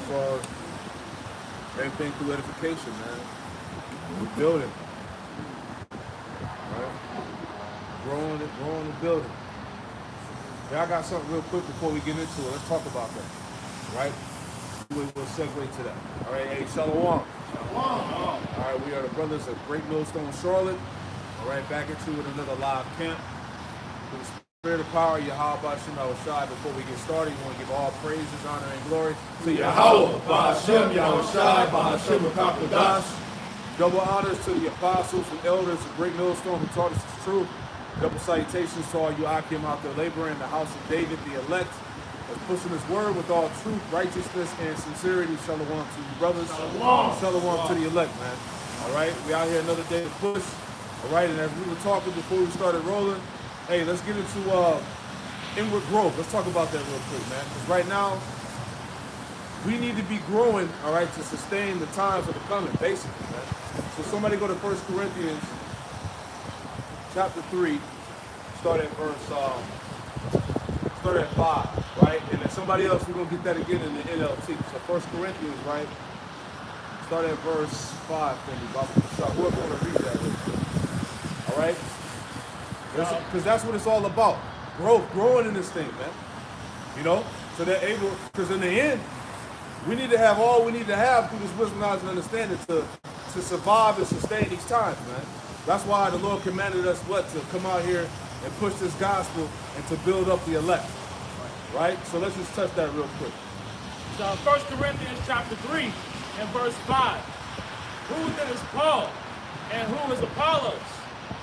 for everything through edification, man. We're building. Right? Growing and building. Yeah, I got something real quick before we get into it. Let's talk about that. Right? We'll segue to that. All right, hey, Shalom. All right, we are the brothers of Great Millstone, Charlotte. All right, back into it, another live camp. With the spirit of power, Yahweh Ba'Shem Yahushai. Before we get started, you want to give all praises, honor, and glory to Yahweh Ba'Shem Yahushai Ba'Shem HaKadosh. Double honors to the apostles and elders of Great Millstone who taught us the truth. Double salutations to all you Akim out there laboring in the house of David, the elect, that's pushing his word with all truth, righteousness, and sincerity. Shalom to you, brothers. Shalom to the elect, man. All right, we out here another day to push. All right, and as we were talking before we started rolling, hey, let's get into inward growth. Let's talk about that real quick, man. Because right now, we need to be growing, all right, to sustain the times that are coming, basically, man. So somebody go to 1 Corinthians chapter 3, start at 5, right? And then somebody else, we're going to get that again in the NLT. So 1 Corinthians, right? Start at verse 5 for me, Bob. Whoever want to read that. All right? Because that's what it's all about. Growing in this thing, man. You know? So they're able, because in the end, we need to have all we need to have through this wisdom, knowledge, and understanding to survive and sustain these times, man. That's why the Lord commanded us to come out here and push this gospel and to build up the elect. Right? So let's just touch that real quick. So 1 Corinthians chapter 3 and verse 5. Who then is Paul and who is Apollos,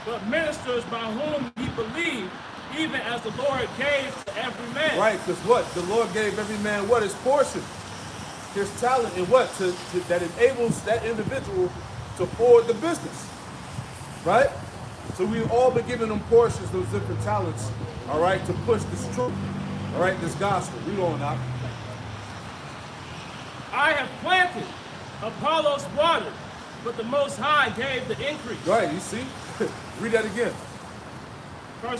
but ministers by whom ye believe, even as the Lord gave to every man. Right, because what? The Lord gave every man what? His portion. His talent and what? That enables that individual to forward the business. Right? So we've all been given them portions, those different talents, all right, to push this truth, all right, this gospel. Read on now. I have planted, Apollos watered, but the Most High gave the increase. Right, you see? Read that again. 1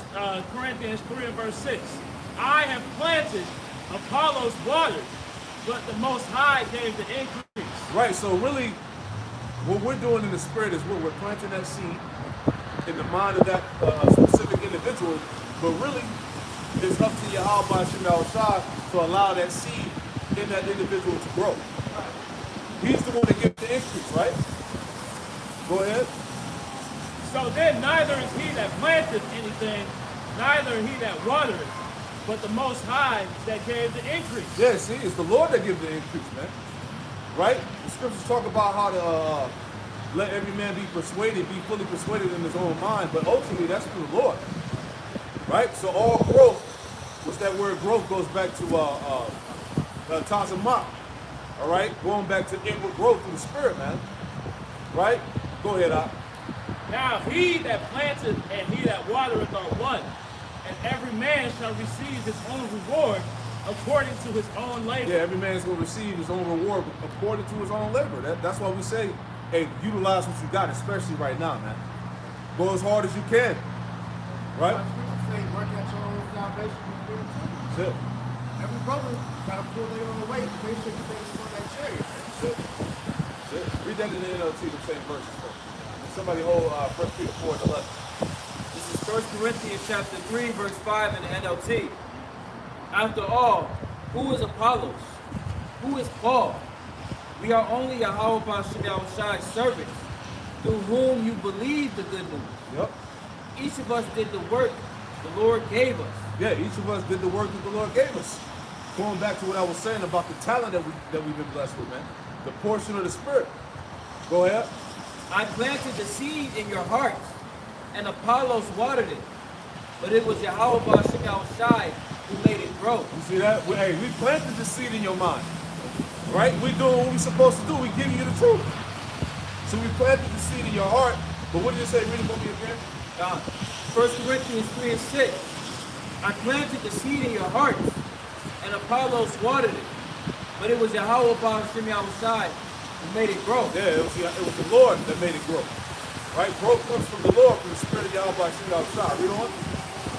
Corinthians 3 and verse 6. I have planted, Apollos watered, but the Most High gave the increase. Right, so really, what we're doing in the spirit is we're planting that seed in the mind of that specific individual, but really, it's up to Yahweh Ba'Shem Yahushai to allow that seed in that individual to grow. He's the one that gives the increase, right? Go ahead. So then neither is he that planted anything, neither he that watered, but the Most High that gave the increase. Yeah, see, it's the Lord that gives the increase, man. Right? The scriptures talk about how to let every man be persuaded, be fully persuaded in his own mind, but ultimately that's through the Lord. Right? So all growth, what's that word growth, goes back to Tazamak. All right? Going back to inward growth through the spirit, man. Right? Go ahead, Al. Now he that planteth and he that watereth are one, and every man shall receive his own reward according to his own labor. Yeah, every man's going to receive his own reward according to his own labor. That's why we say, hey, utilize what you got, especially right now, man. Go as hard as you can. Right? Work at your own salvation. That's it. Every brother got to pull their own weight to make sure you take on that chariot. That's it. That's it. Read that in the NLT, the same verses. Somebody hold 1 Peter 4 and 11. This is 1 Corinthians chapter 3, verse 5 in the NLT. After all, who is Apollos? Who is Paul? We are only Yahweh Ba'Shem Yahushai's servants, through whom you believe the good news. Yep. Each of us did the work the Lord gave us. Yeah, each of us did the work that the Lord gave us. Going back to what I was saying about the talent that we've been blessed with, man. The portion of the spirit. Go ahead. I planted the seed in your hearts, and Apollos watered it. But it was Yahweh Ba'Shem Yahushai who made it grow. You see that? We planted the seed in your mind. Right? We're doing what we're supposed to do. We're giving you the truth. So we planted the seed in your heart. But what did it say? Read it for me again. 1 Corinthians 3 and 6. I planted the seed in your hearts, and Apollos watered it. But it was Yahweh Ba'Shem Yahushai who made it grow. Yeah, it was the Lord that made it grow. Right? Growth comes from the Lord, from the Spirit of Yahweh Ba'Shem Yahushai. Read on.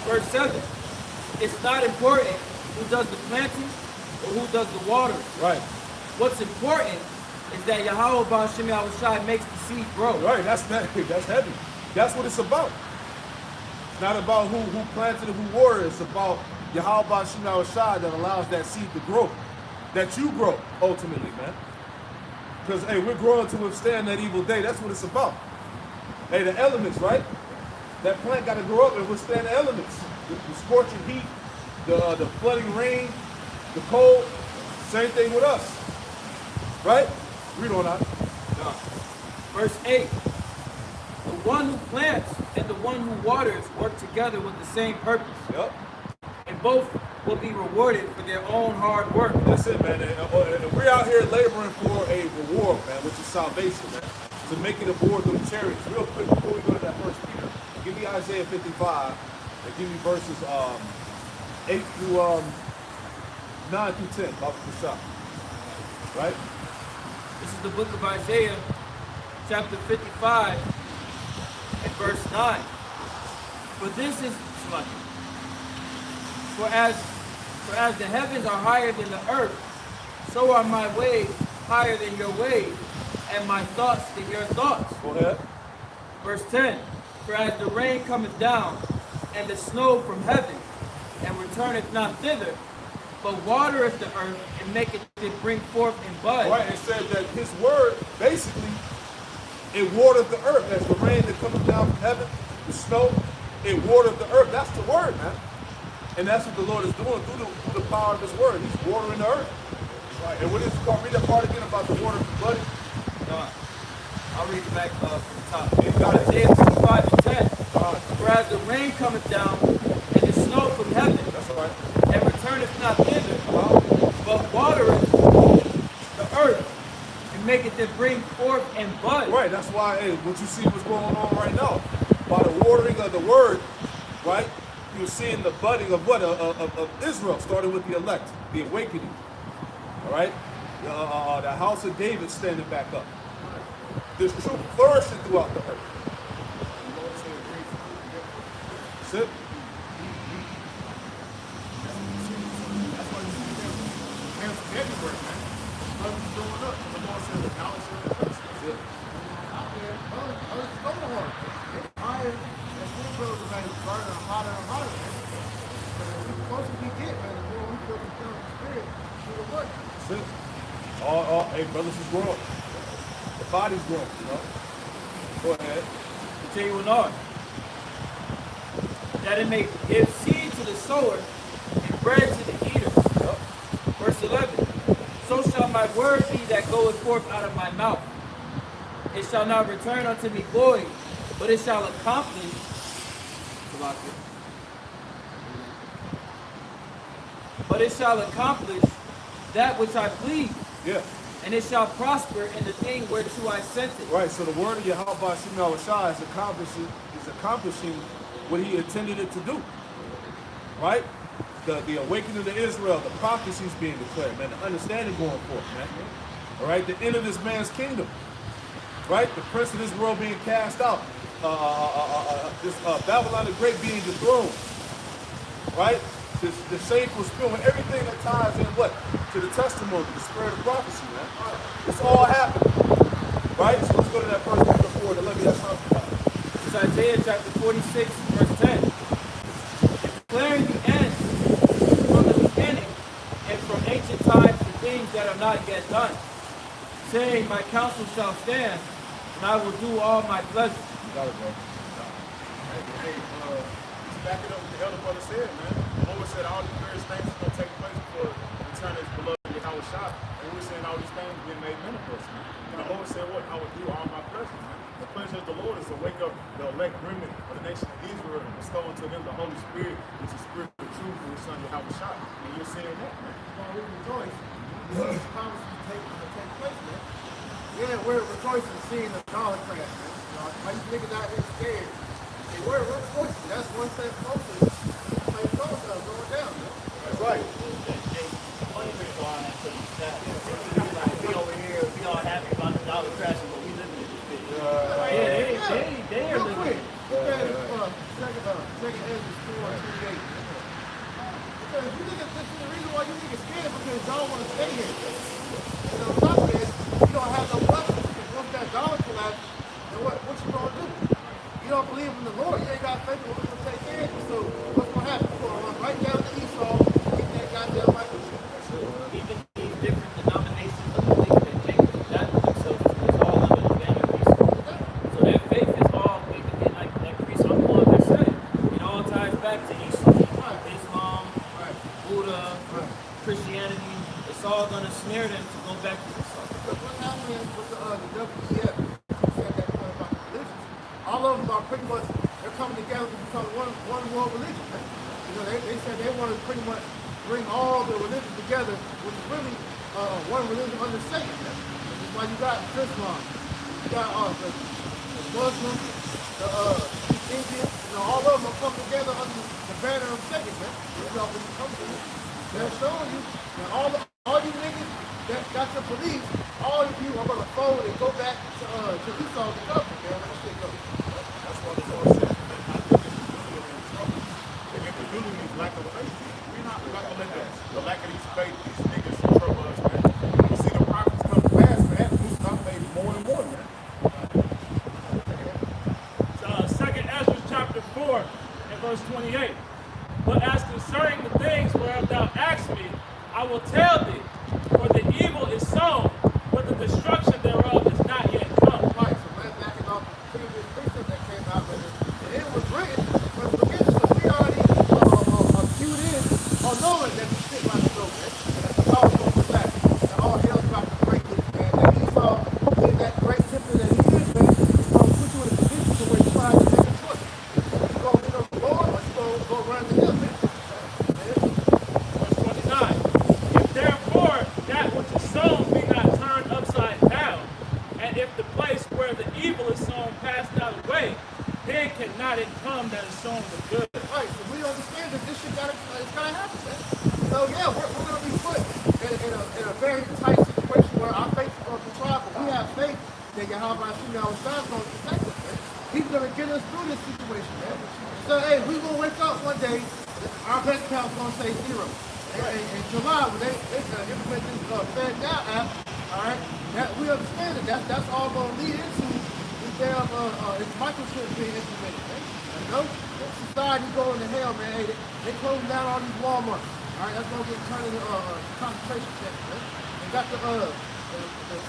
Verse 7. It's not important who does the planting or who does the watering. Right. What's important is that Yahweh Ba'Shem Yahushai makes the seed grow. Right, that's heavy. That's what it's about. It's not about who planted it, who watered it. It's about Yahweh Ba'Shem Yahushai that allows that seed to grow. That you grow, ultimately, man. Because, hey, we're growing to withstand that evil day. That's what it's about. Hey, the elements, right? That plant got to grow up and withstand the elements. The scorching heat, the flooding rain, the cold. Same thing with us. Right? Read on out. Verse 8. The one who plants and the one who waters work together with the same purpose. Yep. And both will be rewarded for their own hard work. That's it, man. And we're out here laboring for a reward, man, which is salvation, man. To make it aboard those chariots. Real quick, before we go to that first Peter, give me Isaiah 55 and give me verses 8 through 9 through 10, about the shop. Right? This is the book of Isaiah, chapter 55, and verse 9. For this is For as the heavens are higher than the earth, so are my ways higher than your ways, and my thoughts than your thoughts. Go ahead. Verse 10. For as the rain cometh down, and the snow from heaven, and returneth not thither, but watereth the earth, and maketh it bring forth and bud. Right, it said that his word, basically, it watered the earth. As the rain that comes down from heaven, the snow, it watered the earth. That's the word, man. And that's what the Lord is doing through the power of his word. He's watering the earth. Right. And what is it called? Read that part again about the water from blood. I'll read it back from the top. Yeah, got it. Isaiah 55 and 10. For as the rain cometh down, and the snow from heaven, That's right. and returneth not thither, but watereth the earth, and maketh it bring forth and bud. Right, that's why, hey, what you see what's going on right now. By the watering of the word, right, you're seeing the budding of what? Of Israel, starting with the elect, the awakening. All right? The house of David standing back up. There's truth flourishing throughout the earth. That's it. That's why you see them hands everywhere, man. Brothers going up. The Lord says the knowledge of the place. That's it. Out there, others go to hard. It's higher. That still goes to like burning hotter and hotter, man. But the closer we get, man, the more we feel compelled the spirit through the work. That's it. Hey, brothers is growing. The body's growing, you know. Go ahead. Continuing on. That it may give seed to the sower and bread to the eater. Yep. Verse 11. So shall my word be that goeth forth out of my mouth. It shall not return unto me void, but it shall accomplish. But it shall accomplish that which I please. Yeah. And it shall prosper in the thing whereto I sent it. Right, so the word of Yahweh Ba'Shem Yahushai is accomplishing what he intended it to do. Right? The awakening of Israel, the prophecies being declared, man, the understanding going forth, man. All right, the end of this man's kingdom. Right? The prince of this world being cast out. Babylon the Great being dethroned. Right? The shameful spilling, everything that ties in what? To the testimony, the spirit of prophecy, man. It's all happening. Right? So let's go to that first Peter 4 to let me have something about it. It's Isaiah chapter 46, verse 10. Declaring the end from the beginning and from ancient times the things that are not yet done. Saying, my counsel shall stand, and I will do all my pleasure. You got it, bro. Hey, just back it up with the elder brother said, man. The Lord said all these various things are going to take place before the return of his beloved Yahweh Shah. And we're saying all these things being made manifest, man. And the Lord said what? I will do all my pleasure, man. The pleasure of the Lord is to wake up the elect remnant of the nation of Israel and bestow unto them the Holy Spirit, which is spirit of truth through his son Yahweh Shah. And you're seeing that, man. Well, we rejoice. These promises take place, man. Yeah, we're rejoicing seeing the dollar crash, man. Why you niggas out here scared? Hey, we're rejoicing. That's one step closer. Like those are going down, man. That's right. We over here, we all happy about the dollar crashing, but we living in this bitch. They are Real living. quick, look at second Ezra 4:28. Because you niggas, this is the reason why you niggas scared, because y'all want to stay here. You know what I'm all going to snare them to go back to the source. Because what's happening with the WEF, you said that point about the religions, all of them are pretty much, they're coming together to become one world religion. Man. You know, they said they want to pretty much bring all the religions together, which is really one religion under Satan. Man. That's why you got Islam, you got the Muslims, the Indians, you know, all of them are coming together under the banner of Satan. Man. You know, when you come to it, they're showing you that all you niggas that got your beliefs, all of you are gonna fold and go back to Esau's government, man. Let's say go. That's why the Lord said, man, I think this is really in trouble. And if the unity is lack of faith, we're not gonna let the lack of these faith, these niggas trouble us, man. You see the prophets come to pass, man. Who's not made more and more, man. Second Ezra chapter 4 and verse 28. But as concerning the things whereof thou asked me, I will tell thee, for the evil is sown, but the destruction thereof is not yet come. Right, so let's back it off the previous precept that came out with it. And it was written, but forget it, because we already queued in on knowing that the shit about to go, man. That the power going to back. That all hell's about to break loose, man. That Esau, being that great tempter that he is, man, he's going to put you in a position to where you try to make a choice. You're going to be on the Lord, or you're going to go run to him, man. Verse 29. If therefore that which is sown be not turned upside down, and if the place where the evil is sown pass not away, then cannot it come that is sown the good. Right, so we understand that this shit it's gotta happen, man. So yeah, we're gonna be put in a very tight situation where our faith is gonna be tried, but we have faith that Yahweh Shemel is gonna protect us, man. He's gonna get us through this situation, man. So hey, we gonna wake up one day, our bank account's gonna say zero. In July, when they implement this Fed Now app, all right, that we understand that that's all gonna lead into this damn microchip being implemented, man. You know, society going to hell, man. Hey, they closing down all these Walmarts. All right, that's gonna get turned into concentration camps, man. They got the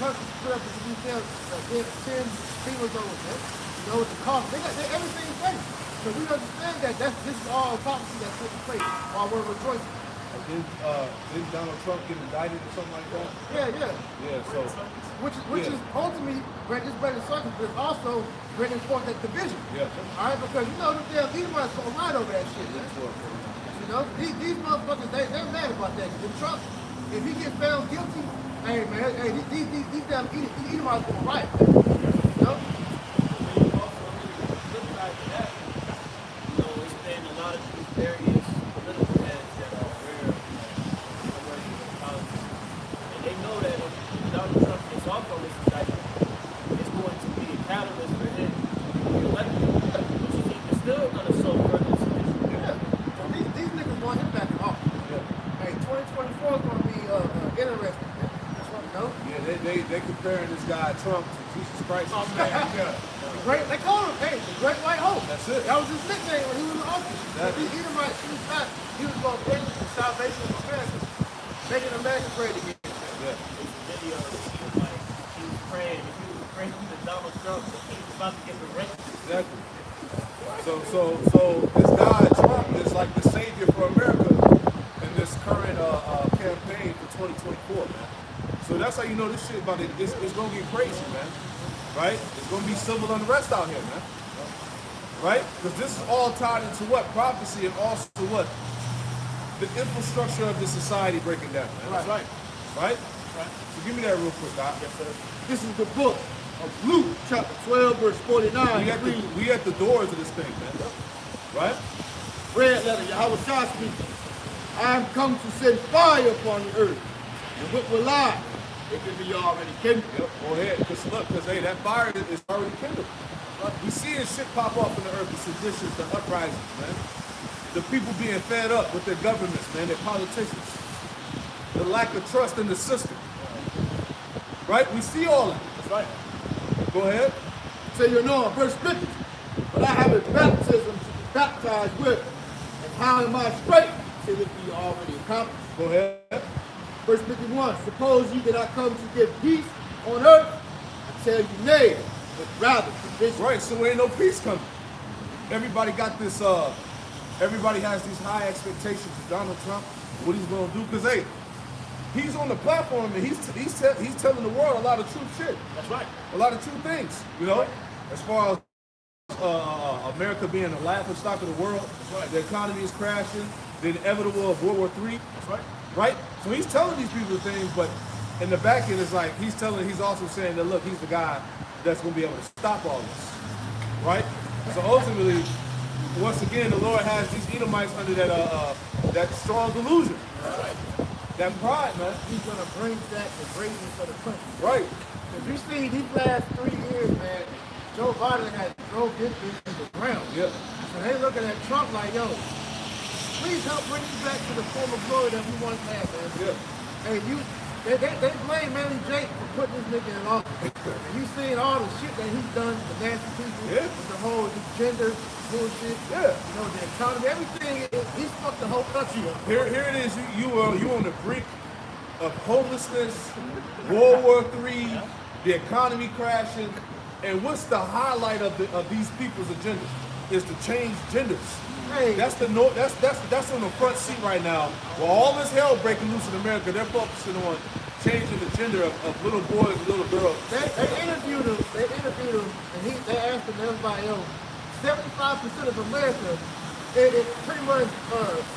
country split up into these damn 10 FEMA zones, man. You know, with the cost, they everything ready. So we understand that this is all prophecy that's taking place while we're rejoicing. Didn't Donald Trump get indicted or something like that? Yeah. Yeah, so Which is ultimately bringing circles, but it's also bringing forth that division. Yeah. All right, because you know the damn Edomites gonna ride over that shit. Man. You know, these motherfuckers, they're mad about that. If Trump, if he gets found guilty, hey man, hey, these damn Edomites gonna riot. You know? It's been a lot of these various political heads that are aware of where politics. And they know that if Donald Trump gets off on this indictment, it's going to be a catalyst for him to be elected, which is even still going to sow further division. Yeah. So these niggas want him back in office. Yeah. Hey, 2024 is gonna be interesting. Man. That's what we know. yeah, they comparing this guy Trump to Jesus Christ. Oh, man, yeah. They called him, hey, the Great White Hope. That's it. That was his nickname when he was in office. Exactly. He might choose back. He was going to bring the salvation of America, making America great again. Yeah. This video, like, he was praying to Donald Trump, but he was about to get arrested. Exactly. So this guy Trump is like the savior for America in this current campaign for 2024, man. So that's how you know this shit about it. It's gonna get crazy, man. Right? It's gonna be civil unrest out here, man. Right? Because this is all tied into what? Prophecy and also what? The infrastructure of the society breaking down, man. That's right. Right? So give me that real quick, Doc. Yes, sir. This is the book of Luke, chapter 12, verse 49. We at the doors of this thing, man. Right? Red letter, Yahweh Shah speaking. I am come to send fire upon the earth, and what will lie if it be already kindled. Yep, go ahead. Because hey, that fire is already kindled. We seeing shit pop off in the earth, the seditions, the uprisings, man. The people being fed up with their governments, man, their politicians. The lack of trust in the system. Right? We see all that. That's right. Go ahead. Say you know, verse 50. But I have a baptism to be baptized with, and how am I straight till it be already accomplished? Go ahead. Verse 51, suppose ye that I come to give peace on earth? I tell you nay, but rather division. Right, so ain't no peace coming. Everybody got this, everybody has these high expectations of Donald Trump, what he's gonna do, because hey, he's on the platform and he's telling the world a lot of true shit. That's right. A lot of true things, you know, as far as America being the laughing stock of the world. right. The economy is crashing. The inevitable of World War III. That's right. Right? So he's telling these people things, but in the back end, it's like he's also saying that, look, he's the guy that's going to be able to stop all this. Right? So ultimately, once again, the Lord has these Edomites under that strong delusion. Right. That pride, man. He's gonna bring back the greatness of the country. Right. If you see these last 3 years, man, Joe Biden has drove this bitch to the ground. Yeah. So they looking at Trump like, yo, please help bring us back to the former glory that we once had, man. Yeah. Hey, they blame Manly Jake for putting this nigga in office. And you seen all the shit that he's done to nasty people, Yeah. with the whole gender bullshit, Yeah. you know, the economy, everything. He's fucked the whole country up. Here it is. You on the brink of homelessness, World War III, the economy crashing, and what's the highlight of these people's agenda? Is to change genders. Hey. That's on the front seat right now. While all this hell breaking loose in America, they're focusing on changing the gender of little boys and little girls. They interviewed him, and they asked him, everybody else, 75% of America, it pretty much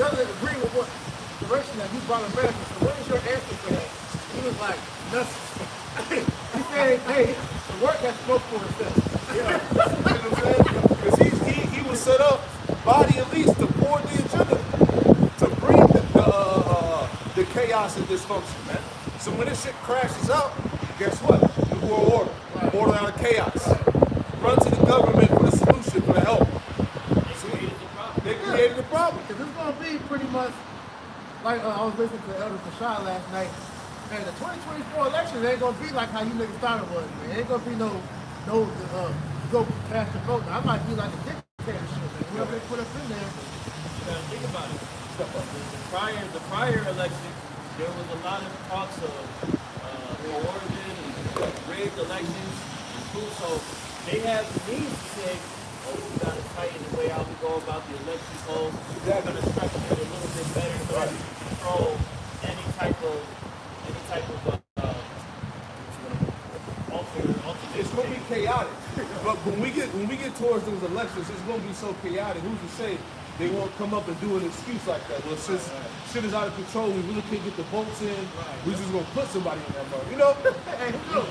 doesn't agree with what direction that you brought America. So what is your answer for that? He was like, nothing. He said, hey, the work has spoke for itself. You know what I'm saying? Because he was set up by the elites to forward the agenda, to bring the chaos and dysfunction, man. So when this shit crashes out, guess what? New world order. Order out of chaos. Run to the government for the solution, for the help. They created the problem. Because it's going to be pretty much, like I was listening to Elder Prashad last night, man, the 2024 election ain't going to be like how you niggas thought it was, man. Ain't going to be no go cast your vote. I might be like a dictatorship, man. Whoever they put up in there. You gotta think about it. The prior election, there was a lot of talks of coercion and rigged elections and food. So they have the means to say, oh, we gotta tighten the way how we go about the election polls. We're gonna structure it a little bit better so that we can control any type of It's going to be chaotic. But when we get towards those elections, it's going to be so chaotic. Who's to say they won't come up and do an excuse like that? Well, since shit is out of control, we really can't get the votes in. We're just going to put somebody in that mode. You know? Hey, look,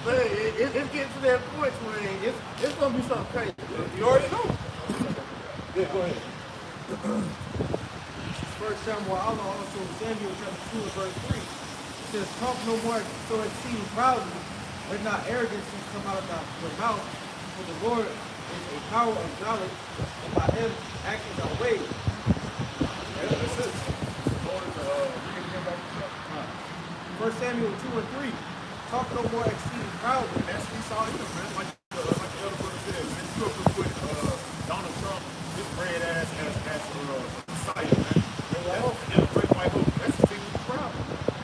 but it's getting to that point where it's going to be something crazy. You already know. Yeah, go ahead. First Samuel, also Samuel chapter 2 and verse 3. It says, talk no more so exceeding proudly, let not arrogance come out of your mouth, for the Lord is a power of knowledge, and by him actions are weighed. Yeah, that's it. First Samuel 2 and 3. Talk no more exceeding proudly. That's what he saw him, man. Like the other brother said, man, you up with Donald Trump, this red ass as Messiah, man. And a great white hope. That's the thing with the crowd.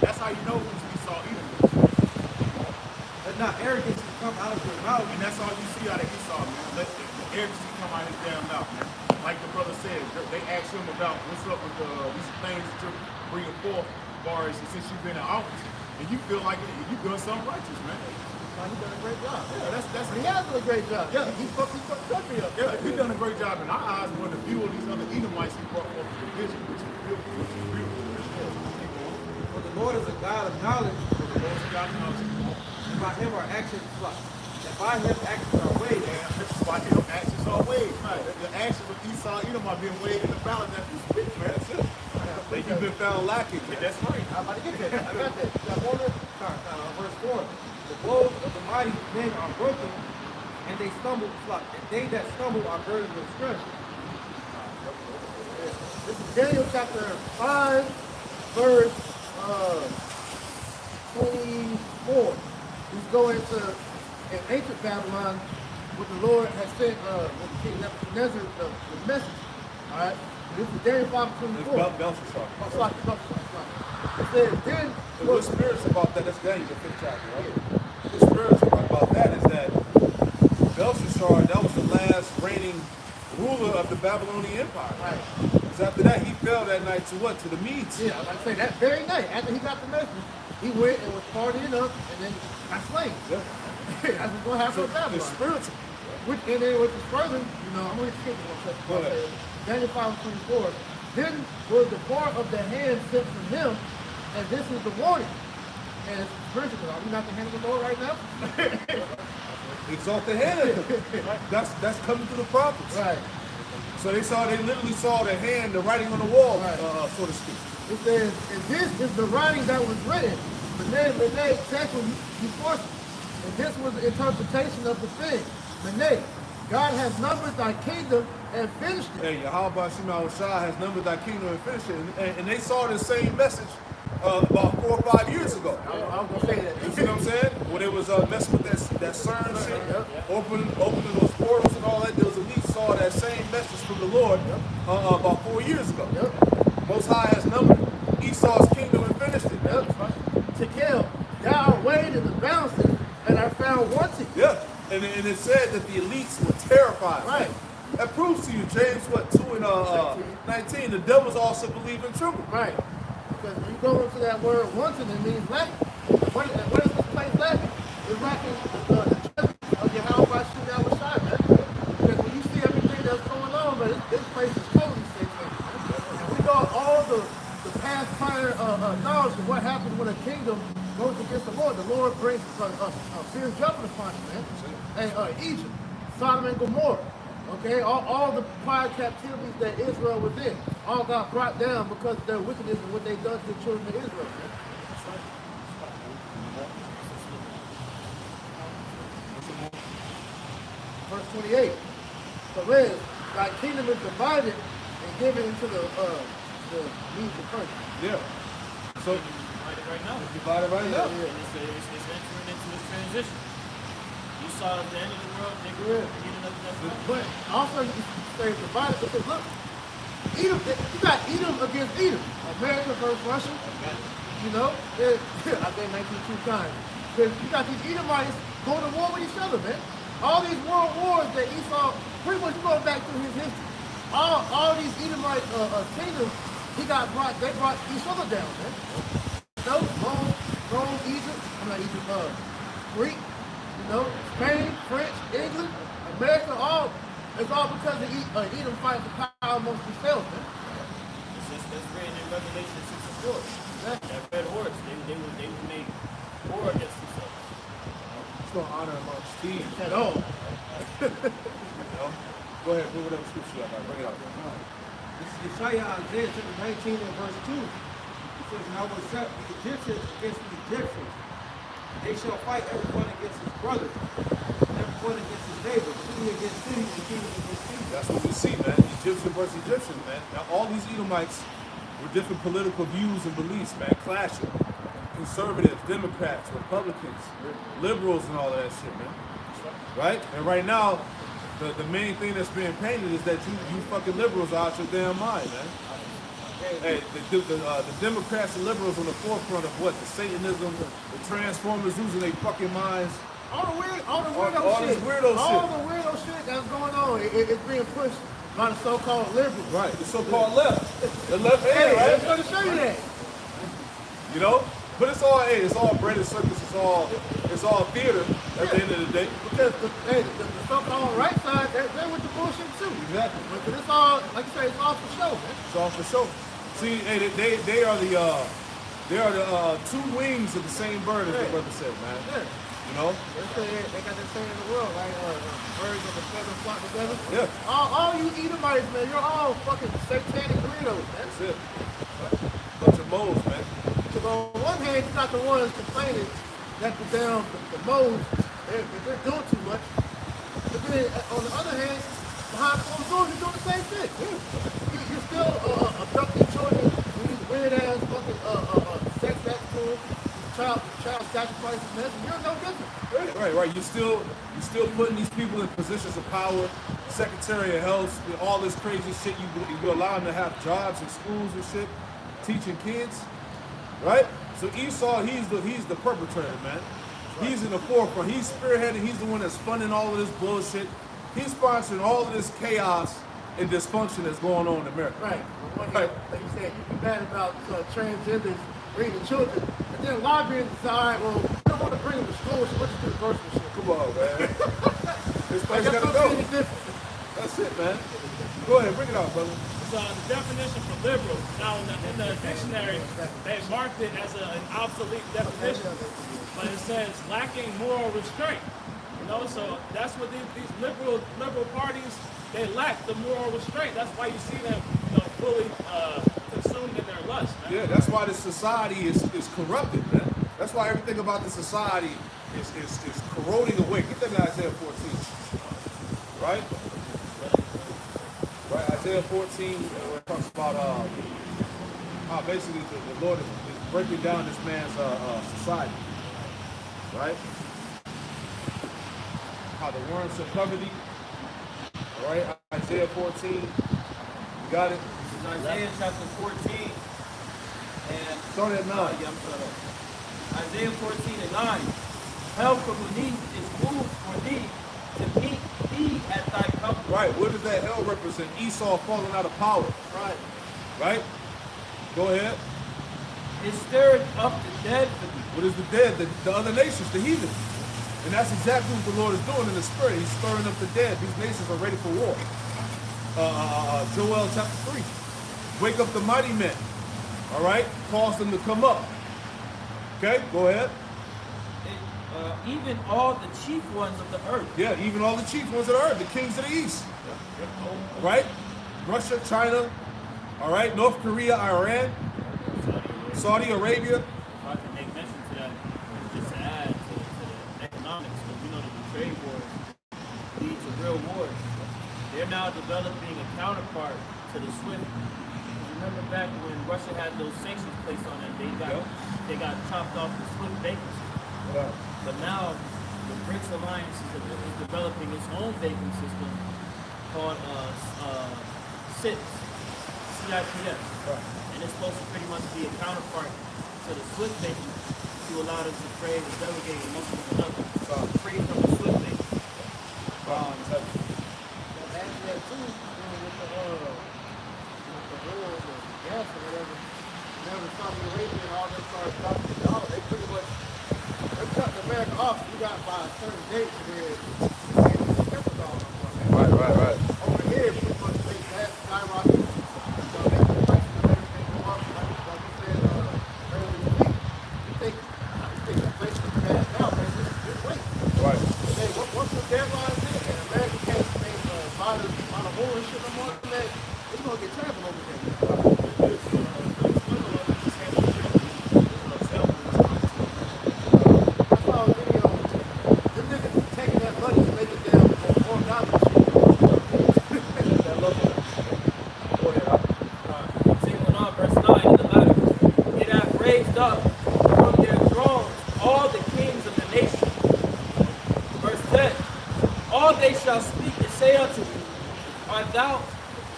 That's how you know who's Esau Edom. Let not arrogance come out of your mouth. And that's all you see out of Esau, man. Let the arrogance come out of his damn mouth, man. Like the brother said, they asked him about what's up with these things that you're bringing forth, as far as since you've been in office. And you feel like you're doing something righteous, man. He's done a great job. Yeah, that's He has done a great job. Yeah, he fucked the country up. yeah, he's done a great job in our eyes, but the view of these other Edomites he brought forth the vision, which is beautiful, For the Lord is a God of knowledge, For the Lord's God knows it. and by him our actions flock. And by him actions are weighed. And this is why him actions are weighed. Right. The actions of Esau Edom are being weighed in the balance as we speak, man. That's it. Like you've been found lacking. Yeah, that's right. I'm about to get that. I got that. Got one more. Verse 4. The blows of the mighty men are broken, and they stumble, flock. And they that stumble are burdened with strength. This is Daniel chapter 5, verse 24. He's going to in ancient Babylon, what the Lord has sent with King Nebuchadnezzar the message. All right. This is Daniel 5:24. Belshazzar. It says, then And what's spiritual about that? That's Daniel, the 5th chapter, right? What's spiritual about that is that Belshazzar, that was the last reigning ruler of the Babylonian Empire. Right. So Because after that, he fell that night to what? To the Medes. Yeah, like I say, that very night, after he got the message, he went and was partying up and then got slain. Yeah. That's what's going to happen with Babylon. It's spiritual. And then which is further, I'm going to skip it one second. Go ahead. Daniel 5:24. Then was the part of the hand sent from him, and this is the warning. And it's spiritual. Are we not the hand of the Lord right now? Exalt the hand. That's coming through the prophets. Right. So they literally saw the hand, the writing on the wall, Right. so to speak. It says, and this is the writing that was written. Mene, Tekel, Upharsin. And this was the interpretation of the thing. Mene, God has numbered thy kingdom and finished it. Hey, Yahweh Shema Shah has numbered thy kingdom and finished it. And they saw the same message about 4 or 5 years ago. I was going to say that. You see what I'm saying? When it was messing with that CERN shit, opening those portals and all that, there was at least saw that same message from the Lord about 4 years ago. Yep. Most High has numbered Esau's kingdom and finished it. Yep. Tekel, thou art weighed in the balances and are found wanting. Yeah. And it said that the elites were terrified. Right. That proves to you, James, 2 and 19, the devils also believe in tremble. Right. Because when you go into that word wanting, it means lacking. What is this place lacking? It's lacking the judgment of Yahweh Shema Shai, man. Because when you see everything that's going on, man, this place is totally satanic. And we got all the past prior knowledge of what happens when a kingdom goes against the Lord. The Lord brings fierce judgment upon it, man. And Egypt, Sodom and Gomorrah. Okay, all the prior captivities that Israel was in, all got brought down because of their wickedness and what they've done to the children of Israel. Verse 28. So Liz, thy kingdom is divided and given into the needs of person. Yeah. So Right now. it's divided right now. And it's entering into this transition. You saw the end of the world, nigga. Yeah. Beginning of the But also you can say it's divided because look, Edom, you got Edom against Edom. America versus Russia. You know, I think 19 two times. Because you got these Edomites going to war with each other, man. All these world wars that Esau, pretty much going back through his history. All these Edomite kingdoms, they brought each other down, man. You know, Rome, Egypt, Greek, you know, Spain, French, England, America, it's all because of Edom fighting for power amongst themselves, man. That's written in Revelation 6 and 4. That red horse, they would make war against themselves. It's going to honor amongst thieves. At all. You know? Go ahead, put whatever scripture you got. Bring it out. This is Isaiah, Isaiah chapter 19 and verse 2. It says, and I will set the Egyptians against the Egyptians. They shall fight everyone against his brother, and everyone against his neighbor, city against city, and kingdom against kingdom. That's what we see, man. Egyptian versus Egyptian, man. Now, all these Edomites were different political views and beliefs, man. Clashing. Conservatives, Democrats, Republicans, liberals, and all of that shit, man. Right? And right now, the main thing that's being painted is that you fucking liberals are out your damn mind, man. Hey, the Democrats and liberals on the forefront of what? The Satanism, the Transformers losing their fucking minds. All the this weirdo shit that's going on, it's being pushed by the so-called liberals. Right, the so-called left. The left hand, Hey, right? I'm going to show you that. You know? But it's all bread and circus, it's all theater at the end of the day. Because the so-called right side, they're with the bullshit too. Exactly. But it's all, like you say, it's all for show, man. It's all for show. See, hey, they are the two wings of the same bird, as the brother said, man. Yeah. You know? They got that saying in the world, like birds of a feather flock together. Yeah. All you Edomites, man, you're all fucking satanic weirdos, man. That's it. Bunch of moles, man. Because on one hand, you got the ones complaining that the moles, they're doing too much. But then on the other hand, behind closed doors, you're doing the same thing. You're still abducting children with these weird ass fucking sex acts to them, child sacrifices, man. You're no different. Right. You're still putting these people in positions of power, Secretary of Health, all this crazy shit. You allow them to have jobs in schools and shit, teaching kids, right? So Esau, he's the perpetrator, man. He's in the forefront. He's spearheading. He's the one that's funding all of this bullshit. He's sponsoring all of this chaos and dysfunction that's going on in America. Right. But one Right. like you said, you be mad about transgenders bringing children, and then lobbying decide, well, we don't want to bring them to school, so let's do birth control. Come on, man. This place I guess gotta I'm go. seeing the difference. That's it, man. Go ahead, bring it out, brother. So the definition for liberal, now in the dictionary, they marked it as an obsolete definition, but it says lacking moral restraint. You know, so that's what these liberal parties, they lack the moral restraint. That's why you see them, fully consumed in their lust, man. Yeah, that's why the society is corrupted, man. That's why everything about the society is corroding away. Get that in Isaiah 14. Right? Right, Isaiah 14, where it talks about how basically the Lord is breaking down this man's society. Right? How the worms shall cover thee. All right, Isaiah 14. You got it? This is Isaiah chapter 14. And Start at 9. yeah, I'm sorry. Isaiah 14 and 9. Help from beneath is moved for thee to meet thee at thy comfort. Right, what does that hell represent? Esau falling out of power. Right. Right? Go ahead. It stirred up the dead for thee. What is the dead? The other nations, the heathen. And that's exactly what the Lord is doing in the spirit. He's stirring up the dead. These nations are ready for war. Joel chapter 3. Wake up the mighty men. All right? Cause them to come up. Okay, go ahead. Even all the chief ones of the earth. Yeah, even all the chief ones of the earth, the kings of the east. All right? Russia, China, all right? North Korea, Iran, Saudi Arabia. If I can make mention to that, just to add to the economics, because we know that the trade wars lead to real wars. They're now developing a counterpart to the SWIFT. Remember back when Russia had those sanctions placed on them, they got chopped off the SWIFT banking system. But now the BRICS Alliance is developing its own banking system called CIPS. And it's supposed to pretty much be a counterpart to the SWIFT banking to allow them to trade and delegate amongst one another, free from the SWIFT banking. Add to that too, with the oil, the gas or whatever. Whenever Saudi Arabia and all them started dropping the dollar, they pretty much cut America off. You got by a certain date to where it's different dollar. Right. Over here, pretty much they gas skyrocket. So they the prices of everything go up. Like you said earlier this week, you think the place is bad now, man. Just wait. Right. Hey, once the deadline is hit and America can't buy the oil and shit no more, man, it's gonna get terrible over there. I saw a video. Them niggas taking that money to make it down $4. Continuing on, verse 9 in the letter. It hath raised up from their thrones all the kings of the nations. Verse 10. All they shall speak and say unto thee, art thou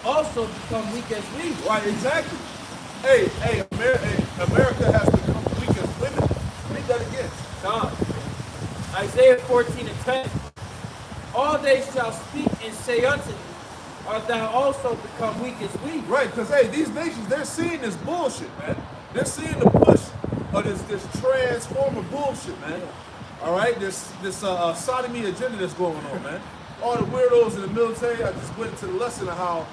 also become weak as we? Right, exactly. Hey, America has become weak as women. Read that again. God. Isaiah 14 and 10. All they shall speak and say unto thee, art thou also become weak as we? Right, because hey, these nations, they're seeing this bullshit, man. They're seeing the push of this transformer bullshit, man. All right, this sodomy agenda that's going on, man. All the weirdos in the military, I just went into the lesson of how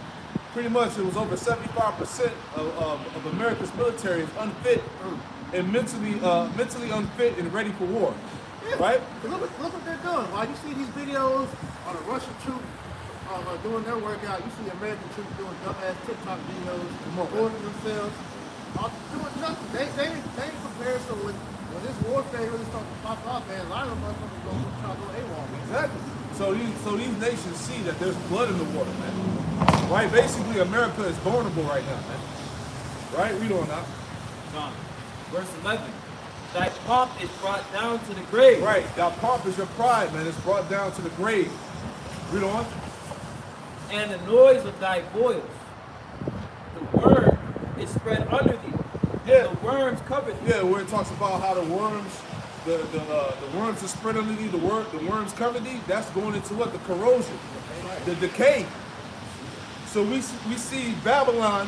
pretty much it was over 75% of America's military is unfit and mentally unfit and ready for war. Yeah. Right? Look what they're doing. While you see these videos on the Russian troops doing their workout, you see American troops doing dumbass TikTok videos, recording themselves, doing nothing. They in comparison when this warfare really starts to pop off, man, a lot of them motherfuckers go try to go AWOL. Exactly. So these nations see that there's blood in the water, man. Right? Basically, America is vulnerable right now, man. Right? Read on now. God. Verse 11. Thy pomp is brought down to the grave. Right. Thy pomp is your pride, man. It's brought down to the grave. Read on. And the noise of thy boils. The worm is spread under thee. Yeah. And the worms cover thee. Yeah, where it talks about how the worms, the worms are spread under thee, the worms cover thee. That's going into what? The corrosion, the decay. So we see Babylon,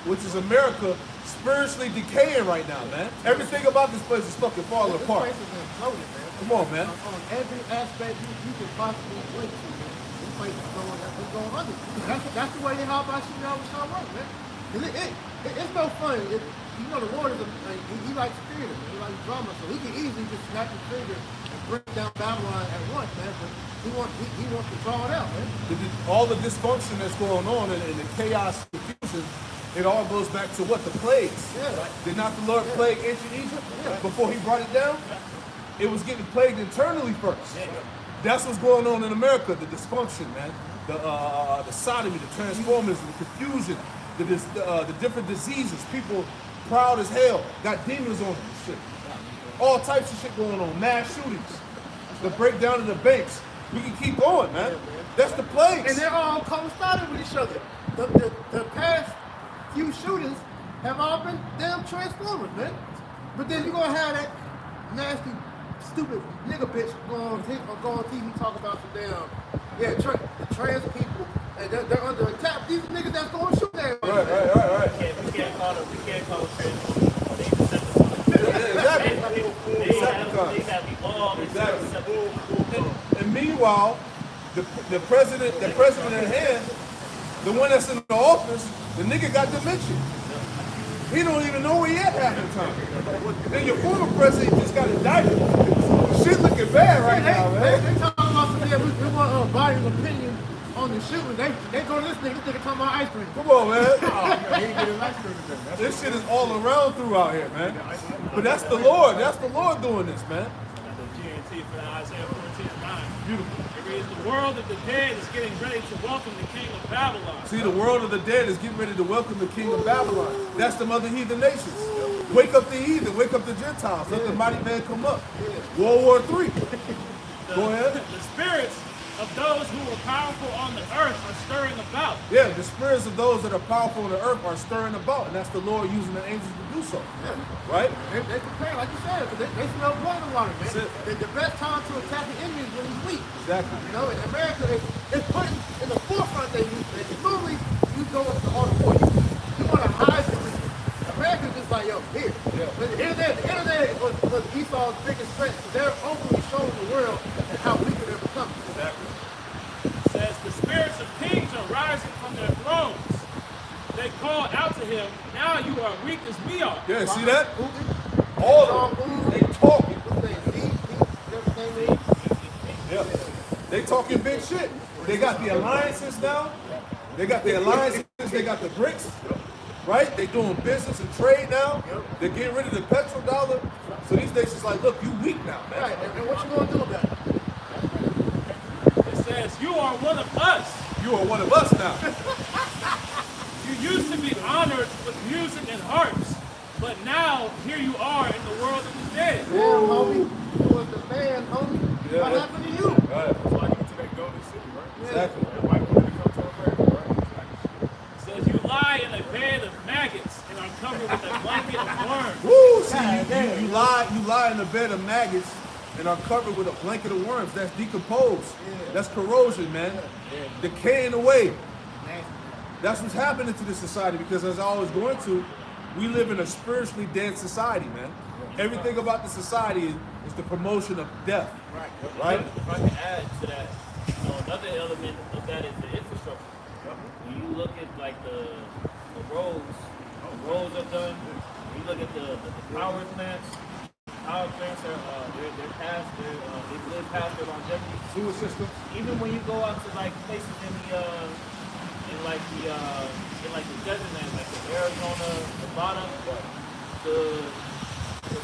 which is America, spiritually decaying right now, man. Everything about this place is fucking falling This apart. place is imploding, man. Come on, man. On every aspect you could possibly relate to, man. This place is going under. That's the way they how about you know what's work, man. It's no fun. You know the Lord is he likes theater, man. He likes drama, so he can easily just snap his finger and bring down Babylon at once, man. But he wants to draw it out, man. All the dysfunction that's going on and the chaos, confusion, it all goes back to what? The plagues. Yeah. Did not the Lord plague ancient Egypt before he brought it down? It was getting plagued internally first. That's what's going on in America, the dysfunction, man. The sodomy, the transformism, the confusion, the different diseases. People proud as hell, got demons on them and shit. All types of shit going on, mass shootings, the breakdown of the banks. We can keep going, man. That's the plagues. And they're all coinciding with each other. The past few shootings have all been damn transformers, man. But then you're gonna have that nasty, stupid nigga bitch go on TV talk about some damn the trans people and they're under attack. These niggas that's going to shoot them. Right. We can't call them trans. They Decepticons. They have evolved. Exactly. And meanwhile, the president at hand, the one that's in the office, the nigga got dementia. He don't even know where he at half the time. Then your former president just got indicted. Shit looking bad right now, man. They talking about some we want Biden's opinion on the shooting. They go to this nigga talking about ice cream. Come on, man. He ain't getting ice cream today. This shit is all around throughout here, man. But that's the Lord. That's the Lord doing this, man. The GNT for the Isaiah 14:9. Beautiful. It reads, the world of the dead is getting ready to welcome the king of Babylon. See, the world of the dead is getting ready to welcome the king of Babylon. That's the other heathen nations. Wake up the heathen. Wake up the Gentiles. Let the mighty man come up. World War III. Go ahead. The spirits of those who were powerful on the earth are stirring about. Yeah, the spirits of those that are powerful on the earth are stirring about, and that's the Lord using the angels to do so. Right? They prepare, like you said, because they smell blood in the water, man. That's it. The best time to attack the enemy is when he's weak. Exactly. You know, in America, it's put in the forefront they use it. Normally, you go with the order for you. You want to hide it. America's just like, yo, here. Yeah. But the internet was Esau's biggest threat. So they're openly showing the world how weak they're becoming. Exactly. It says, the spirits of kings are rising from their thrones. They call out to him, now you are weak as we are. Yeah, see that? Putin, All of them. They talking. what's his name? Everything Yeah. They talking big shit. They got the alliances now. They got the alliances. They got the BRICS. Right? They doing business and trade now. They're getting rid of the petrodollar. So these nations like, look, you weak now, man. Right, and what you gonna do about it? It says, you are one of us. You are one of us now. You used to be honored with music and harps, but now here you are in the world of the dead. Damn, homie. You was the man, homie. Yeah. What happened to you? Right. That's why you get to that golden city, right? Exactly. Everybody wanted to come to America, right? Exactly. It says, you lie in a bed of maggots and are covered with a blanket of worms. Woo! See, you lie in a bed of maggots and are covered with a blanket of worms. That's decomposed. That's corrosion, man. Decaying away. That's what's happening to this society because as I always going to, we live in a spiritually dead society, man. Everything about the society is the promotion of death. Right? If I can add to that, another element of that is the infrastructure. When you look at like the roads are done. When you look at the power plants are they're past they've lived past their longevity. Sewer system. Even when you go out to like places in the desert land, like the Arizona, Nevada, the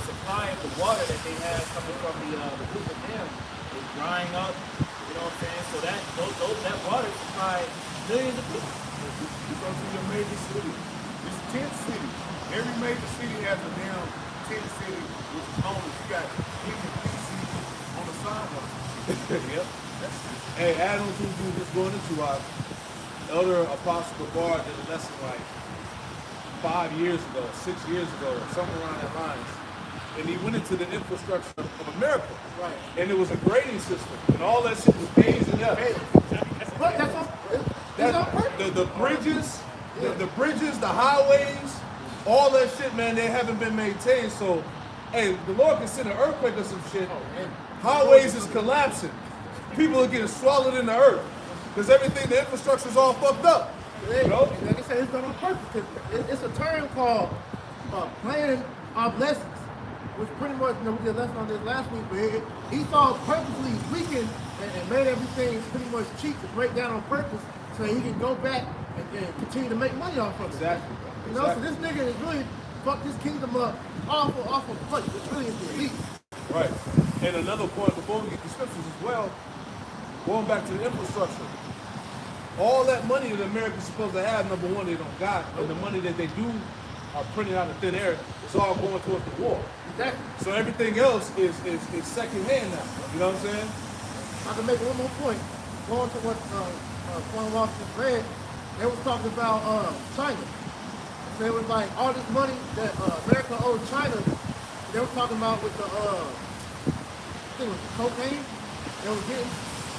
supply of the water that they have coming from the Hoover Dam is drying up. You know what I'm saying? So that water supplies millions of people. You go to your major city. It's tent city. Every major city has a damn tent city, which is homeless. You got even DC on the sidewalk. Yep. Hey, add on to you just going into Elder Apostle Gabar did a lesson like 5 years ago, 6 years ago, somewhere around that lines. And he went into the infrastructure of America. Right. And it was a grading system. And all that shit was A's and F's. But that's It's on purpose. the bridges, the bridges, the highways, all that shit, man, they haven't been maintained. So, hey, the Lord can send an earthquake or some shit. Highways is collapsing. People are getting swallowed in the earth because everything, the infrastructure is all fucked up. You know? And like I said, it's done on purpose. 'Cause it's a term called planning obsolescence, which pretty much, we did a lesson on this last week, but Esau purposely weakened and made everything pretty much cheap to break down on purpose so he can go back and continue to make money off of it. Exactly. You know, so this nigga is really fucked his kingdom up awful place. It's really the elite. Right. And another point before we get the scriptures as well, going back to the infrastructure. All that money that America's supposed to have, number one, they don't got, and the money that they do are printing out of thin air. It's all going towards the war. Exactly. So everything else is second hand now. You know what I'm saying? I can make one more point. Going to what Quan Walker just read, they was talking about China. They was like all this money that America owed China. They were talking about with the I think it was cocaine they were getting.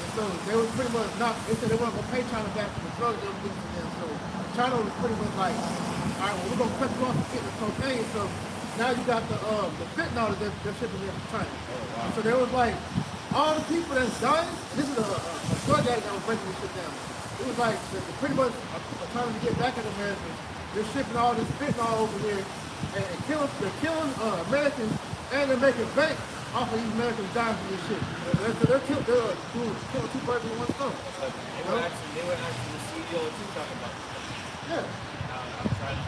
And so they was pretty much not. They said they weren't gonna pay China back for the drugs they were getting from them. So China was pretty much like, all right, well, we're gonna cut you off from getting the cocaine. So now you got the fentanyl that they're shipping in from China. And so there was like all the people that's dying. This is a drug addict that was breaking this shit down. It was like they're pretty much trying to get back at Americans. They're shipping all this fentanyl over here and they're killing Americans and they're making bank off of these Americans dying from this shit. So they're killing two birds with one stone. They were actually the CEO too talking about it. Yeah. I'm trying to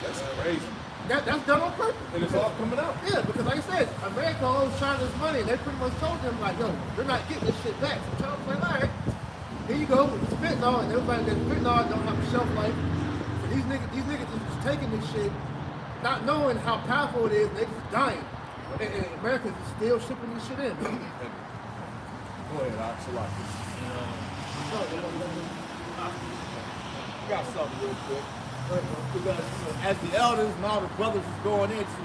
That's crazy. That's done on purpose. And it's all coming out. Yeah, because like I said, America owes China this money. They pretty much told them like, yo, you're not getting this shit back. So China was like, all right, here you go with this fentanyl, and everybody that fentanyl don't have a shelf life. So these niggas is just taking this shit, not knowing how powerful it is, they just dying. And America is still shipping this shit in. Go ahead, Axelaki. got something real quick. Because as the elders and all the brothers is going into,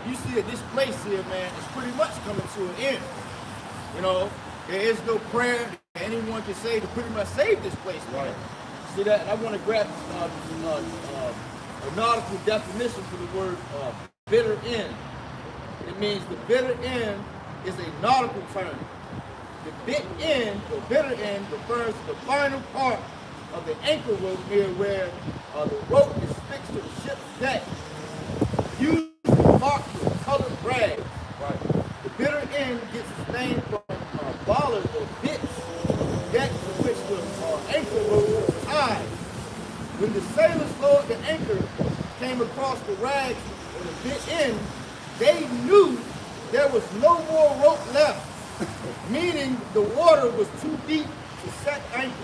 you see that this place here, man, is pretty much coming to an end. You know, there is no prayer that anyone can say to pretty much save this place, man. Right. See that? And I want to grab a nautical definition for the word bitter end. It means the bitter end is a nautical term. The bit end, or bitter end, refers to the final part of the anchor rope near where the rope is fixed to the ship's deck, used to mark with colored rags. Right. The bitter end gets its name from ballers or bits, decks to which the anchor rope was tied. When the sailors lowered the anchor, came across the rags or the bit end, they knew there was no more rope left, meaning the water was too deep to set anchor.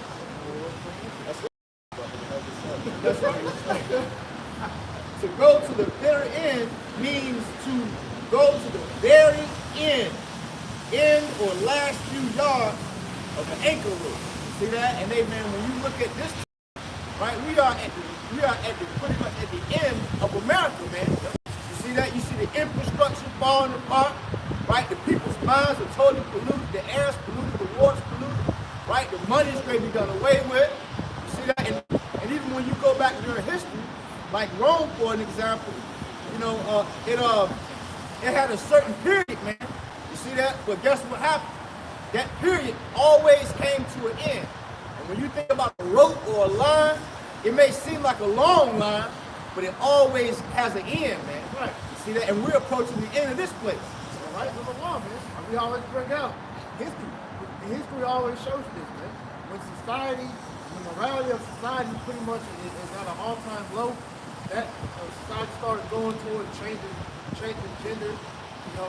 That's right. To go to the very end means to go to the very end or last few yards of the anchor rope. See that? And amen, when you look at this, right, we are at the pretty much at the end of America, man. You see that? You see the infrastructure falling apart, right? The people's minds are totally polluted, the air's polluted, the water's polluted, right? The money's going to be done away with. You see that? And even when you go back during history, like Rome, for an example, you know, it had a certain period, man. You see that? But guess what happened? That period always came to an end. And when you think about a rope or a line, it may seem like a long line, but it always has an end, man. Right. You see that? And we're approaching the end of this place. All right, number one, man. We always bring out history. And history always shows this, man. When society, the morality of society pretty much is at an all-time low, that society started going towards changing gender, you know,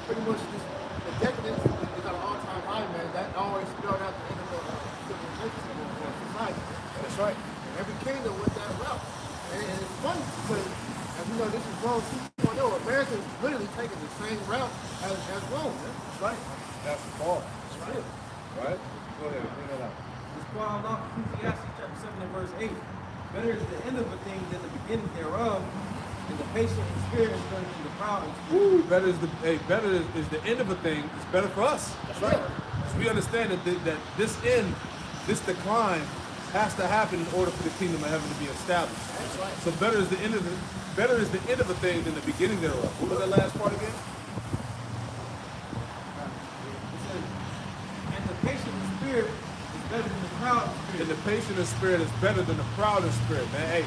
pretty much the decadence is at an all-time high, man. That always spelled out the end of the civilization of society. That's right. And every kingdom went that route. And it's funny because, as you know, this is Rome 2.0. America is literally taking the same route as Rome, man. That's right. That's the fall. That's right. Right? Go ahead, bring that out. This quite off Ecclesiastes chapter 7 and verse 8. Better is the end of a thing than the beginning thereof, and the patient in spirit is better than the proud in spirit. Woo, better is the end of a thing. It's better for us. That's right. So we understand that this end, this decline, has to happen in order for the kingdom of heaven to be established. That's right. So better is the end of a thing than the beginning thereof. What was that last part again? It says, and the patient in spirit is better than the proud in spirit. And the patient in spirit is better than the proud in spirit, man.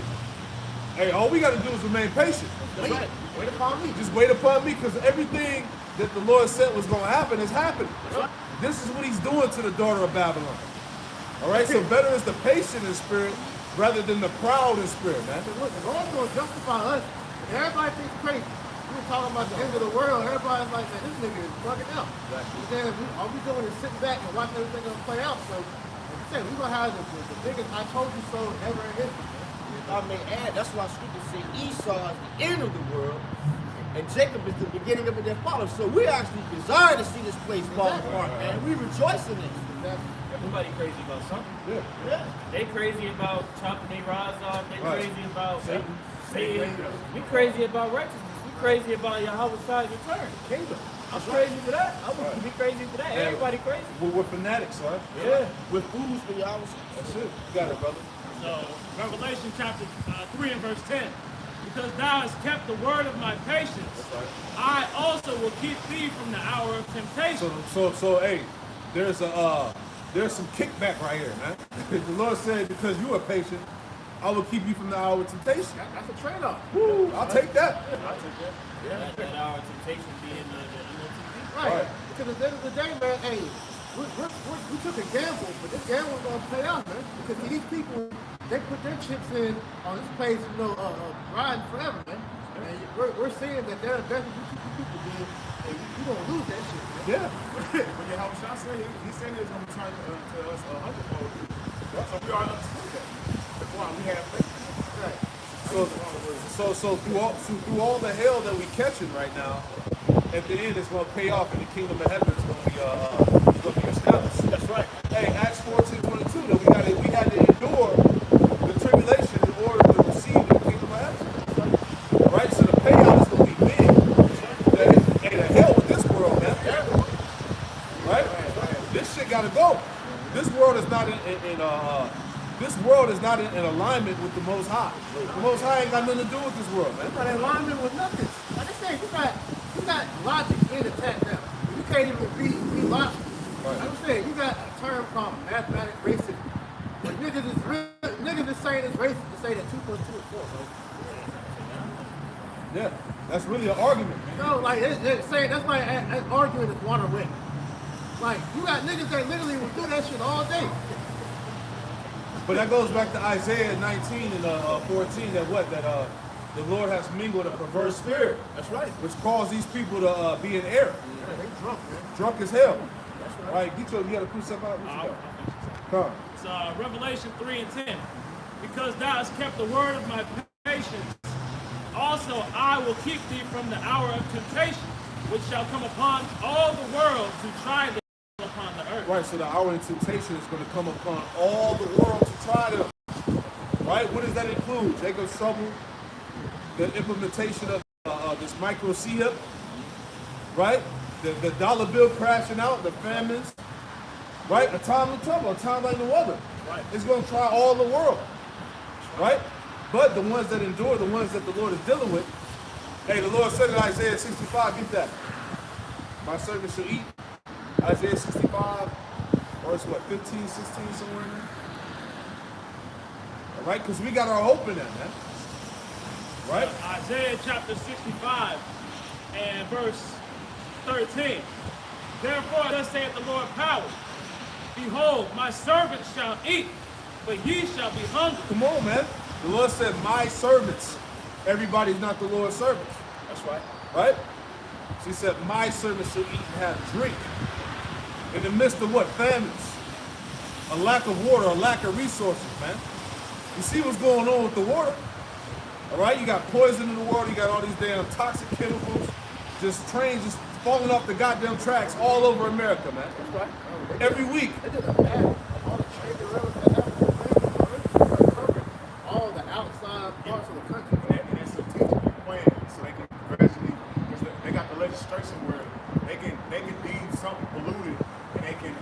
Hey, all we got to do is remain patient. Wait. Wait upon me. Just wait upon me, because everything that the Lord said was going to happen is happening. This is what he's doing to the daughter of Babylon. All right, so better is the patient in spirit rather than the proud in spirit, man. Look, the Lord's going to justify us. Everybody thinks crazy. We were talking about the end of the world. Everybody's like, man, this nigga is bugging out. Exactly. Then all we doing is sitting back and watching everything gonna play out. So, like I said, we're going to have the biggest I told you so ever in history. If I may add, that's why Scripture says Esau is the end of the world, and Jacob is the beginning of it that follows. So we actually desire to see this place fall apart, man. We rejoice in this. Everybody crazy about something. Yeah. They crazy about chopping their rods off. They Right. crazy about Satan. We crazy about righteousness. We crazy about Yahweh's return. Kingdom. I'm crazy for that. I would be crazy for that. Everybody crazy. We're fanatics, right? Yeah. With fools for y'all. That's it. You got it, brother. So, Revelation chapter 3 and verse 10. Because thou hast kept the word of my patience, I also will keep thee from the hour of temptation. So, hey, there's some kickback right here, man. The Lord said, because you are patient, I will keep you from the hour of temptation. That's a trade-off. Woo, I'll take that. That hour of temptation being the MOTP. Right. Because at the end of the day, man, hey, we took a gamble, but this gamble is going to pay out, man. Because these people, they put their chips in on this place, riding forever, man. And we're seeing that they're investing what people did, and you're going to lose that shit, man. Yeah. When Yahushua said, he said he was going to turn to us a hundredfold. So we are understood that. That's why we have faith. Right. So through all the hell that we catching right now, at the end it's going to pay off, and the kingdom of heaven is going to be established. That's right. Hey, Acts 14:22, that we had to endure the tribulation in order to receive the kingdom of heaven. Right? So the payout is going to be big. Hey, the hell with this world, man. Right? This shit got to go. This world is not in alignment with the Most High. The Most High ain't got nothing to do with this world, man. It's not in alignment with nothing. Like I said, you got logic in attack now. You can't even be logical. Right. Like I'm saying, you got a term called mathematical racism. But niggas is saying it's racist to say that 2 + 2 is 4, bro. Yeah, that's really an argument, man. No, like they're saying that's like arguing is water wet. Like you got niggas that literally will do that shit all day. But that goes back to Isaiah 19 and 14, that the Lord has mingled a perverse spirit. That's right. Which caused these people to be in error. Yeah, they drunk, man. Drunk as hell. That's All right. right, you got to precept out? What you got? Come. It's Revelation 3 and 10. Because thou hast kept the word of my patience, also I will keep thee from the hour of temptation, which shall come upon all the world to try them upon the earth. Right, so the hour of temptation is going to come upon all the world to try them. Right, what does that include? Jacob's trouble, the implementation of this micro C-hip, right? The dollar bill crashing out, the famines, right? A time of trouble, a time like no other. Right. It's going to try all the world, right? But the ones that endure, the ones that the Lord is dealing with, hey, the Lord said in Isaiah 65, get that. My servant shall eat. Isaiah 65, verse what, 15, 16, somewhere in there? All right, because we got our hope in that, man. Right? Isaiah chapter 65 and verse 13. Therefore, thus saith the Lord power, behold, my servants shall eat, but ye shall be hungry. Come on, man. The Lord said, my servants. Everybody's not the Lord's servants. That's right. Right? So he said, my servants shall eat and have drink. In the midst of what? Famines. A lack of water, a lack of resources, man. You see what's going on with the water? All right? You got poison in the water. You got all these damn toxic chemicals. Just trains just falling off the goddamn tracks all over America, man. That's right. Every week. They did a bad. All the trade railroads that happen, all the outside parts of the country. And it's a strategic plan, so they can gradually, because they got the legislation where they can deem something polluted, and and they can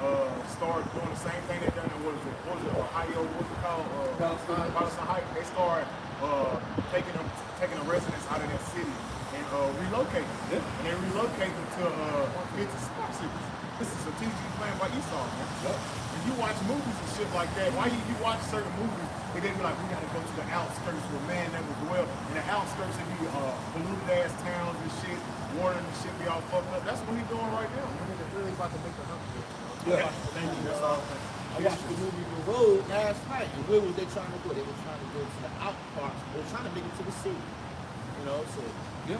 start doing the same thing they done in what is it, Ohio, what's it called? Palestine Heights. They start taking the residents out of that city and relocating them. And they relocate them to get to smart cities. This is a strategic plan by Esau, man. If you watch movies and shit like that, why you watch certain movies and they be like, we gotta go to the outskirts where man never dwell. In the outskirts it be polluted ass towns and shit, water and shit be all fucked up. That's what he's doing right now. They're really about to make the hump. Yeah. Thank you, that's all. I watched the movie The Road last night, and where was they trying to go? They were trying to go to the outparts. They were trying to make it to the city. You know, so Yeah.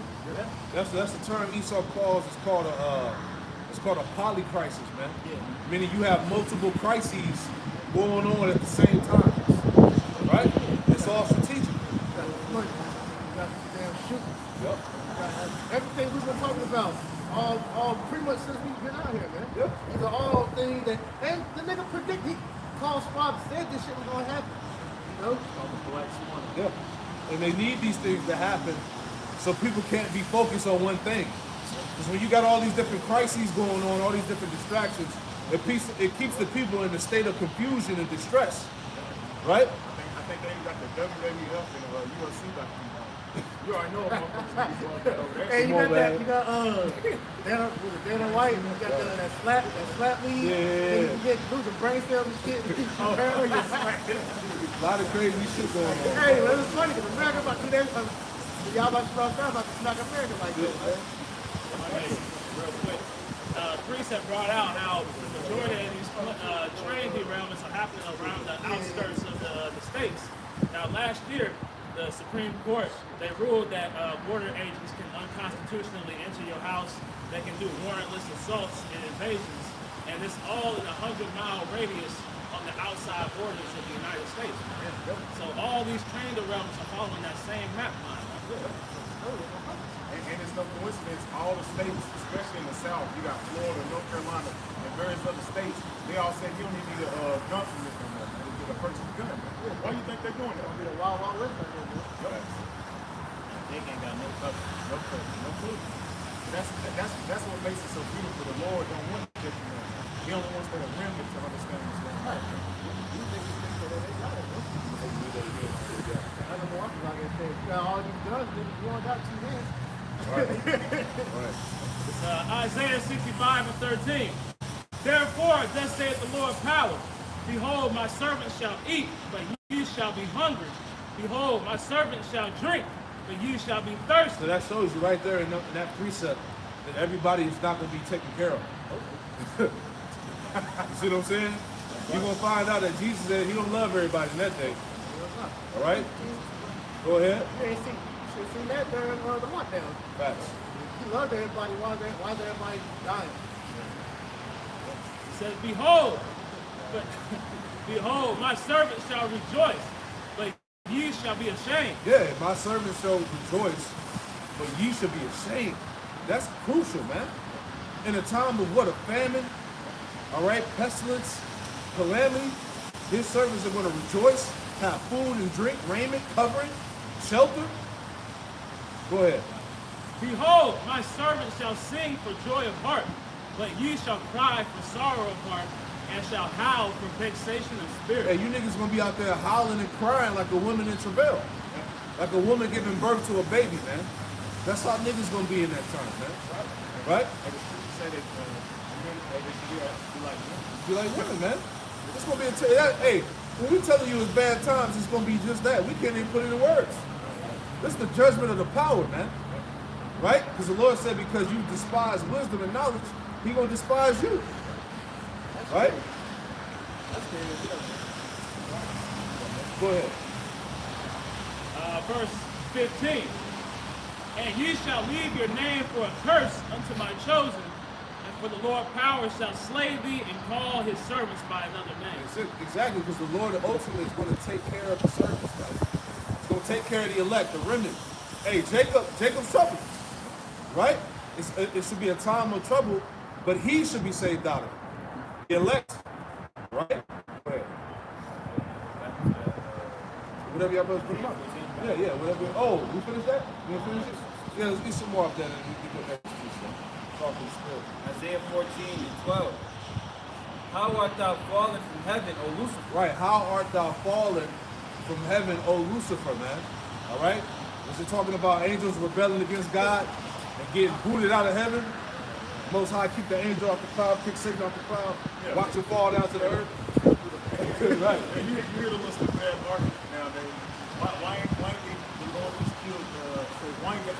That's the term Esau calls. It's called a polycrisis, man. Yeah. Meaning you have multiple crises going on at the same time. Right? It's all strategic. you got money, you got damn shooting. Yep. Everything we've been talking about, all pretty much since we've been out here, man. Yep. These are all things that, and the nigga predicted, Carl Schwab said this shit was gonna happen. You know? Yeah. And they need these things to happen so people can't be focused on one thing. Because when you got all these different crises going on, all these different distractions, it keeps the people in a state of confusion and distress. Right? I think they got the WWF and UFC back there. You already know about that. Hey, you got Dana White, you got that slap lead. Yeah. You get losing brain cells and shit. Apparently you're slapped. A lot of crazy shit going on. Hey, well, it's funny because America about 2 days, y'all about to start about to smack America like this, man. Real quick. Priest had brought out how the majority of these train derailments are happening around the outskirts of the states. Now, last year, the Supreme Court, they ruled that border agents can unconstitutionally enter your house. They can do warrantless assaults and invasions. And it's all in a 100-mile radius on the outside borders of the United States. So all these train derailments are following that same map line. And it's no coincidence, all the states, especially in the South, you got Florida, North Carolina, and various other states, they all said you don't even need a gun permit from them. You get a purchase a gun. Why do you think they're doing that? Be the wild, wild west right there, man. They ain't got no cover. No clue. No clue. That's what makes it so beautiful. The Lord don't want to get you. He only wants the remnant to understand what's going on. You think it's things that they got it, bro. Other more, like I said, you got all these guns, niggas, you only got 2 hands. Isaiah 65 and 13. Therefore, thus saith the Lord power. Behold, my servant shall eat, but ye shall be hungry. Behold, my servant shall drink, but ye shall be thirsty. So that shows you right there in that precept that everybody is not going to be taken care of. You see what I'm saying? You're going to find out that Jesus said he don't love everybody in that day. All right? Go ahead. You ain't seen that during the lockdown. Facts. He loved everybody. Why is everybody dying? He says, behold, my servant shall rejoice, but ye shall be ashamed. Yeah, my servant shall rejoice, but ye shall be ashamed. That's crucial, man. In a time of what? A famine? All right? Pestilence? Calamity? His servants are going to rejoice, have food and drink, raiment, covering, shelter. Go ahead. Behold, my servant shall sing for joy of heart, but ye shall cry for sorrow of heart, and shall howl for vexation of spirit. Hey, you niggas gonna be out there howling and crying like a woman in travail. Like a woman giving birth to a baby, man. That's how niggas gonna be in that time, man. Right? Say that Be like women, man. It's gonna be hey, when we telling you it's bad times, it's gonna be just that. We can't even put it in words. This is the judgment of the power, man. Right? Because the Lord said because you despise wisdom and knowledge, he gonna despise you. Right? Go ahead. Verse 15. And ye shall leave your name for a curse unto my chosen, and for the Lord power shall slay thee and call his servants by another name. Exactly, because the Lord ultimately is going to take care of the servants, guys. He's going to take care of the elect, the remnant. Hey, Jacob's trouble, right? It should be a time of trouble, but he should be saved out of it. The elect, right? Go ahead. Whatever y'all brothers put them up. Yeah, whatever. Oh, we finished that? You want to finish it? Yeah, let's get some more of that and we can get back to this stuff. Talk to the Spirit. Isaiah 14 and 12. How art thou fallen from heaven, O Lucifer? Right. How art thou fallen from heaven, O Lucifer, man? All right. Was it talking about angels rebelling against God and getting booted out of heaven? Most High keep the angel off the cloud, kick Satan off the cloud, watch him fall down to the earth. Right. And you hear the list of bad arguments nowadays. Why ain't the Lord just killed, why ain't the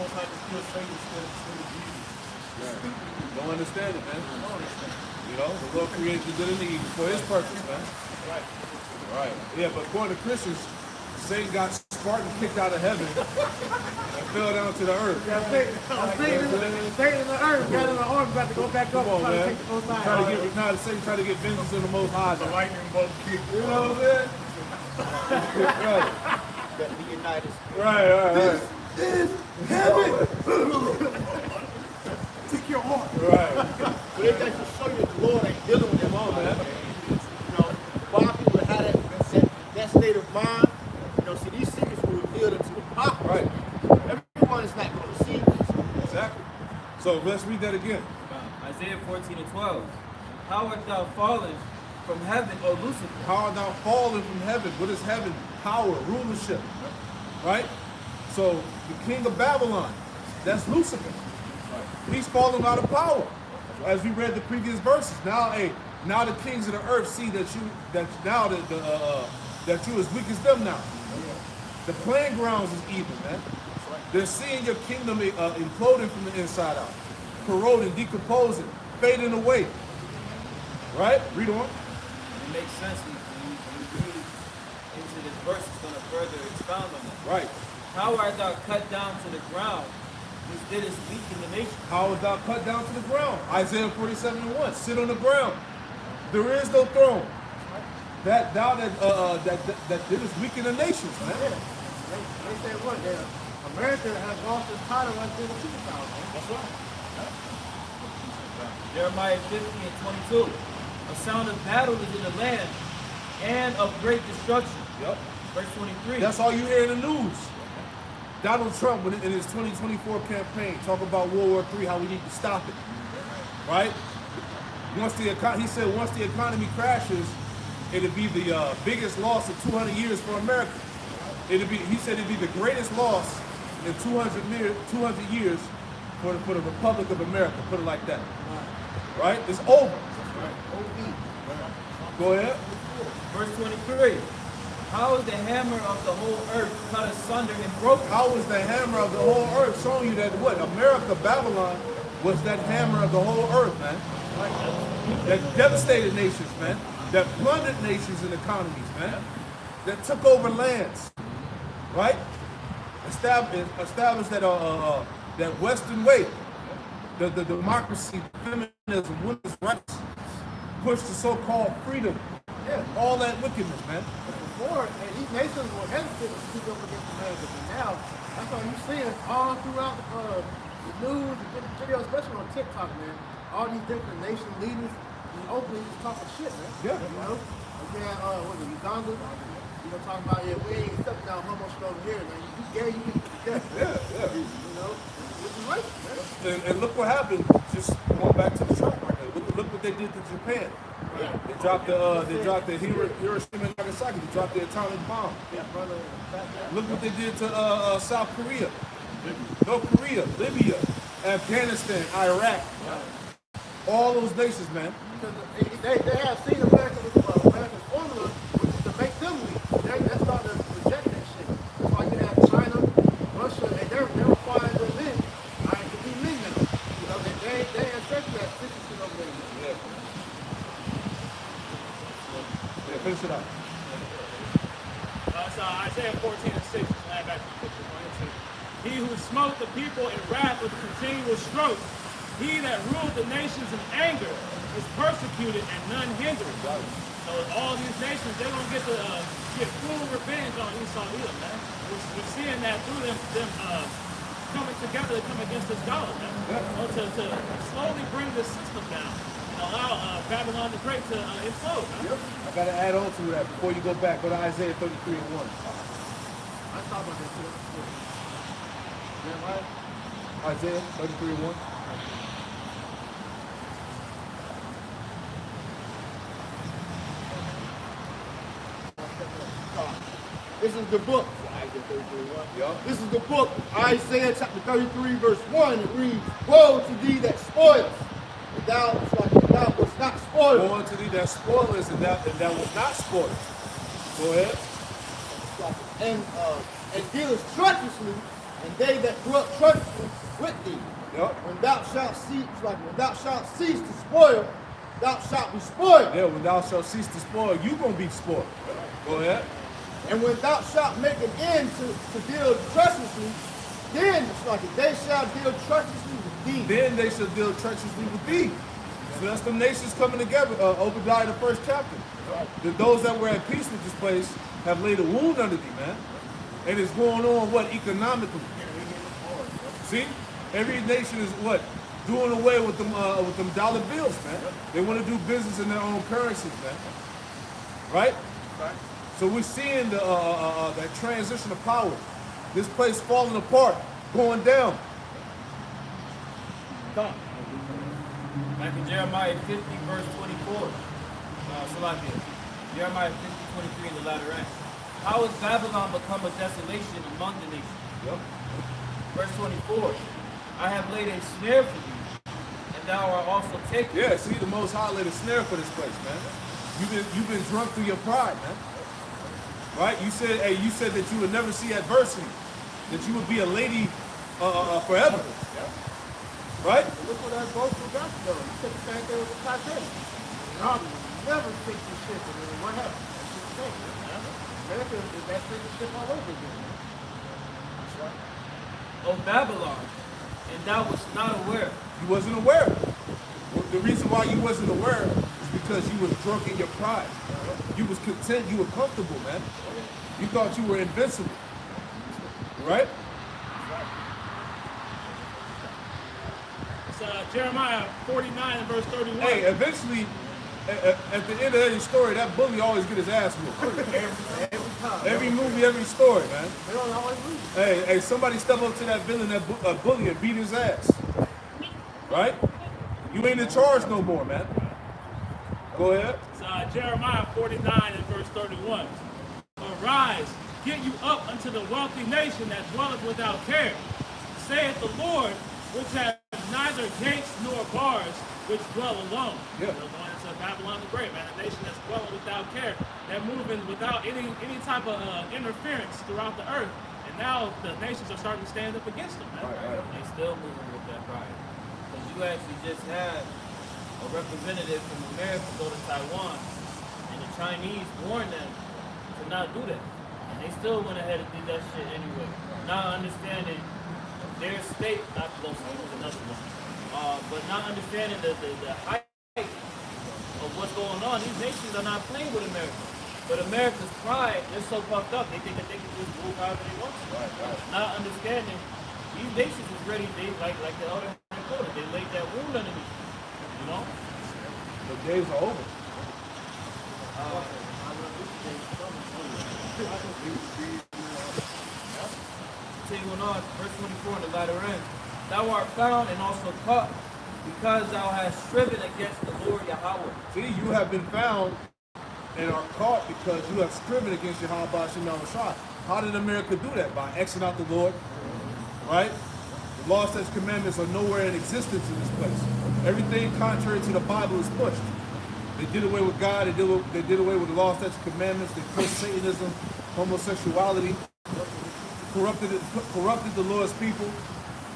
Most High just killed Satan instead of Jesus? Yeah. Don't understand it, man. You know, the Lord created the good and the evil for his purpose, man. Right. Right. Yeah, but according to Christians, Satan got Spartan kicked out of heaven and fell down to the earth. Yeah, Satan in the earth, got in the arm, about to go back up Come on, and try to man. take the most high. Satan trying to get vengeance on the Most High. The lightning bolt kick. You know what I'm saying? Right. Got to be united. Right. Take your heart. Right. But it just show you the Lord ain't dealing with them all, man. You know, why people have that state of mind, you know, see, these secrets were revealed unto the prophet. Right. Everyone is not going to see this. Exactly. So let's read that again. Isaiah 14 and 12. How art thou fallen from heaven, O Lucifer? How art thou fallen from heaven? What is heaven? Power, rulership. Right? So the king of Babylon, that's Lucifer. He's fallen out of power. As we read the previous verses. Now the kings of the earth see that you as weak as them now. The playing grounds is evil, man. They're seeing your kingdom imploding from the inside out, corroding, decomposing, fading away. Right? Read on. It makes sense when you read into this verse. It's going to further expound on that. Right. How art thou cut down to the ground, which didst weaken the nation? How art thou cut down to the ground? Isaiah 47:1. Sit on the ground. There is no throne. That didst weaken the nations, man. They say what? America has lost its title as being a superpower. That's right. Jeremiah 50 and 22. A sound of battle is in the land and of great destruction. Yep. Verse 23. That's all you hear in the news. Donald Trump, in his 2024 campaign, talk about World War III, how we need to stop it. Right? He said once the economy crashes, it'll be the biggest loss in 200 years for America. He said it'd be the greatest loss in 200 years for the Republic of America. Put it like that. Right? It's over. Go ahead. Verse 23. How is the hammer of the whole earth cut asunder and broken? How is the hammer of the whole earth showing you that what? America, Babylon, was that hammer of the whole earth, man. That devastated nations, man. That plundered nations and economies, man. That took over lands, right? Established that Western way, the democracy, feminism, women's rights, pushed the so-called freedom. Yeah, all that wickedness, man. Before, and these nations were hesitant to speak up against America, but now that's all you see it all throughout the news, the different videos, especially on TikTok, man. All these different nation leaders, openly just talking shit, man. Yeah. You know? Again, what is it, Uganda? You know, talking about, yeah, we ain't stepping down homo shit over here, man. You gay, you need to be dead. Yeah. You know? Which is right, man. And look what happened. Just going back to the Trump record. Look what they did to Japan. They dropped the Hiroshima and Nagasaki. They dropped the atomic bomb. Look what they did to South Korea, North Korea, Libya, Afghanistan, Iraq. All those nations, man. Because they have seen America's formula, which is to make them weak. They're starting to reject that shit. That's why you have China, Russia, and they're requiring the men to be men now. You know, they accept that 60% over there. Yeah, finish it up. So Isaiah 14 and 6 is land back to the picture. He who smote the people in wrath with continual strokes, he that ruled the nations in anger is persecuted and none hindered. So all these nations, they're going to get full revenge on Esau Edom, man. We're seeing that through them coming together to come against this God, man. To slowly bring this system down and allow Babylon the Great to implode, man. I got to add on to that before you go back. Go to Isaiah 33 and 1. I thought about that too. Yeah, right? Isaiah 33 and 1. This is the book. Yup. This is the book, Isaiah chapter 33, verse 1. It reads, woe to thee that spoilest, and thou wast not spoiled. Woe unto thee that spoilest, and that was not spoiled. Go ahead. And dealest treacherously, and they that dwell treacherously with thee. Yep. When thou shalt cease to spoil, thou shalt be spoiled. Yeah, when thou shalt cease to spoil, you gonna be spoiled. Go ahead. And when thou shalt make an end to deal treacherously, then it's like they shall deal treacherously with thee. Then they shall deal treacherously with thee. So that's the nations coming together. Obadiah, the first chapter. That those that were at peace with this place have laid a wound under thee, man. And it's going on what economically. See, every nation is what doing away with them dollar bills, man. They want to do business in their own currencies, man. Right? So we're seeing that transition of power. This place falling apart, going down. Back in Jeremiah 50, verse 24. Salakia. Jeremiah 50, 23 in the latter end. How has Babylon become a desolation among the nations? Yep. Verse 24. I have laid a snare for thee, and thou art also taken. Yeah, see, the Most High laid a snare for this place, man. You've been drunk through your pride, man. Right? You said that you would never see adversity, that you would be a lady forever. Right? Look what that boastful got though. You said the same thing with the Titanic. No, never fix the ship, and then what happened? That's just the thing. America is that fixing ship all over again. That's right. O Babylon, and thou wast not aware. You wasn't aware. The reason why you wasn't aware is because you was drunk in your pride. You was content, you were comfortable, man. You thought you were invincible. Right? It's Jeremiah 49 and verse 31. Hey, eventually, at the end of every story, that bully always get his ass whooped. Every movie, every story, man. They don't always lose. Hey, somebody step up to that villain, that bully, and beat his ass. Right? You ain't in charge no more, man. Go ahead. It's Jeremiah 49 and verse 31. Arise, get you up unto the wealthy nation that dwelleth without care, saith the Lord, which hath neither gates nor bars, which dwell alone. Yeah. The one that's Babylon the Great, man, a nation that's dwelling without care, that moving without any type of interference throughout the earth. And now the nations are starting to stand up against them, man. Right. They still moving with that pride. Because you actually just had a representative from America go to Taiwan, and the Chinese warned them to not do that. And they still went ahead and did that shit anyway. Not understanding their state, not close to another one, but not understanding the height of what's going on. These nations are not playing with America. But America's pride, they're so puffed up, they think that they can just move however they want to. Not understanding these nations is ready, they like the elder had quoted, they laid that wound underneath. You know? The days are over. Continuing on, verse 24 in the latter end. Thou art found and also caught, because thou hast striven against the Lord Yahweh. See, you have been found and are caught because you have striven against Yahweh Shemel Rashad. How did America do that? By Xing out the Lord, right? The law, statutes, commandments are nowhere in existence in this place. Everything contrary to the Bible is pushed. They did away with God. They did away with the law, statutes, commandments. They pushed Satanism, homosexuality, corrupted the Lord's people.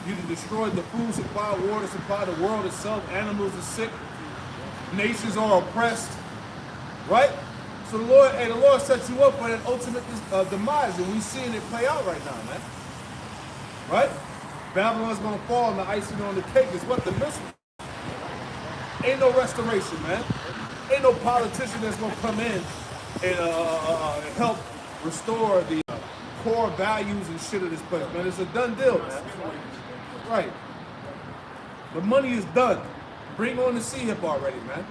You destroyed the food supply, water supply, the world itself. Animals are sick. Nations are oppressed. Right? So the Lord sets you up for that ultimate demise, and we're seeing it play out right now, man. Right? Babylon's gonna fall, and the icing on the cake is what? The missile. Ain't no restoration, man. Ain't no politician that's gonna come in and help restore the core values and shit of this place, man. It's a done deal, man. Right. The money is done. Bring on the sea hip already, man.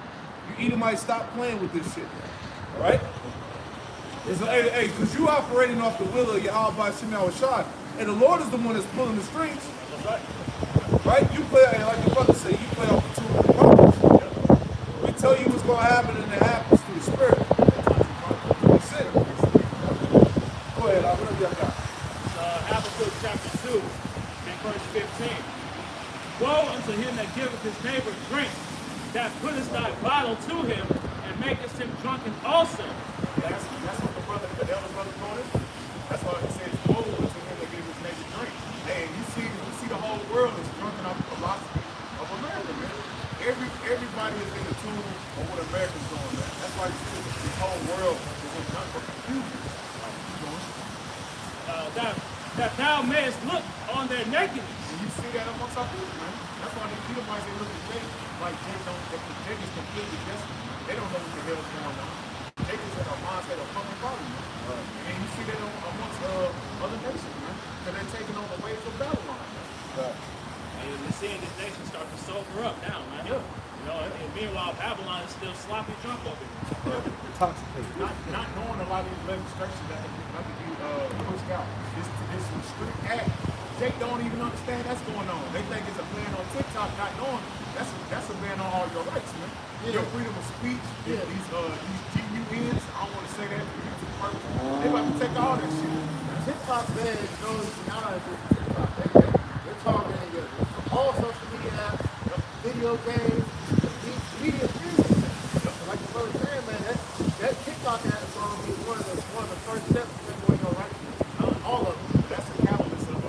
You either might stop playing with this shit, right? Hey, because you operating off the will of Yahweh Shemel Rashad, and the Lord is the one that's pulling the strings, right? You play, like your brother said, you play off the two prophets. We tell you what's going to happen, and it happens through the Spirit. That's it. Go ahead. chapter 2 and verse 15. Woe unto him that giveth his neighbor drink, that putteth thy bottle to him, and makest him drunken also. That's what the elder brother quoted. That's why he says, woe to him that gave his neighbor drink. Hey, you see the whole world is drunken off the philosophy of America, man. Everybody is in the tune of what America's doing, man. That's why you see the whole world is in nothing but confusion. That thou mayest look on their nakedness. And you see that amongst our people, man. That's why the Edomites, they look at Jake like Jake is completely desperate. They don't know what the hell is going on. Jake is in a mindset of fucking problem, man. And you see that amongst other nations, man. Because they're taking on the waves of Babylon, man. And we're seeing this nation start to sober up now, man. Yeah. You know, and meanwhile, Babylon is still sloppy drunk over here. Intoxicated. Not knowing a lot of these legislations that can be pushed out. It's a strict act. Jake don't even understand that's going on. They think it's a ban on TikTok, not knowing that's a ban on all your rights, man. Your freedom of speech, these GUNs, I don't want to say that for YouTube purpose. They about to take all that shit. TikTok ban goes beyond just TikTok. They're targeting all social media apps, video games, media fusion. Like the brother saying, man, that TikTok app is going to be one of the first steps to going your rights. All of them. That's the catalyst of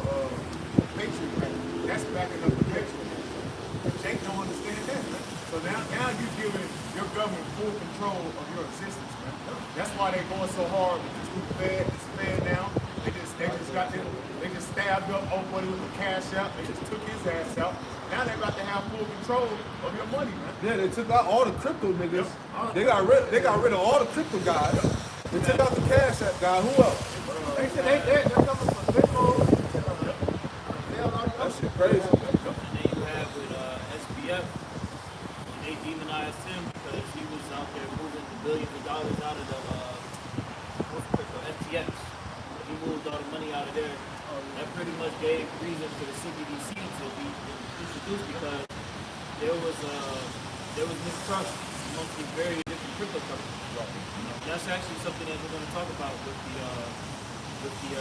patriot, man. That's backing up the patriot. Jake don't understand that, man. So now you're giving your government full control of your existence, man. That's why they're going so hard with this new Fed now. They just stabbed up old buddy with the cash out. They just took his ass out. Now they got to have full control of your money, man. Yeah, they took out all the crypto niggas. They got rid of all the crypto guys. They took out the cash app guy. Who else? They said they're coming for Bitcoin. That shit crazy. And then you have with SBF, and they demonized him because he was out there moving the billions of dollars out of the FTX. He moved all the money out of there. That pretty much gave reason for the CBDC to be introduced because there was mistrust amongst these very different cryptocurrencies. That's actually something that we're going to talk about with the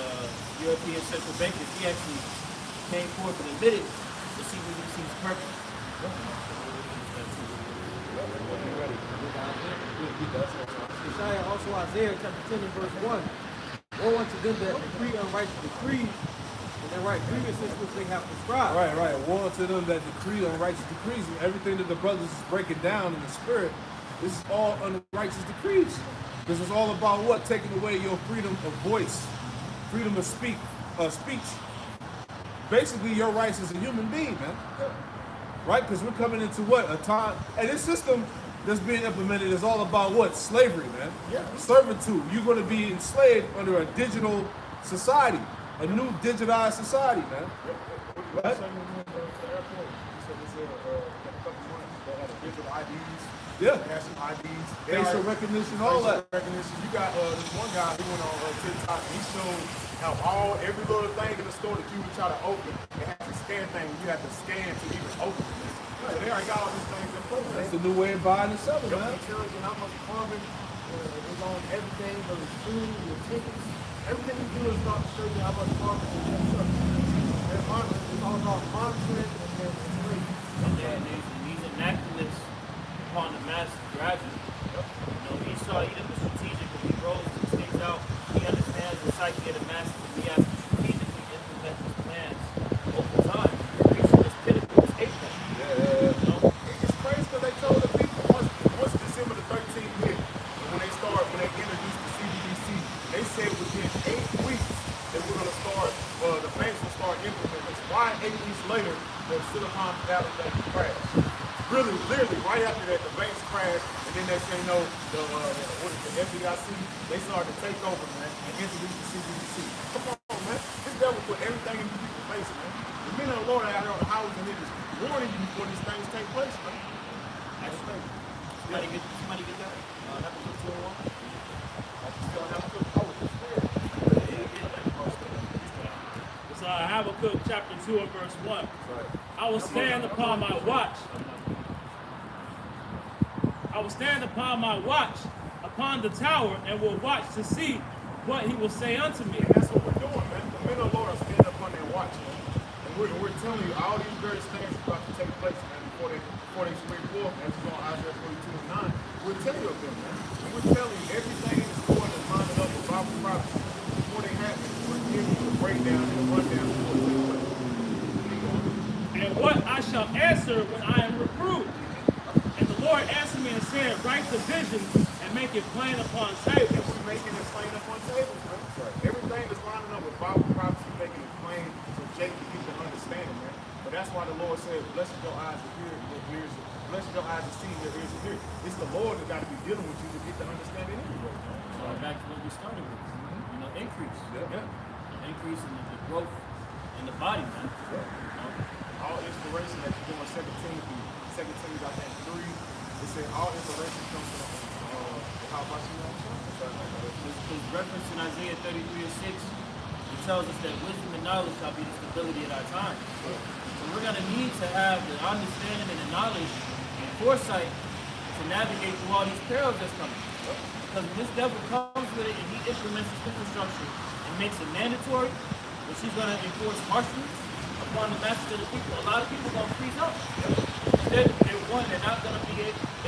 European Central Bank. He actually came forth and admitted the CBDC's purpose. Isaiah, also Isaiah chapter 10 and verse 1. Woe unto them that decree unrighteous decrees, and that write grievances which they have prescribed. Right. Woe to them that decree unrighteous decrees, and everything that the brothers is breaking down in the spirit. This is all unrighteous decrees. This is all about what? Taking away your freedom of voice, freedom of speech. Basically, your rights as a human being, man. Right? Because we're coming into what? A time, and this system that's being implemented is all about what? Slavery, man. Yeah. Servitude. You're going to be enslaved under a digital society, a new digitized society, man. Right? Yeah. National IDs. Facial recognition, all that. Recognition. You got this one guy who went on TikTok and he showed how every little thing in the store that you would try to open, it has a scan thing. You have to scan to even open it. So they already got all these things in place. That's the new way of buying and selling, man. It tells you how much carbon is on everything, whether it's food, your tickets. Everything you do is not to show you how much carbon is in your stuff. It's all about monitoring and then it's These enactments upon the mass graduate. He saw even the strategic when he rolls these things out. He understands the psyche of the masses, and we have to strategically implement these plans over time. Reaching this pinnacle, this apex. It's crazy because they told the people once December the 13th hit, and when they introduced the CBDC, they said within 8 weeks that we're going to start, the banks will start implementing this. Why 8 weeks later, the Silicon Valley Bank crashed? Really, literally, right after that, the banks crashed, and then they say, no, the FDIC, they started to take over, man, and introduce the CBDC. Come on, man. This devil put everything in people's face, man. The men of the Lord out here on the houses and niggas warning you before these things take place, man. That's crazy. Somebody get that? Have a good 2-1. It's Habakkuk chapter 2 and verse 1. I will stand upon my watch. I will stand upon my watch upon the tower and will watch to see what he will say unto me. And that's what we're doing, man. The men of the Lord are standing up on their watching, man. And we're telling you all these various things are about to take place, man, before they spring forth, as we go on Isaiah 42:9. We're telling you of them, man. And we're telling you everything is going to line up with Bible prophecy before they happen. We're giving you a breakdown and a rundown before they take place. Keep going. And what I shall answer when I am reproved. And the Lord answered me and said, write the vision and make it plain upon tables. And we're making it plain up on tables, man. Everything is lining up with Bible prophecy, making it plain so Jake can get the understanding, man. But that's why the Lord says, blessed your eyes to hear, your ears, blessed your eyes to see, your ears to hear. It's the Lord that got to be dealing with you to get the understanding anyway. Back to what we started with, you know, increase. Yeah. Increase in the growth in the body, man. All inspiration that you're doing, 2 Timothy, I think 3, it said all inspiration comes from how about you know? His reference in Isaiah 33:6, it tells us that wisdom and knowledge shall be the stability of our time. So we're going to need to have the understanding and the knowledge and foresight to navigate through all these perils that's coming. Because when this devil comes with it and he implements this infrastructure and makes it mandatory, which he's going to enforce harshness upon the masses of the people, a lot of people are going to freeze up. They're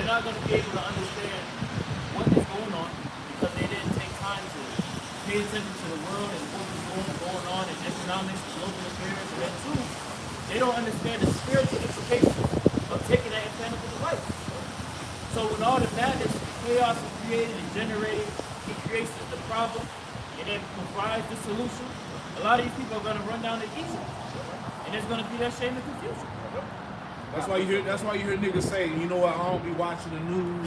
not going to be able to understand what is going on because they didn't take time to pay attention to the world and what was going on in economics, global affairs, and then too, they don't understand the spiritual implications of taking that implantable device. So when all the madness, chaos is created and generated, he creates the problem and then provides the solution. A lot of these people are going to run down to Egypt, and there's going to be that shame and confusion. That's why you hear niggas say, you know what, I don't be watching the news.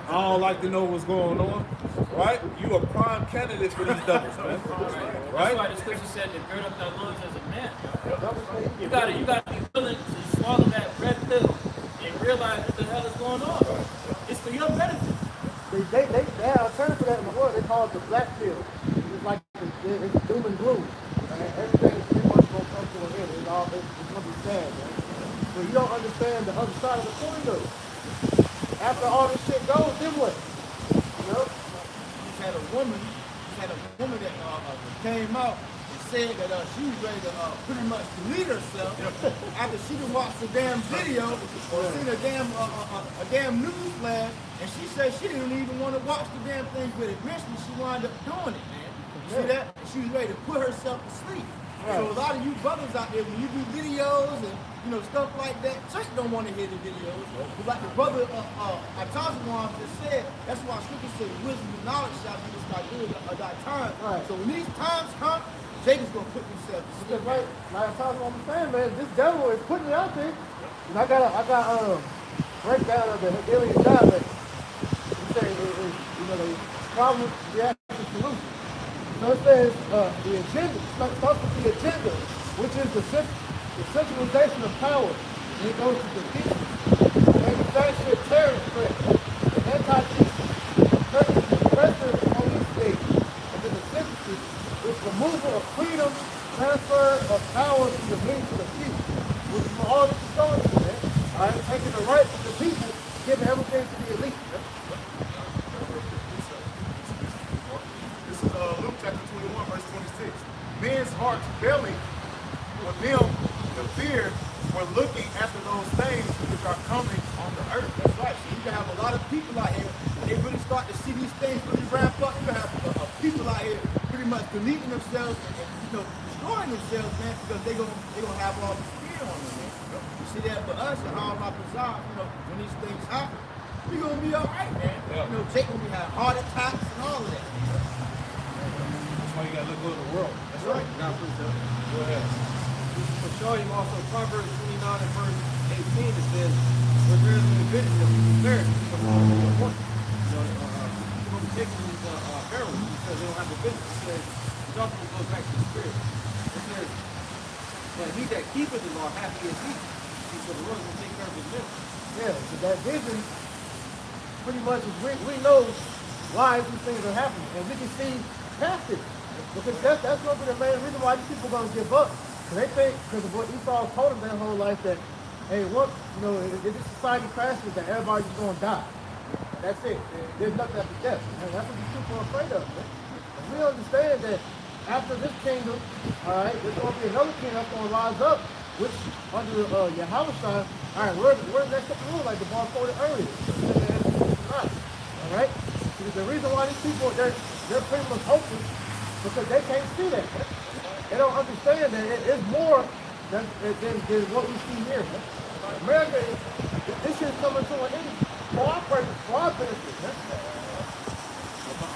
I don't like to know what's going on. Right? You a prime candidate for these devils, man. That's Right? why the scripture said to gird up thy loins as a man. You gotta be willing to swallow that red pill and realize what the hell is going on. It's for your benefit. They have a term for that in the world. They call it the black pill. It's like it's doom and gloom. Everything is pretty much gonna come to an end. It's gonna be sad, man. So you don't understand the other side of the coin, though. After all this shit goes, then what? You know? He's had a woman that came out and said that she was ready to pretty much delete herself after she done watched the damn video or seen a damn news flash, and she said she didn't even want to watch the damn thing, but eventually she wound up doing it, man. You see that? She was ready to put herself to sleep. Right. So a lot of you brothers out there, when you do videos and stuff like that, church don't want to hear the videos. But like the brother Atazawan just said, that's why scripture says wisdom and knowledge shall be just like good at thy time. Right. So when these times come, Jacob's gonna put himself to sleep. Because like I'm talking about the fan, man, this devil is putting it out there. And I got breakdown of the Hegelian dialect. He says the problem, reaction, solution. So it says the agenda, starts with the agenda, which is the centralization of power. And it goes to defeat, manufacture terror threat, anti-Jesus, pressure on these states, and then the synthesis is removal of freedom, transfer of power to the few, which is all the stories, man. All right, taking the rights of the people, giving everything to the elite. This is Luke chapter 21, verse 26. Men's hearts failing with them, the fear, when looking after those things which are coming on the earth. That's right. So you can have a lot of people out here, they really start to see these things really ramp up. You can have people out here pretty much deleting themselves and destroying themselves, man, because they're gonna have all this fear on them, man. You see that for us and all my bizarre, when these things happen, we're gonna be all right, man. Yeah. Jake gonna be having heart attacks and all of that. That's why you gotta look good at the world. That's right. Go ahead. For show him also Proverbs 29 and verse 18, it says, where there is a division of spirit, people taking these heralds because they don't have the business. It says, it also goes back to the spirit. It says, but he that keepeth the law, happy is he. So the Lord will take care of his business. Yeah, so that vision pretty much is we know why these things are happening, and we can see past it. Because that's going to be the main reason why these people are going to give up. Because they think, because of what Esau told them their whole life, that, hey, once, if this society crashes, that everybody's just going to die. That's it. There's nothing after death. And that's what these people are afraid of. Man. And we understand that after this kingdom, all right, there's going to be another kingdom that's going to rise up, which under Yahushua, all right, we're next up the rule, like the bar quoted earlier. All right? Because the reason why these people, they're pretty much hopeless because they can't see that. They don't understand that it's more than what we see here. Man. America, this shit is coming to an end for our purpose, for our benefit. Man.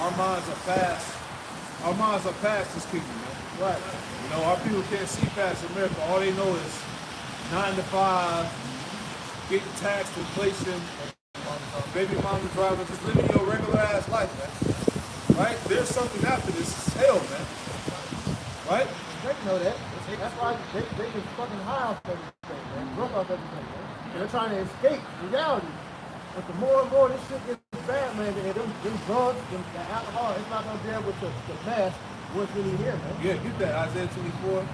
Our minds are past. Our minds are past this kingdom, man. Right. You know, our people can't see past America. All they know is 9 to 5, getting taxed, inflation, baby mama driving, just living your regular ass life, man. Right? There's something after this. It's hell, man. Right? They know that. That's why they can fucking high off everything, man. Broke off everything, man. They're trying to escape reality. But the more and more this shit gets bad, man, them drugs, the alcohol, it's not gonna be able to mask what's really here, man. Yeah, get that. Isaiah 24.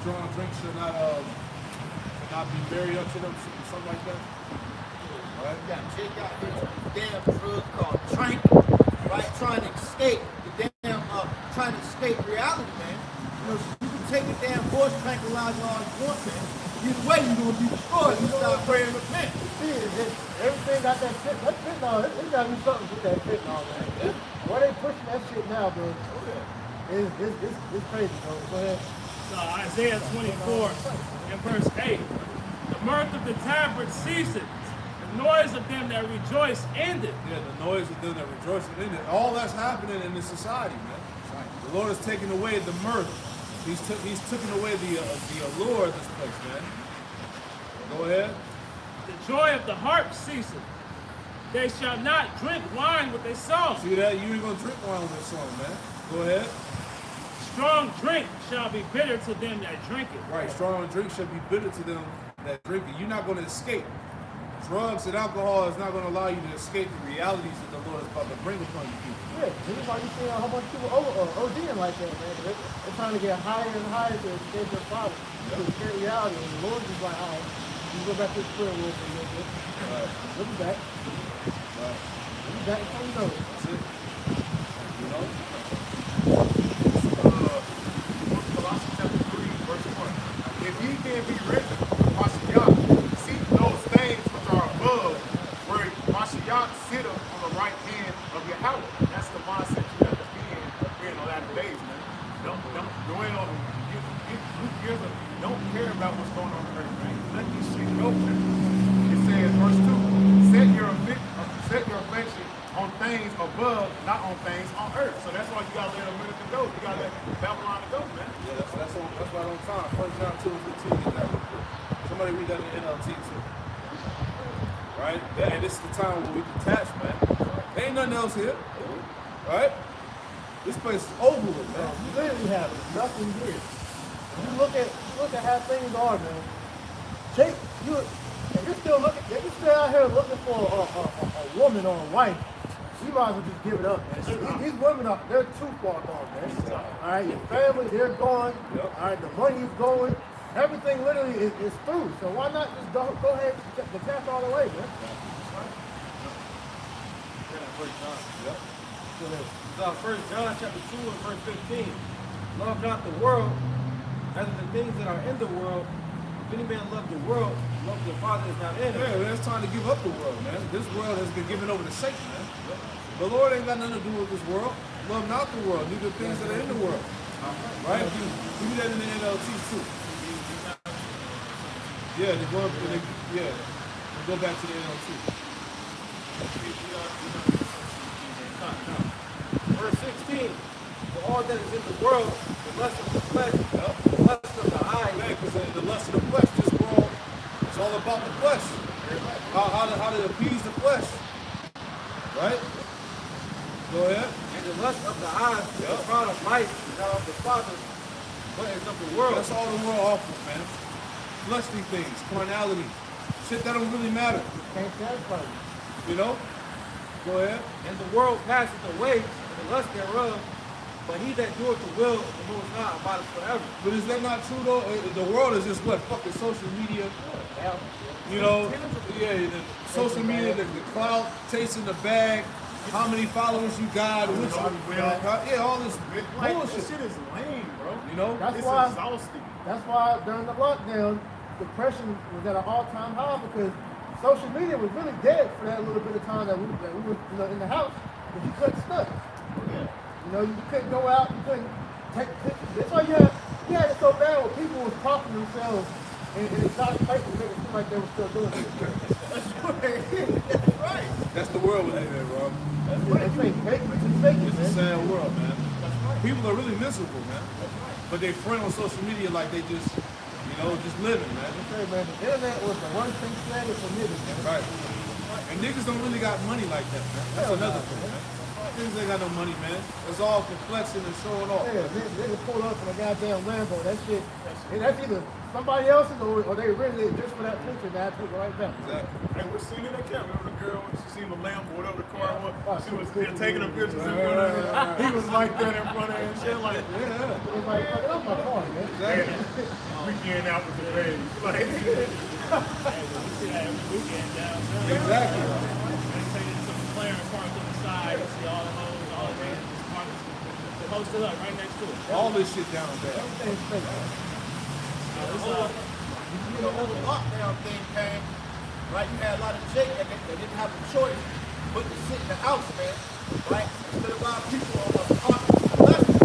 Strong drink should not be buried up to them, something like that. Right? You got Jake out here on this damn drug called Trank, right? Trying to escape trying to escape reality, man. You know, you can take a damn horse tranquilizer all you want, man. Either way, you're gonna be destroyed. You start praying and repent. See, everything got that shit. That fentanyl, it gotta be something with that fentanyl, man. Where they pushing that shit now, bro? It's crazy, bro. Go ahead. Isaiah 24 and verse 8. The mirth of the tabrets ceaseth, the noise of them that rejoice ended. Yeah, the noise of them that rejoicing in it. All that's happening in this society, man. The Lord has taken away the mirth. He's taken away the allure of this place, man. Go ahead. The joy of the harp ceaseth. They shall not drink wine with a song. See that? You ain't gonna drink wine with this song, man. Go ahead. Strong drink shall be bitter to them that drink it. Right, strong drink should be bitter to them that drink it. You're not gonna escape. Drugs and alcohol is not gonna allow you to escape the realities that the Lord is about to bring upon you people. Yeah, this is why you see a whole bunch of people ODing like that, man. They're trying to get higher and higher to escape their problems, to escape reality. And the Lord is like, all right, you go back to the spirit world for a little bit. Right. Look at that. Right. Look at that. How you know it? That's it. You know? Colossians chapter 3, verse 1. If ye then be risen, Mashiach, seek those things which are above, where Mashiach sitteth on the right hand of Yahweh. That's the mindset you have to be in the latter days, man. Don't care about what's going on in earth, man. Let this shit go, man. It says, verse 2, set your affection on things above, not on things on earth. So that's why you gotta let America go. You gotta let Babylon go, man. Yeah, that's right on time. 1 John 2 and 15. Get that. Somebody read that in the NLT too. Right? Yeah, and this is the time where we detach, man. There ain't nothing else here. Right? This place is over with, man. You literally have nothing here. You look at how things are, man. Jake, if you're still out here looking for a woman or a wife, you might as well just give it up, man. These women they're too far gone, man. All right, your family, they're gone. Yep. All right, the money's going. Everything literally is through. So why not just go ahead and detach all the way, man? Yep. So 1 John chapter 2 and verse 15. Love not the world, rather the things that are in the world. If any man love the world, love the Father is not in it. Yeah, man, it's time to give up the world, man. This world has been given over to Satan, man. The Lord ain't got nothing to do with this world. Love not the world, neither the things that are in the world. Right? You do that in the NLT too. Yeah, they go back to the NLT. Verse 16. For all that is in the world, the lust of the flesh, the lust of the eyes, Because the lust of the flesh, this world, it's all about the flesh. How to appease the flesh. Right? Go ahead. and the lust of the eyes, the crown of life is not of the Father, but is of the world. That's all the world offers, man. Fleshly things, carnality, shit that don't really matter. Can't satisfy you. You know? Go ahead. And the world passeth away, and the lust thereof, but he that doeth the will of the Most High abideth forever. But is that not true though? The world is just what? Fucking social media. You know? Yeah, the social media, the clout, tasting the bag, how many followers you got, which yeah, all this Like, bullshit. this shit is lame, bro. You know, That's It's why. exhausting. That's why during the lockdown, depression was at an all-time high because social media was really dead for that little bit of time that we were, in the house, because you couldn't study. You couldn't go out, you couldn't take pictures. That's why you had it so bad where people was propping themselves in exotic places to make it seem like they were still doing it. That's right. that's the world we live in, bro. It's fake, It's a man. sad world, man. People are really miserable, man. But they front on social media like they just, just living, man. Hey, man, the internet was the worst thing standing for niggas, man. Right. And niggas don't really got money like that, man. That's another thing, man. Niggas ain't got no money, man. It's all flexing and showing off. Yeah, niggas pull up in a goddamn Lambo. That shit, and that's either somebody else's or they rented it just for that picture. That took it right back. Exactly. Hey, we're seeing it. I can't remember the girl when she seen the lamp or whatever the car was. She was Right. taking her pictures in front of her. He was like that in front of her and shit. Like, It's like, fuck it up my car, man. Exactly. weekend out with the baby. Like, We see that every weekend downtown. Exactly. They take it to the McLaren parked on the side. You see all the hoes, all the vans, posted up right next to it. All this shit down there. Everything's fake, man. When the lockdown thing came, right, you had a lot of Jake that didn't have a choice but to sit in the house, man. Right? Instead of a lot of people on the lessons,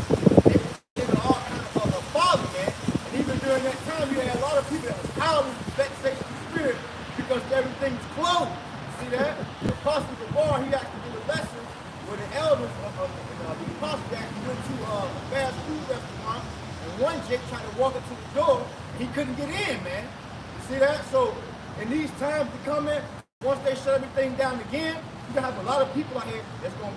they were giving all kinds of folly, man. And even during that time, you had a lot of people that was howling with vexation of spirit because everything's closed. See that? The apostle of bar, he actually did a lesson where the elders of the apostle actually went to a fast food restaurant, and one Jake tried to walk into the door, and he couldn't get in, man. You see that? So in these times to come in, once they shut everything down again, you're gonna have a lot of people out here that's gonna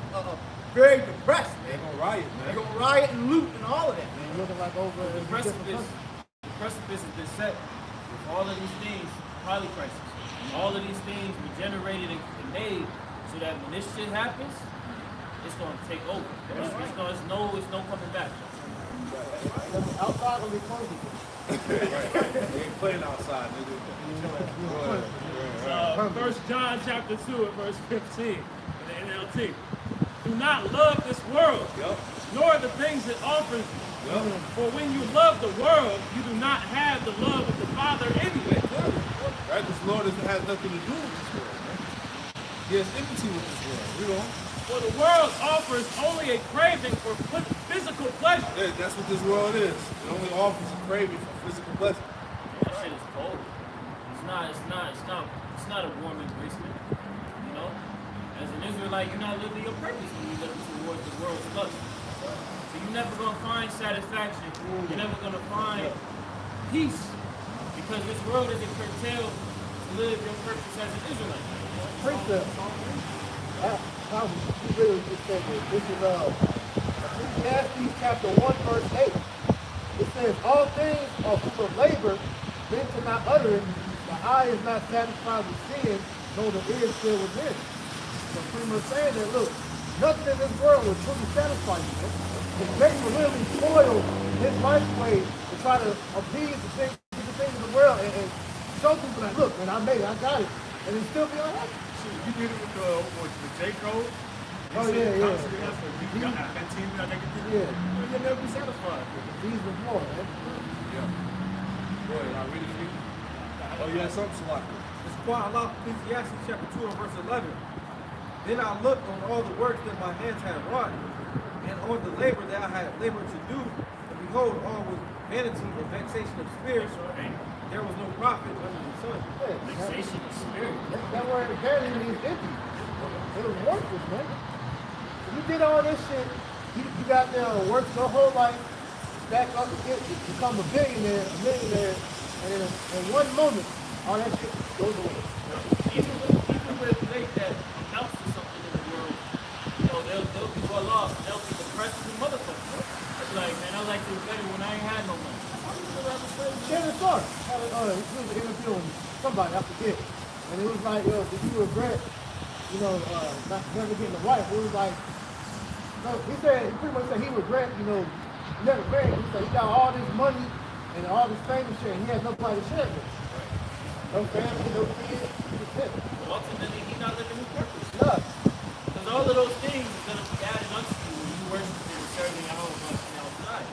very depressed, man. They're gonna riot, They're man. gonna riot and loot and all of that. Man, looking like over The in precipice, different countries. the precipice has been set with all of these things, polycrisis. All of these things were generated and made so that when this shit happens, it's gonna take over. It's no coming back. Outside gonna be closing. They ain't playing outside, nigga. Go ahead. 1 John chapter 2 and verse 15 in the NLT. Do not love this world, Yup. nor the things it offers you. Yup. For when you love the world, you do not have the love of the Father anyway. Right? This Lord has nothing to do with this world, man. He has enmity with this world. For the world offers only a craving for physical pleasure. Yeah, that's what this world is. It only offers a craving for physical pleasure. That shit is cold. It's not a warm embracement. You know? As an Israelite, you're not living your purpose when you're looking towards the world's lust. So you're never gonna find satisfaction. You're never gonna find peace. Because this world isn't curtailed to live your purpose as an Israelite. Precept. How you really just said this. This is Ecclesiastes chapter 1, verse 8. It says, all things are full of labor, men cannot utter it. The eye is not satisfied with sin, nor the ear is filled with it. So pretty much saying that, look, nothing in this world will truly satisfy you. Man. It's Satan will literally spoil his life's way to try to appease the things of the world and show people that, look, man, I made it, I got it. And it still be all right. you did it with the J. Cole. Oh, yeah. You got that team that they can do. Yeah. You'll never be satisfied. These was more, man. Yeah. Go ahead, I read it to you. Oh, you had something, Salaki. It's quite a lot. Ecclesiastes chapter 2 and verse 11. Then I looked on all the works that my hands had wrought, and on the labor that I had labored to do, and behold, all was vanity and vexation of spirit. There was no profit under the sun. Yeah, Vexation of spirit. that word vanity means empty. It was worthless, man. If you did all this shit, you got there and worked your whole life, stack up to become a billionaire, a millionaire, and in one moment, all that shit goes away. Even with faith that amounts to something in the world, they'll be well off. They'll be depressed as a motherfucker. It's like, man, I like this better when I ain't had no money. Shannon Sharp he was interviewing somebody, I forget. And it was like, did you regret, not never getting a wife? It was like, no, he pretty much said he regret, never married. He said he got all this money and all this fame and shit, and he has nobody to share it with. No family, no kids, he was sick. Ultimately, he's not living his purpose. Nuts. Because all of those things is going to be added unto you when you worship and serving Yahweh outside.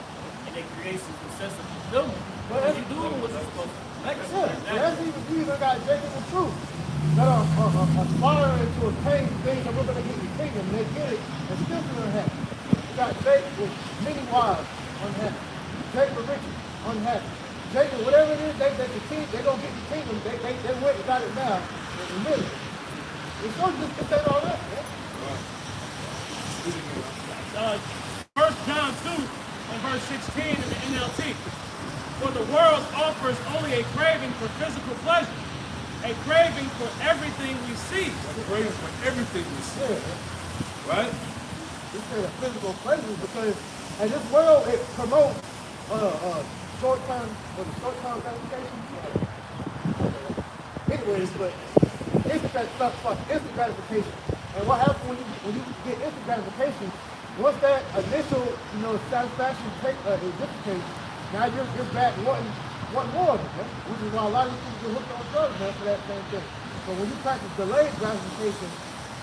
And it creates a sense of fulfillment. Because you're doing what you're supposed to do. Like I said, That's even you even got Jacob and truth that are aspiring to attain things that we're going to get in the kingdom. They get it and still feel unhappy. You got Jacob with many wives, unhappy. Jacob rich, unhappy. Jacob, whatever it is, they're going to get the kingdom. They went and got it now in a minute. It's not just to say all that, man. 1 John 2 and verse 16 in the NLT. For the world offers only a craving for physical pleasure, a craving for everything we see. Craving for everything we see. Right? It's a physical pleasure because in this world it promotes short-term gratification. Anyways, but instant stuff like instant gratification. And what happens when you get instant gratification? Once that initial satisfaction is dissipated, now you're back wanting more of it, man. Which is why a lot of these people get hooked on drugs, man, for that same thing. So when you practice delayed gratification,